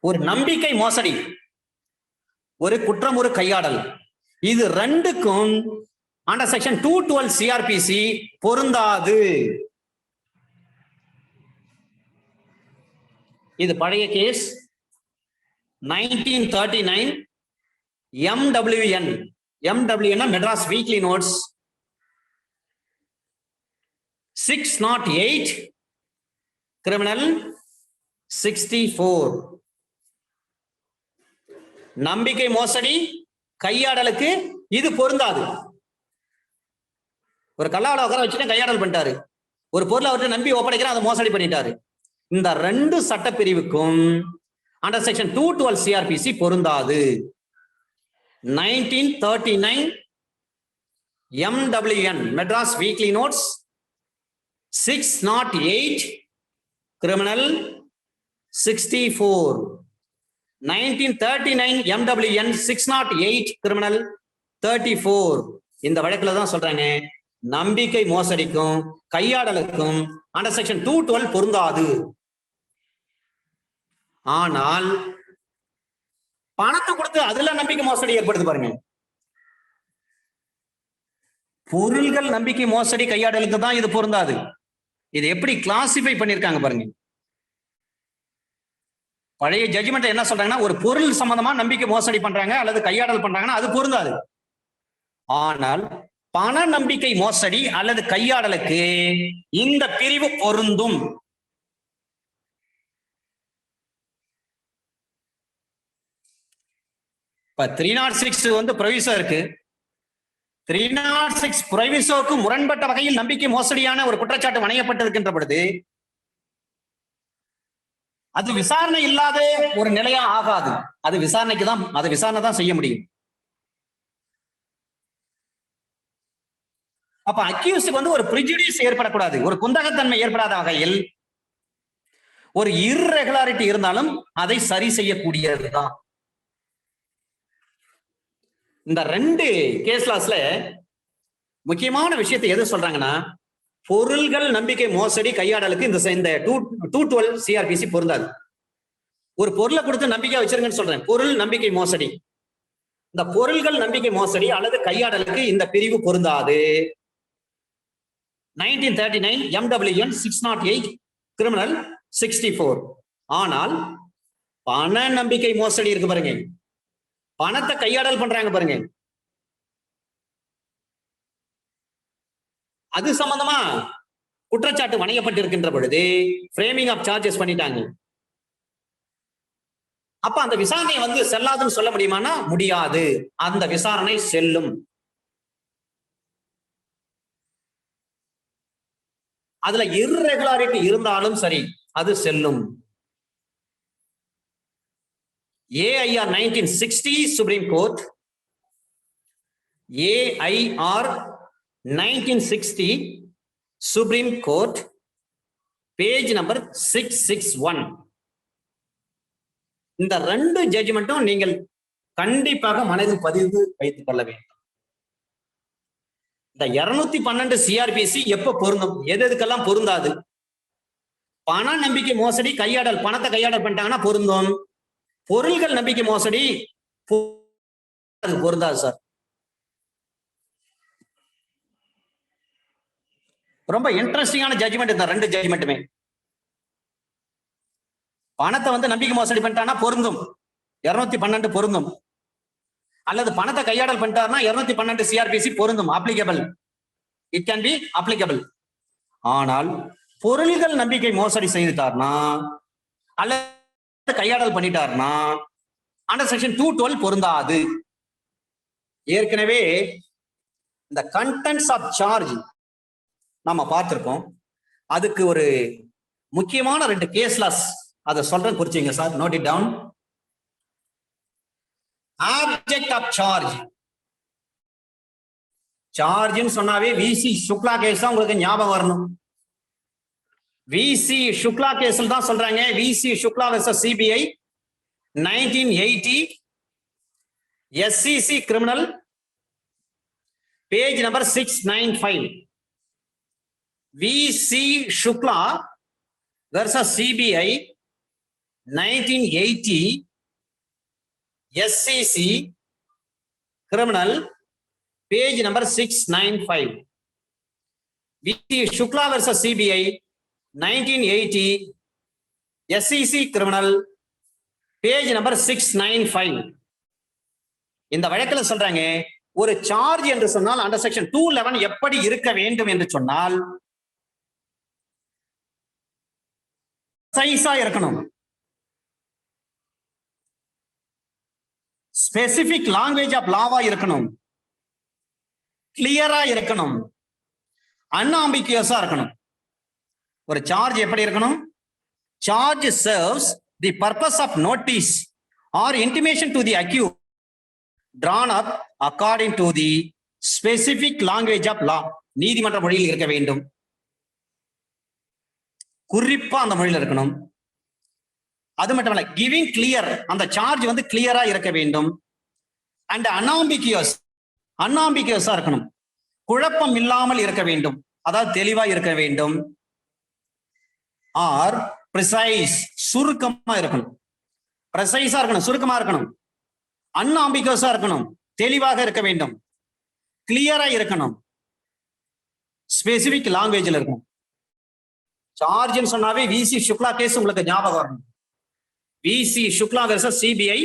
ஒரு நம்பிக்கை மோசடி, ஒரு குற்றம், ஒரு கையாடல், இது ரெண்டுக்கும் அண்டர் செக்ஷன் 212 சிஆர்பிசி பொருந்தாது. இது பழைய case 1939 MWN. MWN Madras weekly notes 608 criminal 64. நம்பிக்கை மோசடி கையாடலுக்கு இது பொருந்தாது. ஒரு கல்லாவளை உட்கார வச்சுட்டு கையாடல் பண்ணிட்டாரு, ஒரு பொருளை அவர்கிட்ட நம்பி ஒப்படைக்கிற அதை மோசடி பண்ணிட்டாரு. இந்த 2 சட்டப்பிரிவுக்கும் அண்டர் செக்ஷன் 212 சிஆர்பிசி பொருந்தாது. 1939 MWN Madras weekly notes 608 criminal 64. 1939 MWN 608 criminal 34. இந்த வழக்குல தான் சொல்றாங்க நம்பிக்கை மோசடிக்கும் கையாடலுக்கும் அண்டர் செக்ஷன் 212 பொருந்தாது. ஆனால் பணத்தை கொடுத்து அதுல நம்பிக்கை மோசடி ஏற்படுது பாருங்க. பொருள்கள் நம்பிக்கை மோசடி கையாடலுக்கு தான் இது பொருந்தாது. இது எப்படி கிளாசிஃபை பண்ணிருக்காங்க பாருங்க. பழைய ஜட்ஜ்மெண்ட் என்ன சொல்றாங்கன்னா, ஒரு பொருள் சம்பந்தமா நம்பிக்கை மோசடி பண்றாங்க அல்லது கையாடல் பண்றாங்கன்னா அது பொருந்தாது. ஆனால் பண நம்பிக்கை மோசடி அல்லது கையாடலுக்கு இந்த பிரிவு பொருந்தும். இப்ப 306 வந்து ப்ரொவிசோ இருக்கு. 306 ப்ரொவிசோக்கு முரண்பட்ட வகையில் நம்பிக்கை மோசடியான ஒரு குற்றச்சாட்டு வணையப்பட்டிருக்கின்ற பொழுது அது விசாரணை இல்லாத ஒரு நிலையா ஆகாது. அது விசாரணைக்கு தான், அது விசாரணை தான் செய்ய முடியும். அப்ப அக்யூஸ்டுக்கு வந்து ஒரு பிரிஜுடிஸ் ஏற்படக்கூடாது, ஒரு குந்தகத்தன்மை ஏற்படாத வகையில் ஒரு இர்ரெகுலாரிட்டி இருந்தாலும் அதை சரி செய்யக்கூடியதுதான். இந்த 2 கேஸ் லாஸ்ல முக்கியமான விஷயத்தை எது சொல்றாங்கன்னா, பொருள்கள் நம்பிக்கை மோசடி கையாடலுக்கு இந்த 212 சிஆர்பிசி பொருந்தாது. ஒரு பொருளை கொடுத்து நம்பிக்கை வச்சிருங்கன்னு சொல்றேன், பொருள் நம்பிக்கை மோசடி. இந்த பொருள்கள் நம்பிக்கை மோசடி அல்லது கையாடலுக்கு இந்த பிரிவு பொருந்தாது. 1939 MWN 608 கிரிமினல் 64. ஆனால் பண நம்பிக்கை மோசடி இருக்கு பாருங்க, பணத்தை கையாடல் பண்றாங்க பாருங்க, அது சம்பந்தமா குற்றச்சாட்டு வணையப்பட்டிருக்கின்ற பொழுது ஃப்ரேமிங் ஆஃப் சார்ஜஸ் பண்ணிட்டாங்க. அப்ப அந்த விசாரணை வந்து செல்லாதுன்னு சொல்ல முடியுமானா முடியாது. அந்த விசாரணை செல்லும். அதுல இர்ரெகுலாரிட்டி இருந்தாலும் சரி, அது செல்லும். AIR 1960 supreme court, AIR 1960 supreme court, page number 661. இந்த 2 ஜட்ஜ்மெண்ட்டும் நீங்கள் கண்டிப்பாக மனதில் பதிவு வைத்துக் கொள்ள வேண்டும். இந்த 212 சிஆர்பிசி எப்ப பொருந்தும், எதுக்கெல்லாம் பொருந்தாது? பண நம்பிக்கை மோசடி கையாடல், பணத்தை கையாடல் பண்ணிட்டாங்கன்னா பொருந்தும். பொருள்கள் நம்பிக்கை மோசடி பொருந்தாது சார். ரொம்ப இன்ட்ரெஸ்டிங்கான ஜட்ஜ்மெண்ட் இந்த 2 ஜட்ஜ்மெண்ட்டுமே. பணத்தை வந்து நம்பிக்கை மோசடி பண்ணிட்டானா பொருந்தும், 212 பொருந்தும். அல்லது பணத்தை கையாடல் பண்ணிட்டாருன்னா 212 சிஆர்பிசி பொருந்தும், applicable, it can be applicable. ஆனால் பொருள்கள் நம்பிக்கை மோசடி செய்துட்டார்னா அல்லது கையாடல் பண்ணிட்டார்னா அண்டர் செக்ஷன் 212 பொருந்தாது. ஏற்கனவே இந்த கண்டென்ட்ஸ் ஆஃப் சார்ஜ் நம்ம பார்த்திருக்கோம். அதுக்கு ஒரு முக்கியமான 2 கேஸ் லாஸ் அதை சொல்றேன், குறிச்சிங்க sir, note it down. Object of charge. சார்ஜ்னு சொன்னாவே விசி சுக்லா கேஸ் தான் உங்களுக்கு ஞாபகம் வரணும். விசி சுக்லா கேஸ்ல தான் சொல்றாங்க. VC Shukla versus CBI 1980, SCC criminal, page number 695. VC Shukla versus CBI 1980, SCC criminal, page number 695. VC Shukla versus CBI 1980, SCC criminal, page number 695. இந்த வழக்கில் சொல்றாங்க, ஒரு சார்ஜ் என்று சொன்னால் அண்டர் செக்ஷன் 211 எப்படி இருக்க வேண்டும் என்று சொன்னால் சைஸா இருக்கணும், ஸ்பெசிபிக் லாங்குவேஜ் ஆஃப் லாவா இருக்கணும், கிளியரா இருக்கணும், அன்ஆம்பிகுவஸா இருக்கணும். ஒரு சார்ஜ் எப்படி இருக்கணும்? Charge serves the purpose of notice or intimation to the accused drawn up according to the specific language of law. நீதிமன்ற மொழியில் இருக்க வேண்டும், குறிப்பா அந்த மொழியில் இருக்கணும். அது மட்டுமல்ல, கிவிங் கிளியர், அந்த சார்ஜ் வந்து கிளியரா இருக்க வேண்டும். அண்ட் அன்ஆம்பிகுவஸா இருக்கணும், குழப்பம் இல்லாமல் இருக்க வேண்டும், அதாவது தெளிவா இருக்க வேண்டும். ஆர் ப்ரிசைஸ், சுருக்கமா இருக்கணும். ப்ரிசைஸா இருக்கணும், சுருக்கமா இருக்கணும். அன்ஆம்பிகுவஸா இருக்கணும், தெளிவாக இருக்க வேண்டும். கிளியரா இருக்கணும், ஸ்பெசிபிக் லாங்குவேஜ்ல இருக்கணும். சார்ஜ்னு சொன்னாவே விசி சுக்லா கேஸ் உங்களுக்கு ஞாபகம் வரணும். VC Shukla versus CBI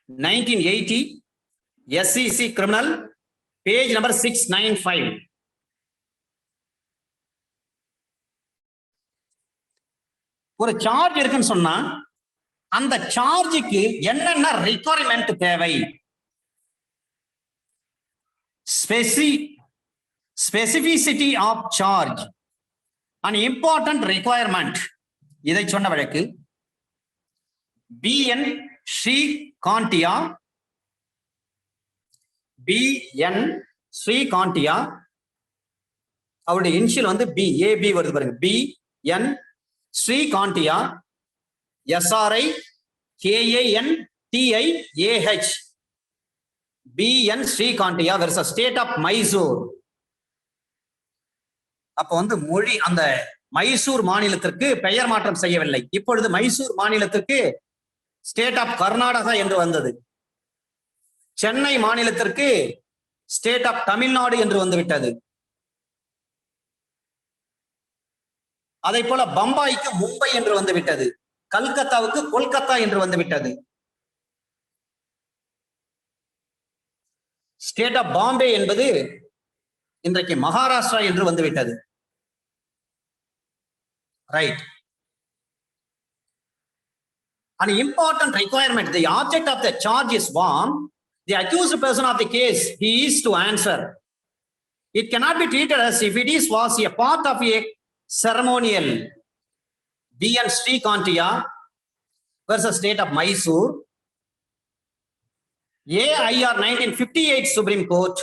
1980, SCC criminal, page number 695. ஒரு சார்ஜ் இருக்குன்னு சொன்னா அந்த சார்ஜுக்கு என்னென்ன ரிக்வயர்மெண்ட் தேவை? Specificity of charge, an important requirement. இதை சொன்ன வழக்கு BN ஸ்ரீகாந்தியா, BN ஸ்ரீகாந்தியா, அவருடைய இனிஷியல் வந்து AB வருது பாருங்க, BN Srikantiah, SRI KANTIAH, BN Srikantiah versus state of Mysore. அப்ப வந்து மொழி அந்த மைசூர் மாநிலத்திற்கு பெயர் மாற்றம் செய்யவில்லை. இப்பொழுது மைசூர் மாநிலத்திற்கு ஸ்டேட் ஆஃப் கர்நாடகா என்று வந்தது. சென்னை மாநிலத்திற்கு ஸ்டேட் ஆஃப் தமிழ்நாடு என்று வந்துவிட்டது. அதை போல பம்பாய்க்கு மும்பை என்று வந்துவிட்டது. கல்கத்தாவுக்கு கொல்கத்தா என்று வந்துவிட்டது. ஸ்டேட் ஆஃப் பாம்பே என்பது இன்றைக்கு மகாராஷ்டிரா என்று வந்துவிட்டது. Right. An important requirement, the object of the charge is one, the accused person of the case he is to answer. It cannot be treated as if it was a part of a ceremonial. BN Srikantiya versus state of Mysore, AIR 1958 Supreme Court,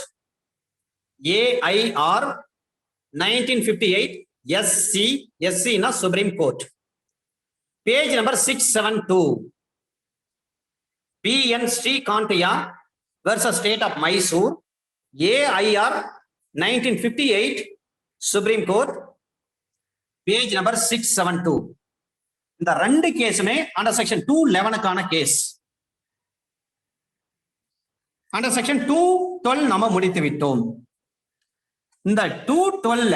AIR 1958 SC na Supreme Court, page number 672. BN Srikantiya versus state of Mysore, AIR 1958 Supreme Court, page number 672. இந்த ரெண்டு கேஸுமே under section 211க்கான case. Under section 212 நம்ம முடித்து விட்டோம். இந்த 212ல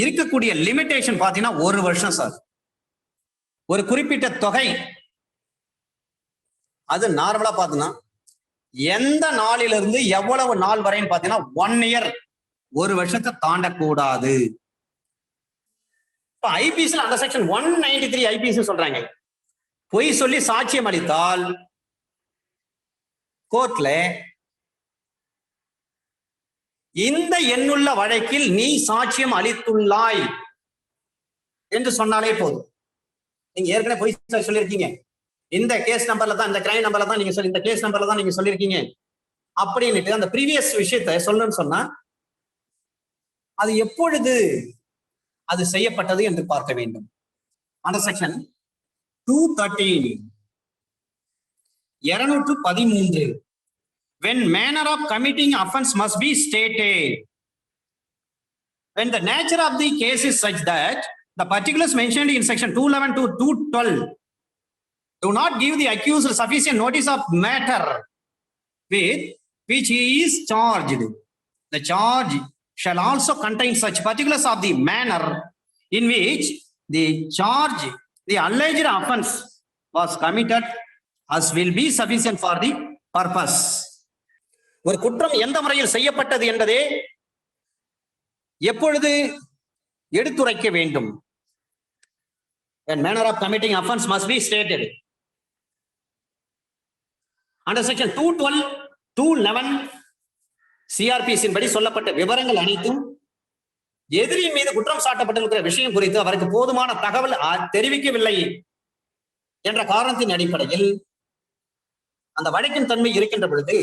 இருக்கக்கூடிய limitation பாத்தீங்கன்னா 1 வருஷம் சார். ஒரு குறிப்பிட்ட தொகை அது நார்மலா பாத்தீங்கன்னா எந்த நாளிலிருந்து எவ்வளவு நாள் வரைன்னு பாத்தீங்கன்னா 1 இயர், 1 வருஷத்தை தாண்டக்கூடாது. இப்ப ஐபிஎஸ்ல அந்த செக்ஷன் 193 ஐபிஎஸ் சொல்றாங்க, பொய் சொல்லி சாட்சியம் அளித்தால் கோர்ட்ல இந்த எண்ணுள்ள வழக்கில் நீ சாட்சியம் அளித்துள்ளாய் என்று சொன்னாலே போதும். நீங்க ஏற்கனவே பொய் சொல்லியிருக்கீங்க, இந்த கேஸ் நம்பர்ல தான், இந்த கிரைம் நம்பர்ல தான் நீங்க சொல்லி, இந்த கேஸ் நம்பர்ல தான் நீங்க சொல்லியிருக்கீங்க அப்படின்னுட்டு அந்த ப்ரீவியஸ் விஷயத்தை சொல்லணும்னு சொன்னா அது எப்பொழுது அது செய்யப்பட்டது என்று பார்க்க வேண்டும். அந்த section 213 213 when manner of committing offense must be stated, when the nature of the case is such that the particulars mentioned in section 211 to 212 do not give the accused sufficient notice of matter with which he is charged. The charge shall also contain such particulars of the manner in which the charge, the alleged offense was committed as will be sufficient for the purpose. ஒரு குற்றம் எந்த முறையில் செய்யப்பட்டது என்பதே எப்பொழுது எடுத்துரைக்க வேண்டும். When manner of committing offense must be stated. Under section 212, 211 CRPC படி சொல்லப்பட்ட விவரங்கள் அனைத்தும் எதிரியின் மீது குற்றம் சாட்டப்பட்டிருக்கிற விஷயம் குறித்து அவருக்கு போதுமான தகவல் தெரிவிக்கவில்லை என்ற காரணத்தின் அடிப்படையில் அந்த வழக்கின் தன்மை இருக்கின்ற பொழுது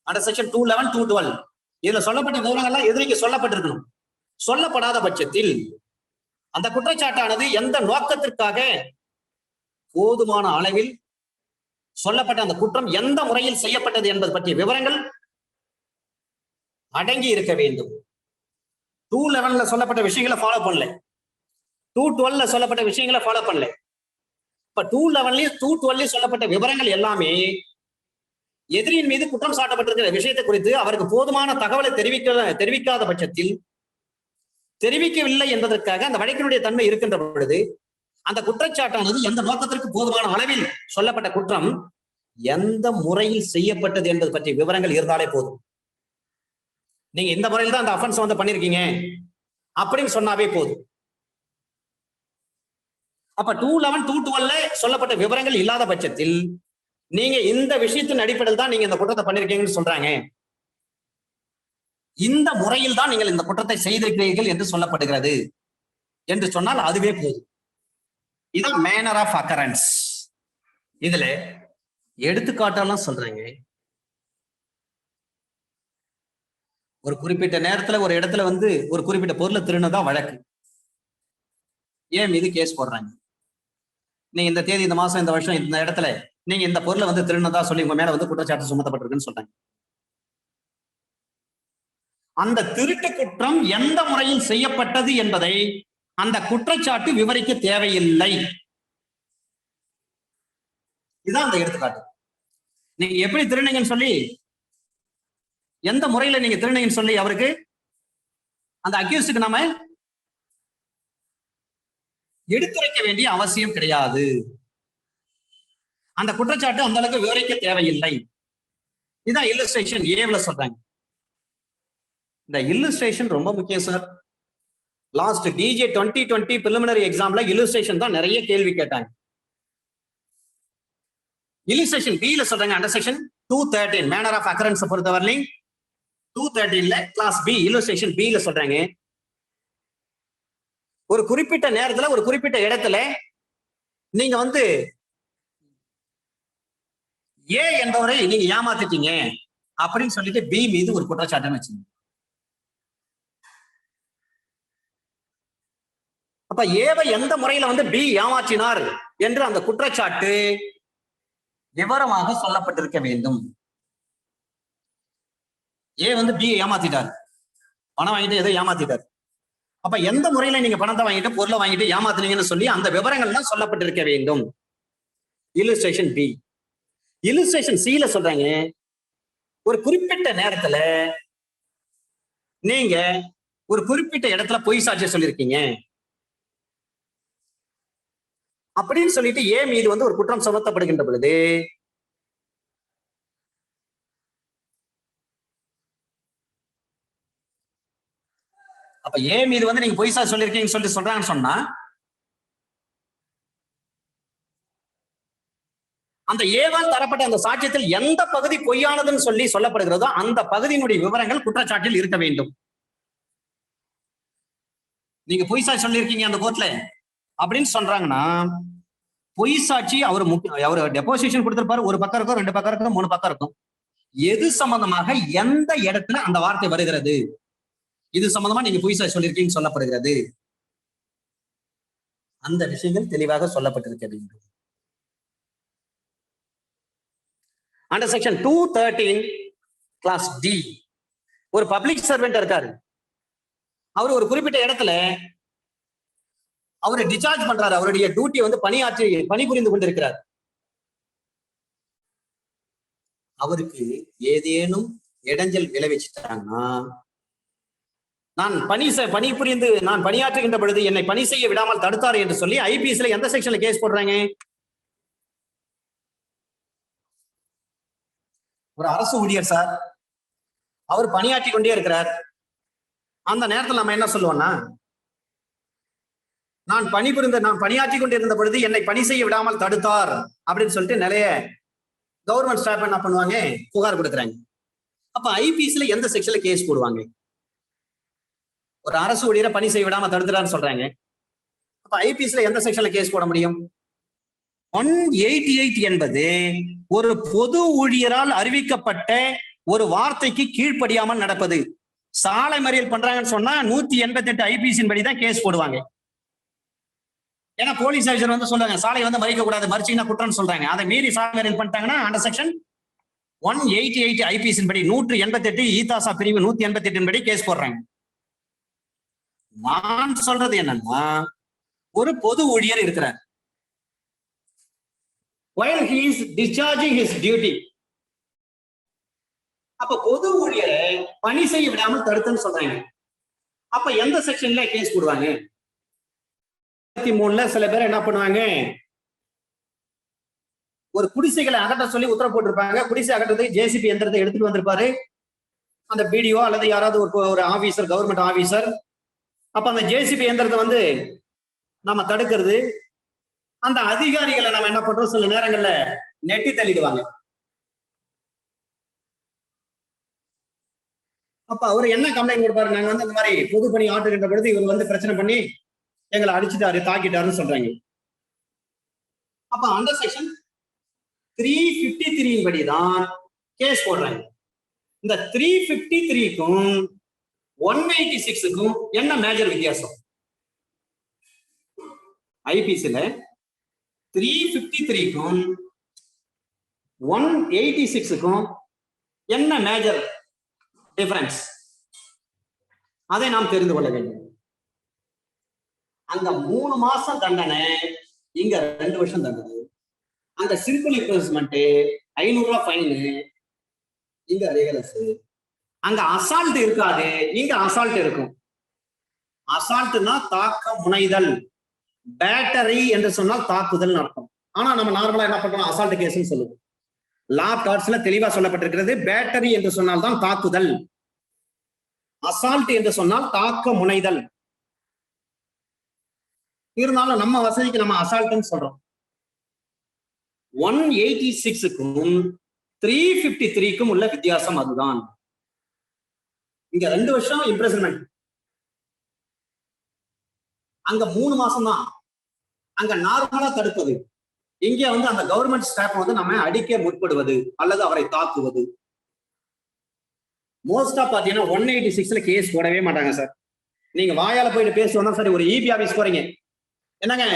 அந்த செக்ஷன் 211, 212 இதுல சொல்லப்பட்ட விவரங்கள்லாம் எதிரிக்கு சொல்லப்பட்டிருக்கணும். சொல்லப்படாத பட்சத்தில் அந்த குற்றச்சாட்டானது எந்த நோக்கத்திற்காக போதுமான அளவில் சொல்லப்பட்ட அந்த குற்றம் எந்த முறையில் செய்யப்பட்டது என்பது பற்றிய விவரங்கள் அடங்கி இருக்க வேண்டும். 211ல சொல்லப்பட்ட விஷயங்களை ஃபாலோ பண்ணல, 212ல சொல்லப்பட்ட விஷயங்களை ஃபாலோ பண்ணல. இப்ப 211லயும் 212லயும் சொல்லப்பட்ட விவரங்கள் எல்லாமே எதிரியின் மீது குற்றம் சாட்டப்பட்டிருக்கிற விஷயத்தை குறித்து அவருக்கு போதுமான தகவலை தெரிவிக்காத பட்சத்தில், தெரிவிக்கவில்லை என்பதற்காக அந்த வழக்கினுடைய தன்மை இருக்கின்ற பொழுது அந்த குற்றச்சாட்டானது எந்த நோக்கத்திற்கு போதுமான அளவில் சொல்லப்பட்ட குற்றம் எந்த முறையில் செய்யப்பட்டது என்பது பற்றிய விவரங்கள் இருந்தாலே போதும். நீங்க இந்த முறையில் தான் அந்த அஃபென்ஸ் வந்து பண்ணிருக்கீங்க அப்படின்னு சொன்னாவே போதும். அப்ப 211, 212ல சொல்லப்பட்ட விவரங்கள் இல்லாத பட்சத்தில் நீங்க இந்த விஷயத்தின் அடிப்படையில் தான் நீங்க இந்த குற்றத்தை பண்ணிருக்கீங்கன்னு சொல்றாங்க, இந்த முறையில் தான் நீங்கள் இந்த குற்றத்தை செய்திருக்கிறீர்கள் என்று சொல்லப்படுகிறது என்று சொன்னால் அதுவே போதும். இதுதான் மேனர் ஆஃப் அக்கரன்ஸ். இதுல எடுத்துக்காட்டெல்லாம் சொல்றேங்க. ஒரு குறிப்பிட்ட நேரத்துல ஒரு இடத்துல வந்து ஒரு குறிப்பிட்ட பொருளை திருநதா வழக்கு, ஏன் மீது கேஸ் போடுறாங்க. நீங்க இந்த தேதி, இந்த மாசம், இந்த வருஷம், இந்த இடத்துல நீங்க இந்த பொருளை வந்து திருநதா சொல்லி உங்க மேல வந்து குற்றச்சாட்டு சுமத்தப்பட்டிருக்குன்னு சொல்றாங்க. அந்த திருட்டு குற்றம் எந்த முறையில் செய்யப்பட்டது என்பதை அந்த குற்றச்சாட்டு விவரிக்க தேவையில்லை. இதுதான் அந்த எடுத்துக்காட்டு. நீங்க எப்படி திருநீங்கன்னு சொல்லி, எந்த முறையில நீங்க திருநீங்கன்னு சொல்லி அவருக்கு அந்த அக்யூஸ்டுக்கு நாம எடுத்துரைக்க வேண்டிய அவசியம் கிடையாது. அந்த குற்றச்சாட்டு அந்த அளவுக்கு விவரிக்க தேவையில்லை. இதான் இல்லஸ்ட்ரேஷன் ஏவ்ல சொல்றாங்க. இந்த இல்லஸ்ட்ரேஷன் ரொம்ப முக்கியம் சார். லாஸ்ட் DJ 2020 preliminary எக்ஸாம்ல இல்லஸ்ட்ரேஷன் தான் நிறைய கேள்வி கேட்டாங்க. இல்லஸ்ட்ரேஷன் B ல சொல்றாங்க under section 213 manner of occurrence பொறுத்தவரையிலும் 213ல கிளாஸ் B இல்லஸ்ட்ரேஷன் B ல சொல்றாங்க, ஒரு குறிப்பிட்ட நேரத்துல ஒரு குறிப்பிட்ட இடத்துல நீங்க வந்து A என்பவரை நீங்க ஏமாத்திட்டீங்க அப்படின்னு சொல்லிட்டு B மீது ஒரு குற்றச்சாட்டுன்னு வச்சுங்க. அப்ப ஏவை எந்த முறையில வந்து B ஏமாற்றினார் என்று அந்த குற்றச்சாட்டு விவரமாக சொல்லப்பட்டிருக்க வேண்டும். ஏ வந்து B ஏமாத்திட்டார், பணம் வாங்கிட்டு ஏதோ ஏமாத்திட்டார். அப்ப எந்த முறையில நீங்க பணத்தை வாங்கிட்டு பொருளை வாங்கிட்டு ஏமாத்துனீங்கன்னு சொல்லி அந்த விவரங்கள்லாம் சொல்லப்பட்டிருக்க வேண்டும். Illustration B. இல்லஸ்ட்ரேஷன் C ல சொல்றாங்க, ஒரு குறிப்பிட்ட நேரத்துல நீங்க ஒரு குறிப்பிட்ட இடத்துல பொய் சாட்சியம் சொல்லியிருக்கீங்க அப்படின்னு சொல்லிட்டு ஏ மீது வந்து ஒரு குற்றம் சுமத்தப்படுகின்ற பொழுது அப்ப ஏ மீது வந்து நீங்க பொய் சாட்சி சொல்லியிருக்கீங்கன்னு சொல்லிட்டு சொல்றாங்கன்னு சொன்னா அந்த ஏவால் தரப்பட்ட அந்த சாட்சியத்தில் எந்த பகுதி பொய்யானதுன்னு சொல்லி சொல்லப்படுகிறதோ அந்த பகுதியினுடைய விவரங்கள் குற்றச்சாட்டில் இருக்க வேண்டும். நீங்க பொய் சாட்சி சொல்லியிருக்கீங்க அந்த கோர்ட்ல அப்படின்னு சொல்றாங்கன்னா பொய் சாட்சி அவர் டெபோசிஷன் கொடுத்திருப்பாரு, ஒரு பக்கம் இருக்கும், 2 பக்கம் இருக்கும், 3 பக்கம் இருக்கும். எது சம்பந்தமாக எந்த இடத்துல அந்த வார்த்தை வருகிறது, இது சம்பந்தமா நீங்க பொய் சாட்சி சொல்லியிருக்கீங்கன்னு சொல்லப்படுகிறது, அந்த விஷயங்கள் தெளிவாக சொல்லப்பட்டிருக்க வேண்டும். அண்டர் செக்ஷன் 213 கிளாஸ் டி ஒரு பப்ளிக் சர்வெண்ட் இருக்காரு. அவர் ஒரு குறிப்பிட்ட இடத்துல அவரை டிஸ்சார்ஜ் பண்றாரு, அவருடைய டியூட்டி வந்து பணிபுரிந்து கொண்டிருக்கிறார். அவருக்கு ஏதேனும் இடைஞ்சல் விளைவிச்சுட்டாங்கன்னா, நான் பணியாற்றுகின்ற பொழுது என்னை பணி செய்ய விடாமல் தடுத்தார் என்று சொல்லி ஐபிஎஸ்ல எந்த செக்ஷன்ல கேஸ் போடுறாங்க? ஒரு அரசு ஊழியர் சார், அவர் பணியாற்றி கொண்டே இருக்கிறார். அந்த நேரத்தில் நம்ம என்ன சொல்லுவோம்னா, நான் பணியாற்றி கொண்டிருந்த பொழுது என்னை பணி செய்ய விடாமல் தடுத்தார் அப்படின்னு சொல்லிட்டு நிறைய கவர்மெண்ட் ஸ்டாஃப் என்ன பண்ணுவாங்க, புகார் கொடுக்குறாங்க. அப்ப ஐபிஎஸ்ல எந்த செக்ஷன்ல கேஸ் போடுவாங்க? ஒரு அரசு ஊழியரை பணி செய்ய விடாம தடுத்துறான்னு சொல்றாங்க. அப்ப ஐபிஎஸ்ல எந்த செக்ஷன்ல கேஸ் போட முடியும்? 188 என்பது ஒரு பொது ஊழியரால் அறிவிக்கப்பட்ட ஒரு வார்த்தைக்கு கீழ்ப்படியாமல் நடப்பது. சாலை மறியல் பண்றாங்கன்னு சொன்னா 188 ஐபிஎஸ்ஸின் படி தான் கேஸ் போடுவாங்க. ஏன்னா போலீஸ் ஆஃபீஸர் வந்து சொல்றாங்க, சாலை வந்து மறிக்க கூடாது, மறிச்சீங்கன்னா குற்றம்னு சொல்றாங்க. அதை மீறி சாலை மறியல் பண்ணிட்டாங்கன்னா அண்டர் செக்ஷன் 188 ஐபிஎஸ்ஸின் படி 188 ஈதாசா பிரிவு 188 படி கேஸ் போடுறாங்க. நான் சொல்றது என்னன்னா, ஒரு பொது ஊழியர் இருக்கிறார், while he is discharging his duty, அப்ப பொது ஊழியரை பணி செய்ய விடாமல் தடுத்துன்னு சொல்றாங்க. அப்ப எந்த செக்ஷன்ல கேஸ் போடுவாங்க? 23ல சில பேர் என்ன பண்ணுவாங்க, ஒரு குடிசைகளை அகற்ற சொல்லி உத்தரவு போட்டிருப்பாங்க. குடிசை அகற்றதுக்கு ஜேசிபி எந்திரத்தை எடுத்துட்டு வந்திருப்பாரு அந்த பிடிஓ அல்லது யாராவது ஒரு ஆபீசர், கவர்மெண்ட் ஆபீசர். அப்ப அந்த ஜேசிபி எந்திரத்தை வந்து நம்ம தடுக்கிறது, அந்த அதிகாரிகளை நம்ம என்ன பண்றோம், சில நேரங்கள்ல நெட்டி தள்ளிடுவாங்க. அப்ப அவர் என்ன கம்ப்ளைண்ட் கொடுப்பாரு, நாங்க வந்து இந்த மாதிரி பொது பணி ஆற்றுகின்ற பொழுது இவர் வந்து பிரச்சனை பண்ணி எங்களை அடிச்சுட்டாரு, தாக்கிட்டாருன்னு சொல்றாங்க. அப்ப அண்டர் செக்ஷன் 353 படிதான் கேஸ் போடுறாங்க. இந்த 353க்கும் 186க்கும் என்ன மேஜர் வித்தியாசம்? ஐபிசில 353க்கும் 186க்கும் என்ன மேஜர் டிஃபரன்ஸ்? அதை நாம் தெரிந்து கொள்ள வேண்டும். அங்க 3 மாசம் தண்டனை, இங்க 2 வருஷம் தண்டனை. அங்க சிம்பிள் இம்ப்ரூவ்மெண்ட் 500 ரூபாய் ஃபைனு, இங்க ரெகுலஸ். அங்க அசால்ட் இருக்காது, இங்க அசால்ட் இருக்கும். அசால்ட்னா தாக்க முனைதல், பேட்டரி என்று சொன்னால் தாக்குதல் அர்த்தம். ஆனா நம்ம நார்மலா என்ன பண்றோம், அசால்ட் கேஸ்ன்னு சொல்லுவோம். லா கார்ட்ஸ்ல தெளிவா சொல்லப்பட்டிருக்கிறது, பேட்டரி என்று சொன்னால் தான் தாக்குதல், அசால்ட் என்று சொன்னால் தாக்க முனைதல். இருந்தாலும் நம்ம வசதிக்கு நம்ம அசால்ட்னு சொல்றோம். 186க்கும் 353க்கும் உள்ள வித்தியாசம் அதுதான். இங்க 2 வருஷம் இம்ப்ரெசன்மெண்ட், அங்க 3 மாசம் தான். அங்க நார்மலா தடுப்பது, இங்க வந்து அந்த கவர்மெண்ட் ஸ்டாஃப் வந்து நம்ம அடிக்க முற்படுவது அல்லது அவரை தாக்குவது. மோஸ்டா பாத்தீங்கன்னா 186ல கேஸ் போடவே மாட்டாங்க சார். நீங்க வாயால போயிட்டு பேசுவோம்னா சரி, ஒரு இபி ஆபீஸ் போறீங்க, என்னங்க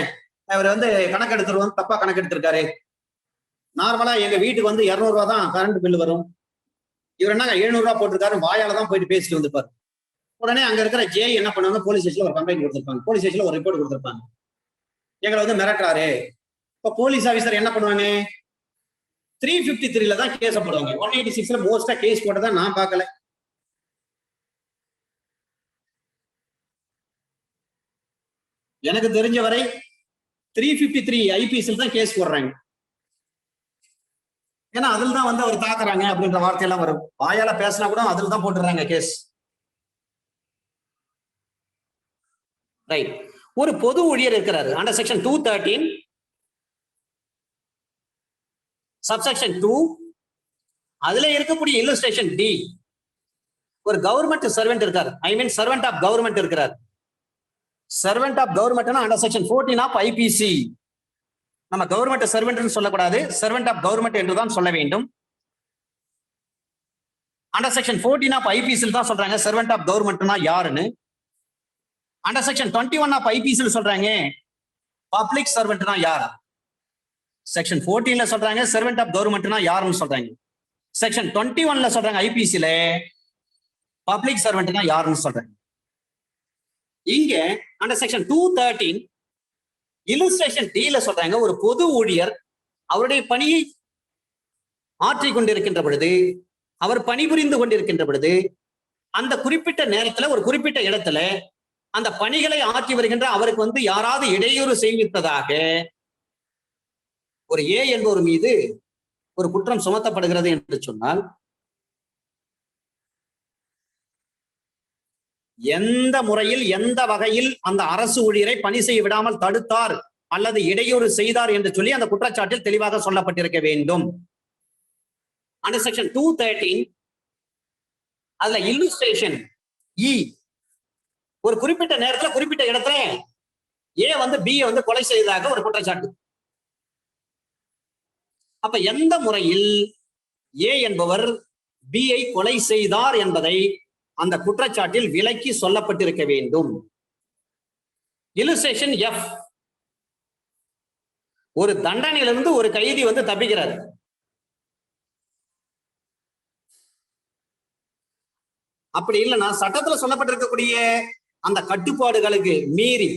அவர் வந்து கணக்கு எடுத்துருவோம், தப்பா கணக்கு எடுத்திருக்காரு, நார்மலா எங்க வீட்டுக்கு வந்து 200 ரூபா தான் கரண்ட் பில் வரும், இவர் என்னங்க 700 ரூபா போட்டிருக்காரு, வாயால தான் போயிட்டு பேசிட்டு வந்திருப்பாரு. உடனே அங்க இருக்கிற ஜே என்ன பண்ணுவாங்க, போலீஸ் ஸ்டேஷன்ல ஒரு கம்ப்ளைண்ட் கொடுத்திருப்பாங்க, போலீஸ் ஸ்டேஷன்ல ஒரு ரிப்போர்ட் கொடுத்திருப்பாங்க, எங்களை வந்து மிரட்டுறாரு. இப்ப போலீஸ் ஆபீசர் என்ன பண்ணுவாங்க, 353ல தான் கேஸ் போடுவாங்க. 186ல மோஸ்டா கேஸ் போட்டதா நான் பார்க்கல. எனக்கு தெரிஞ்ச வரை 353 ஐபிஎஸ்ல தான் கேஸ் போடுறாங்க. ஏன்னா அதில் தான் வந்து அவர் தாக்குறாங்க அப்படின்ற வார்த்தையெல்லாம் வரும். வாயால பேசினா கூட அதில் தான் போட்டுறாங்க கேஸ். ரைட். ஒரு பொது ஊழியர் இருக்கிறாரு, அண்டர் செக்ஷன் 213 சப்செக்ஷன் 2, அதுல இருக்கக்கூடிய இல்லஸ்ட்ரேஷன் டி. ஒரு கவர்மெண்ட் சர்வெண்ட் இருக்காரு, I mean servant of government இருக்கிறார். சர்வெண்ட் ஆஃப் கவர்மெண்ட்னா அண்டர் செக்ஷன் 14 ஆஃப் ஐபிசி நம்ம கவர்மெண்ட் சர்வெண்ட் சொல்லக்கூடாது, சர்வெண்ட் ஆஃப் கவர்மெண்ட் என்றுதான் சொல்ல வேண்டும். அண்டர் செக்ஷன் 14 ஆஃப் ஐபிசியில் தான் சொல்றாங்க சர்வெண்ட் ஆஃப் கவர்மெண்ட்னா யாருன்னு. அண்டர் செக்ஷன் 21 ஆஃப் ஐபிசியில் சொல்றாங்க பப்ளிக் சர்வெண்ட்னா யார். செக்ஷன் 14ல சொல்றாங்க சர்வெண்ட் ஆஃப் கவர்மெண்ட்னா யாருன்னு சொல்றாங்க. செக்ஷன் 21ல சொல்றாங்க ஐபிசில பப்ளிக் சர்வெண்ட்னா யாருன்னு சொல்றாங்க. இங்க அண்டர் செக்ஷன் 213 இல்லுஸ்ட்ரேஷன் டில சொல்றாங்க ஒரு பொது ஊழியர் அவருடைய பணியை ஆற்றிக் கொண்டிருக்கின்ற பொழுது, அவர் பணிபுரிந்து கொண்டிருக்கின்ற பொழுது, அந்த குறிப்பிட்ட நேரத்துல ஒரு குறிப்பிட்ட இடத்துல அந்த பணிகளை ஆற்றி வருகின்ற அவருக்கு யாராவது இடையூறு செய்விப்பதாக ஒரு ஏ என்பவர் மீது ஒரு குற்றம் சுமத்தப்படுகிறது என்று சொன்னால், எந்த முறையில் எந்த வகையில் அந்த அரசு ஊழியரை பணி செய்ய விடாமல் தடுத்தார் அல்லது இடையூறு செய்தார் என்று சொல்லி அந்த குற்றச்சாட்டில் தெளிவாக சொல்லப்பட்டிருக்க வேண்டும். அண்டர் செக்ஷன் 213 அதுல இல்லுஸ்ட்ரேஷன் இ ஒரு குறிப்பிட்ட நேரத்துல குறிப்பிட்ட இடத்துல ஏ பி கொலை செய்ததாக ஒரு குற்றச்சாட்டு. அப்ப எந்த முறையில் ஏ என்பவர் பியை கொலை செய்தார் என்பதை அந்த குற்றச்சாட்டில் விலக்கி சொல்லப்பட்டிருக்க வேண்டும். இல்லுஸ்ட்ரேஷன் எஃப் ஒரு தண்டனையிலிருந்து ஒரு கைதி தப்பிக்கிறார். அப்படி இல்லைன்னா சட்டத்துல சொல்லப்பட்டிருக்கக்கூடிய அந்த கட்டுப்பாடுகளுக்கு மீறி,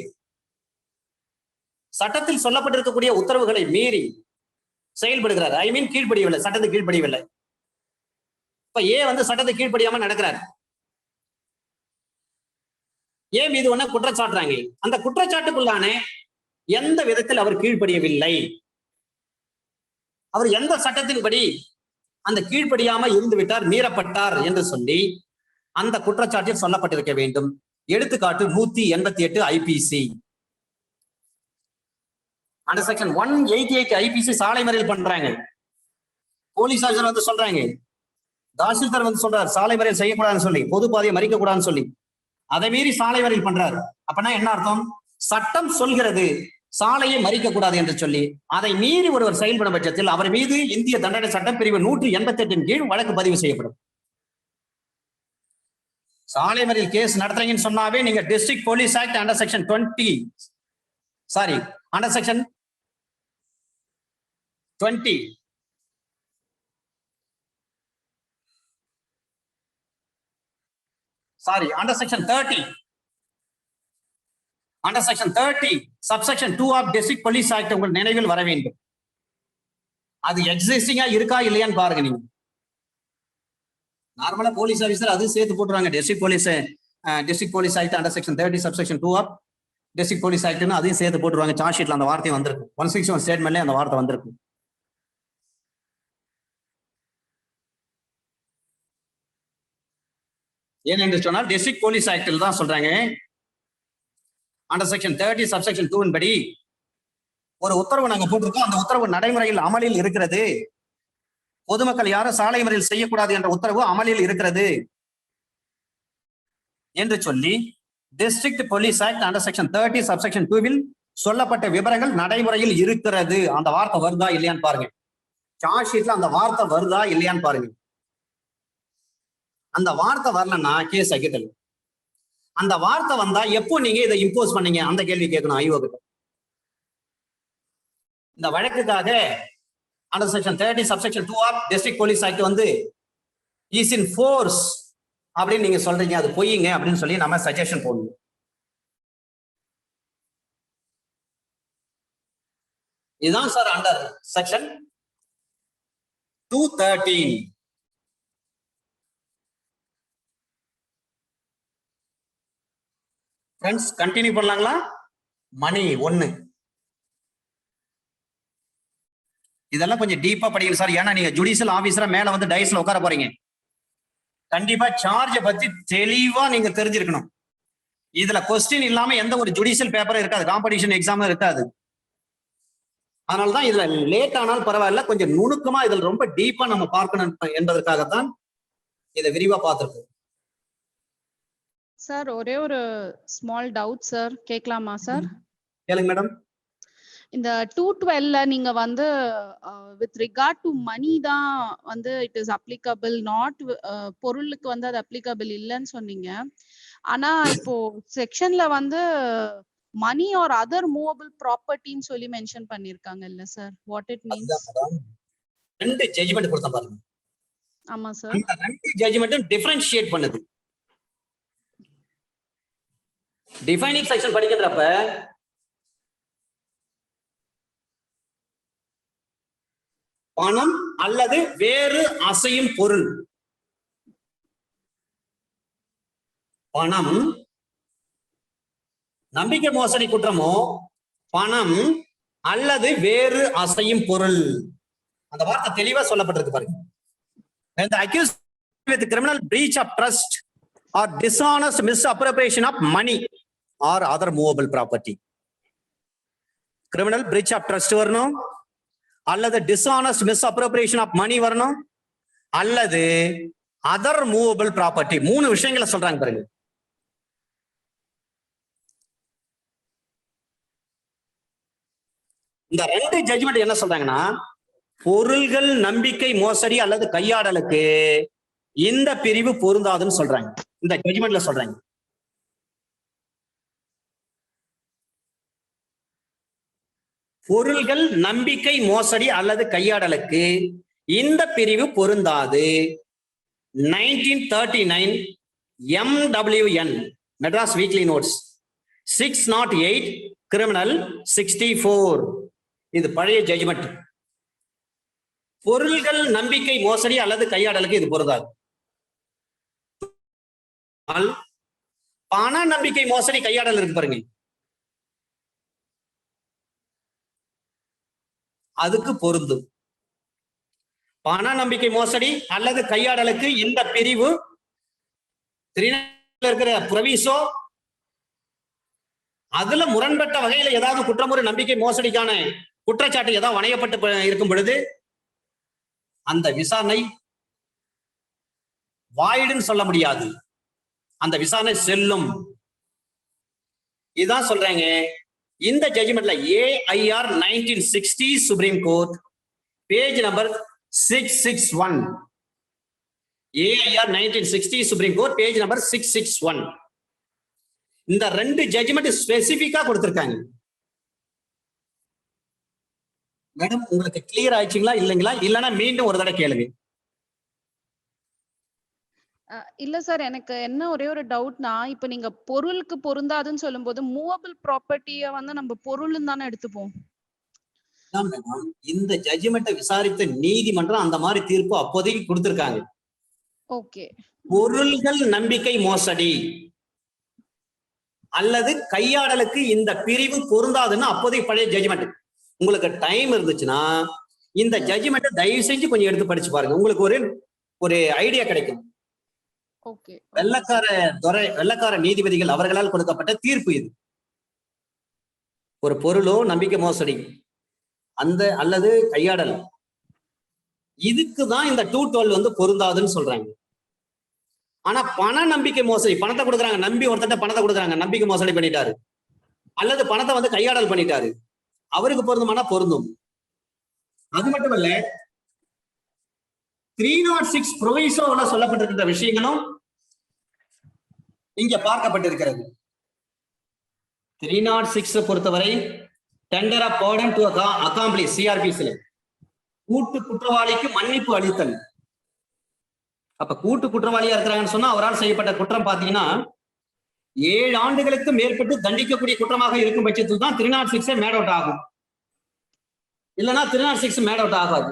சட்டத்தில் சொல்லப்பட்டிருக்கக்கூடிய உத்தரவுகளை மீறி செயல்படுகிறார். ஐ மீன் கீழ்ப்படியவில்லை, சட்டத்தை கீழ்ப்படியவில்லை. இப்ப ஏ சட்டத்தை கீழ்ப்படியாம நடக்கிறார். ஏ மீது குற்றச்சாட்டுறாங்க. அந்த குற்றச்சாட்டுக்குள்ளான எந்த விதத்தில் அவர் கீழ்ப்படியவில்லை, அவர் எந்த சட்டத்தின்படி அந்த கீழ்ப்படியாம இருந்து விட்டார், மீறப்பட்டார் என்று சொல்லி அந்த குற்றச்சாட்டில் சொல்லப்பட்டிருக்க வேண்டும். எடுத்துக்காட்டு 188 ஐபிசி. அண்டர் செக்ஷன் 188 ஐபிசி சாலை மறியல் பண்றாங்க. போலீஸ் ஆஃபீஸர் சொல்றாங்க, தாசில்தார் சொல்றாரு சாலை மறியல் செய்யக்கூடாதுன்னு சொல்லி, பொது பாதையை மறிக்க கூடாதுன்னு சொல்லி, அதை மீறி சாலை மறியல் பண்றாரு. அப்படின்னா என்ன அர்த்தம்? சட்டம் சொல்கிறது சாலையை மறிக்க கூடாது என்று சொல்லி, அதை மீறி ஒருவர் செயல்படும் பட்சத்தில் அவர் மீது இந்திய தண்டனை சட்டம் பிரிவு 188 கீழ் வழக்கு பதிவு செய்யப்படும். சாலை மறியல் கேஸ் நடத்துறீங்கன்னு சொன்னாவே நீங்க district police act under section 20 under section 20 under section 30 under section 30 subsection 2 of district police act உங்கள் நினைவில் வர வேண்டும். அது எக்ஸிஸ்டிங்கா இருக்கா இல்லையான்னு பாருங்க. நீங்க நார்மலா போலீஸ் ஆஃபீஸர் அது சேர்த்து போட்டுருவாங்க. District police act under section 30 subsection 2 of district police ஆக்ட்னு அதையும் சேர்த்து போட்டுருவாங்க. சார்ஜ் ஷீட்ல அந்த வார்த்தை வந்திருக்கும். 161 ஸ்டேட்மெண்ட்ல அந்த வார்த்தை வந்திருக்கும். ஏனென்று சொன்னால் டிஸ்ட்ரிக்ட் போலீஸ் ஆக்டில் தான் சொல்றாங்க அண்டர் செக்ஷன் 30 சப்செக்ஷன் 2 படி ஒரு உத்தரவு நாங்க போட்டிருக்கோம், அந்த உத்தரவு நடைமுறையில் அமலில் இருக்கிறது, பொதுமக்கள் யாரும் சாலை மறியல் செய்யக்கூடாது என்ற உத்தரவு அமலில் இருக்கிறது என்று சொல்லி district police act under section 30 subsection 2வில் சொல்லப்பட்ட விவரங்கள் நடைமுறையில் இருக்கிறது. அந்த வார்த்தை வருதா இல்லையான்னு பாருங்க. சார்ஜ் ஷீட்ல அந்த வார்த்தை வருதா இல்லையான்னு பாருங்க. அந்த வார்த்தை வரலன்னா கேஸ் அகிட்டல். அந்த வார்த்தை வந்தா எப்போ நீங்க இதை இம்போஸ் பண்ணீங்க அந்த கேள்வி கேட்கணும் ஐஓ கிட்ட. இந்த வழக்குக்காக under section 30 subsection 2 of district police act is in force அப்படின்னு நீங்க சொல்றீங்க, அது பொய்யுங்க அப்படின்னு சொல்லி நம்ம சஜஷன் போடணும். இதுதான் sir under section 213. Friends continue பண்ணலாங்களா? மணி 1 இதெல்லாம் கொஞ்சம் டீப்பா படிக்கணும் சார். ஏன்னா நீங்க ஜுடிஷியல் ஆபீசரா மேல டைஸ்ல உட்கார போறீங்க. கண்டிப்பா சார்ஜை பத்தி தெளிவா நீங்க தெரிஞ்சிருக்கணும். இதுல கொஸ்டின் இல்லாம எந்த ஒரு ஜுடிஷியல் பேப்பரும் இருக்காது, காம்படிஷன் எக்ஸாமும் இருக்காது. அதனாலதான் இதுல லேட் ஆனால் பரவாயில்ல, கொஞ்சம் நுணுக்கமா இதுல ரொம்ப டீப்பா நம்ம பார்க்கணும் என்பதற்காகத்தான் இதை விரிவா பார்த்திருக்கோம். சார் ஒரே ஒரு ஸ்மால் டவுட் சார், கேட்கலாமா சார்? கேளுங்க மேடம். இந்த 212ல நீங்க வந்து வித் ரிகார்ட் டு மணி தான் வந்து இட் இஸ் அப்ளிகபிள், நாட் பொருளுக்கு வந்து அது அப்ளிகபிள் இல்லைன்னு சொன்னீங்க. ஆனா இப்போ செக்ஷன்ல வந்து மணி ஆர் அதர் மூவபிள் ப்ராப்பர்ட்டின்னு சொல்லி மென்ஷன் பண்ணிருக்காங்க இல்ல சார், வாட் இட் மீன்ஸ்? ரெண்டு ஜட்ஜ்மெண்ட் கொடுத்த பாருங்க. ஆமா சார். அந்த ரெண்டு ஜட்ஜ்மெண்ட்டும் டிஃபரன்ஷியேட் பண்ணுது. டிஃபைனிங் செக்ஷன் படிக்கிறப்ப பணம் அல்லது வேறு அசையும் பொருள், பணம் நம்பிக்கை மோசடி குற்றமோ பணம் அல்லது வேறு அசையும் பொருள், அந்த வார்த்தை தெளிவா சொல்லப்பட்டிருக்கு பாருங்க. When the accused with criminal breach of trust or dishonest misappropriation of money or other movable property, criminal breach of trust வரணும், அல்லது dishonest misappropriation of money வரணும், அல்லது other movable property. மூணு விஷயங்களை சொல்றாங்க பாருங்க. இந்த ரெண்டு ஜட்ஜ்மெண்ட் என்ன சொல்றாங்கன்னா, பொருள்கள் நம்பிக்கை மோசடி அல்லது கையாடலுக்கு இந்த பிரிவு பொருந்தாதுன்னு சொல்றாங்க. இந்த ஜட்ஜ்மெண்ட்ல சொல்றாங்க. பொருள்கள் நம்பிக்கை மோசடி அல்லது கையாடலுக்கு இந்த பிரிவு பொருந்தாது. 1939 MWN Madras weekly notes 608 criminal 64. இது பழைய ஜட்ஜ்மெண்ட். பொருள்கள் நம்பிக்கை மோசடி அல்லது கையாடலுக்கு இது பொருந்தாது. பண நம்பிக்கை மோசடி கையாடல் இருக்கு பாருங்க, அதுக்கு பொருந்தும். பண நம்பிக்கை மோசடி அல்லது கையாடலுக்கு இந்த பிரிவு இருக்கிற புரவிசோ அதுல முரண்பட்ட வகையில ஏதாவது குற்றமுறை நம்பிக்கை மோசடிக்கான குற்றச்சாட்டு ஏதாவது வணையப்பட்டு இருக்கும் பொழுது அந்த விசாரணை வாய்டுன்னு சொல்ல முடியாது, அந்த விசாரணை செல்லும். இதுதான் சொல்றாங்க இந்த ஜட்ஜ்மெண்ட்ல. AIR 1960 supreme court page number 661. AIR 1960 supreme court page number 661. இந்த ரெண்டு ஜட்ஜ்மெண்ட் ஸ்பெசிபிக்கா கொடுத்திருக்காங்க. மேடம் உங்களுக்கு கிளியர் ஆயிடுச்சுங்களா இல்லைங்களா? இல்லைன்னா மீண்டும் ஒரு தடவை கேளுங்க. இல்ல சார், எனக்கு என்ன ஒரே ஒரு டவுட்னா, இப்ப நீங்க பொருளுக்கு பொருந்தாதுன்னு சொல்லும்போது மூவபிள் ப்ராப்பர்ட்டிய வந்து நம்ம பொருள்னு தானே எடுத்துப்போம். இந்த ஜட்ஜ்மெண்ட்டை விசாரித்த நீதிமன்றம் அந்த மாதிரி தீர்ப்பு அப்போதைக்கு கொடுத்திருக்காங்க. ஓகே. பொருள்கள் நம்பிக்கை மோசடி அல்லது கையாடலுக்கு இந்த பிரிவு பொருந்தாதுன்னு அப்போதைக்கு பழைய ஜட்ஜ்மெண்ட். உங்களுக்கு டைம் இருந்துச்சுன்னா இந்த ஜட்ஜ்மெண்ட்டை தயவு செஞ்சு கொஞ்சம் எடுத்து படிச்சு பாருங்க, உங்களுக்கு ஒரு ஐடியா கிடைக்கும். வெள்ளக்கார நீதிபதிகள் அவர்களால் கொடுக்கப்பட்ட தீர்ப்பு இது. ஒரு பொருளோ நம்பிக்கை மோசடி அந்த அல்லது கையாடல் இதுக்குதான் இந்த 212 வந்து பொருந்தாதுன்னு சொல்றாங்க. ஆனா பண நம்பிக்கை மோசடி, பணத்தை கொடுக்குறாங்க, நம்பி ஒருத்தட்ட பணத்தை கொடுக்குறாங்க, நம்பிக்கை மோசடி பண்ணிட்டாரு அல்லது பணத்தை வந்து கையாடல் பண்ணிட்டாரு, அவருக்கு பொருந்துமானா பொருந்தும். அது மட்டுமல்ல 306 ப்ரொவிசோல சொல்லப்பட்டிருக்கிற விஷயங்களும் இங்க பார்க்கப்பட்டிருக்கிறது. 306 பொறுத்தவரை tender of pardon to accomplish CRPC கூட்டு குற்றவாளிக்கு மன்னிப்பு அளித்தல். அப்ப கூட்டு குற்றவாளியா இருக்கிறாங்கன்னு சொன்னா அவரால் செய்யப்பட்ட குற்றம் பாத்தீங்கன்னா 7 ஆண்டுகளுக்கு மேற்பட்டு தண்டிக்கக்கூடிய குற்றமாக இருக்கும் பட்சத்தில் தான் 306 மேட் அவுட் ஆகும், இல்லைன்னா 306 மேட் அவுட் ஆகாது.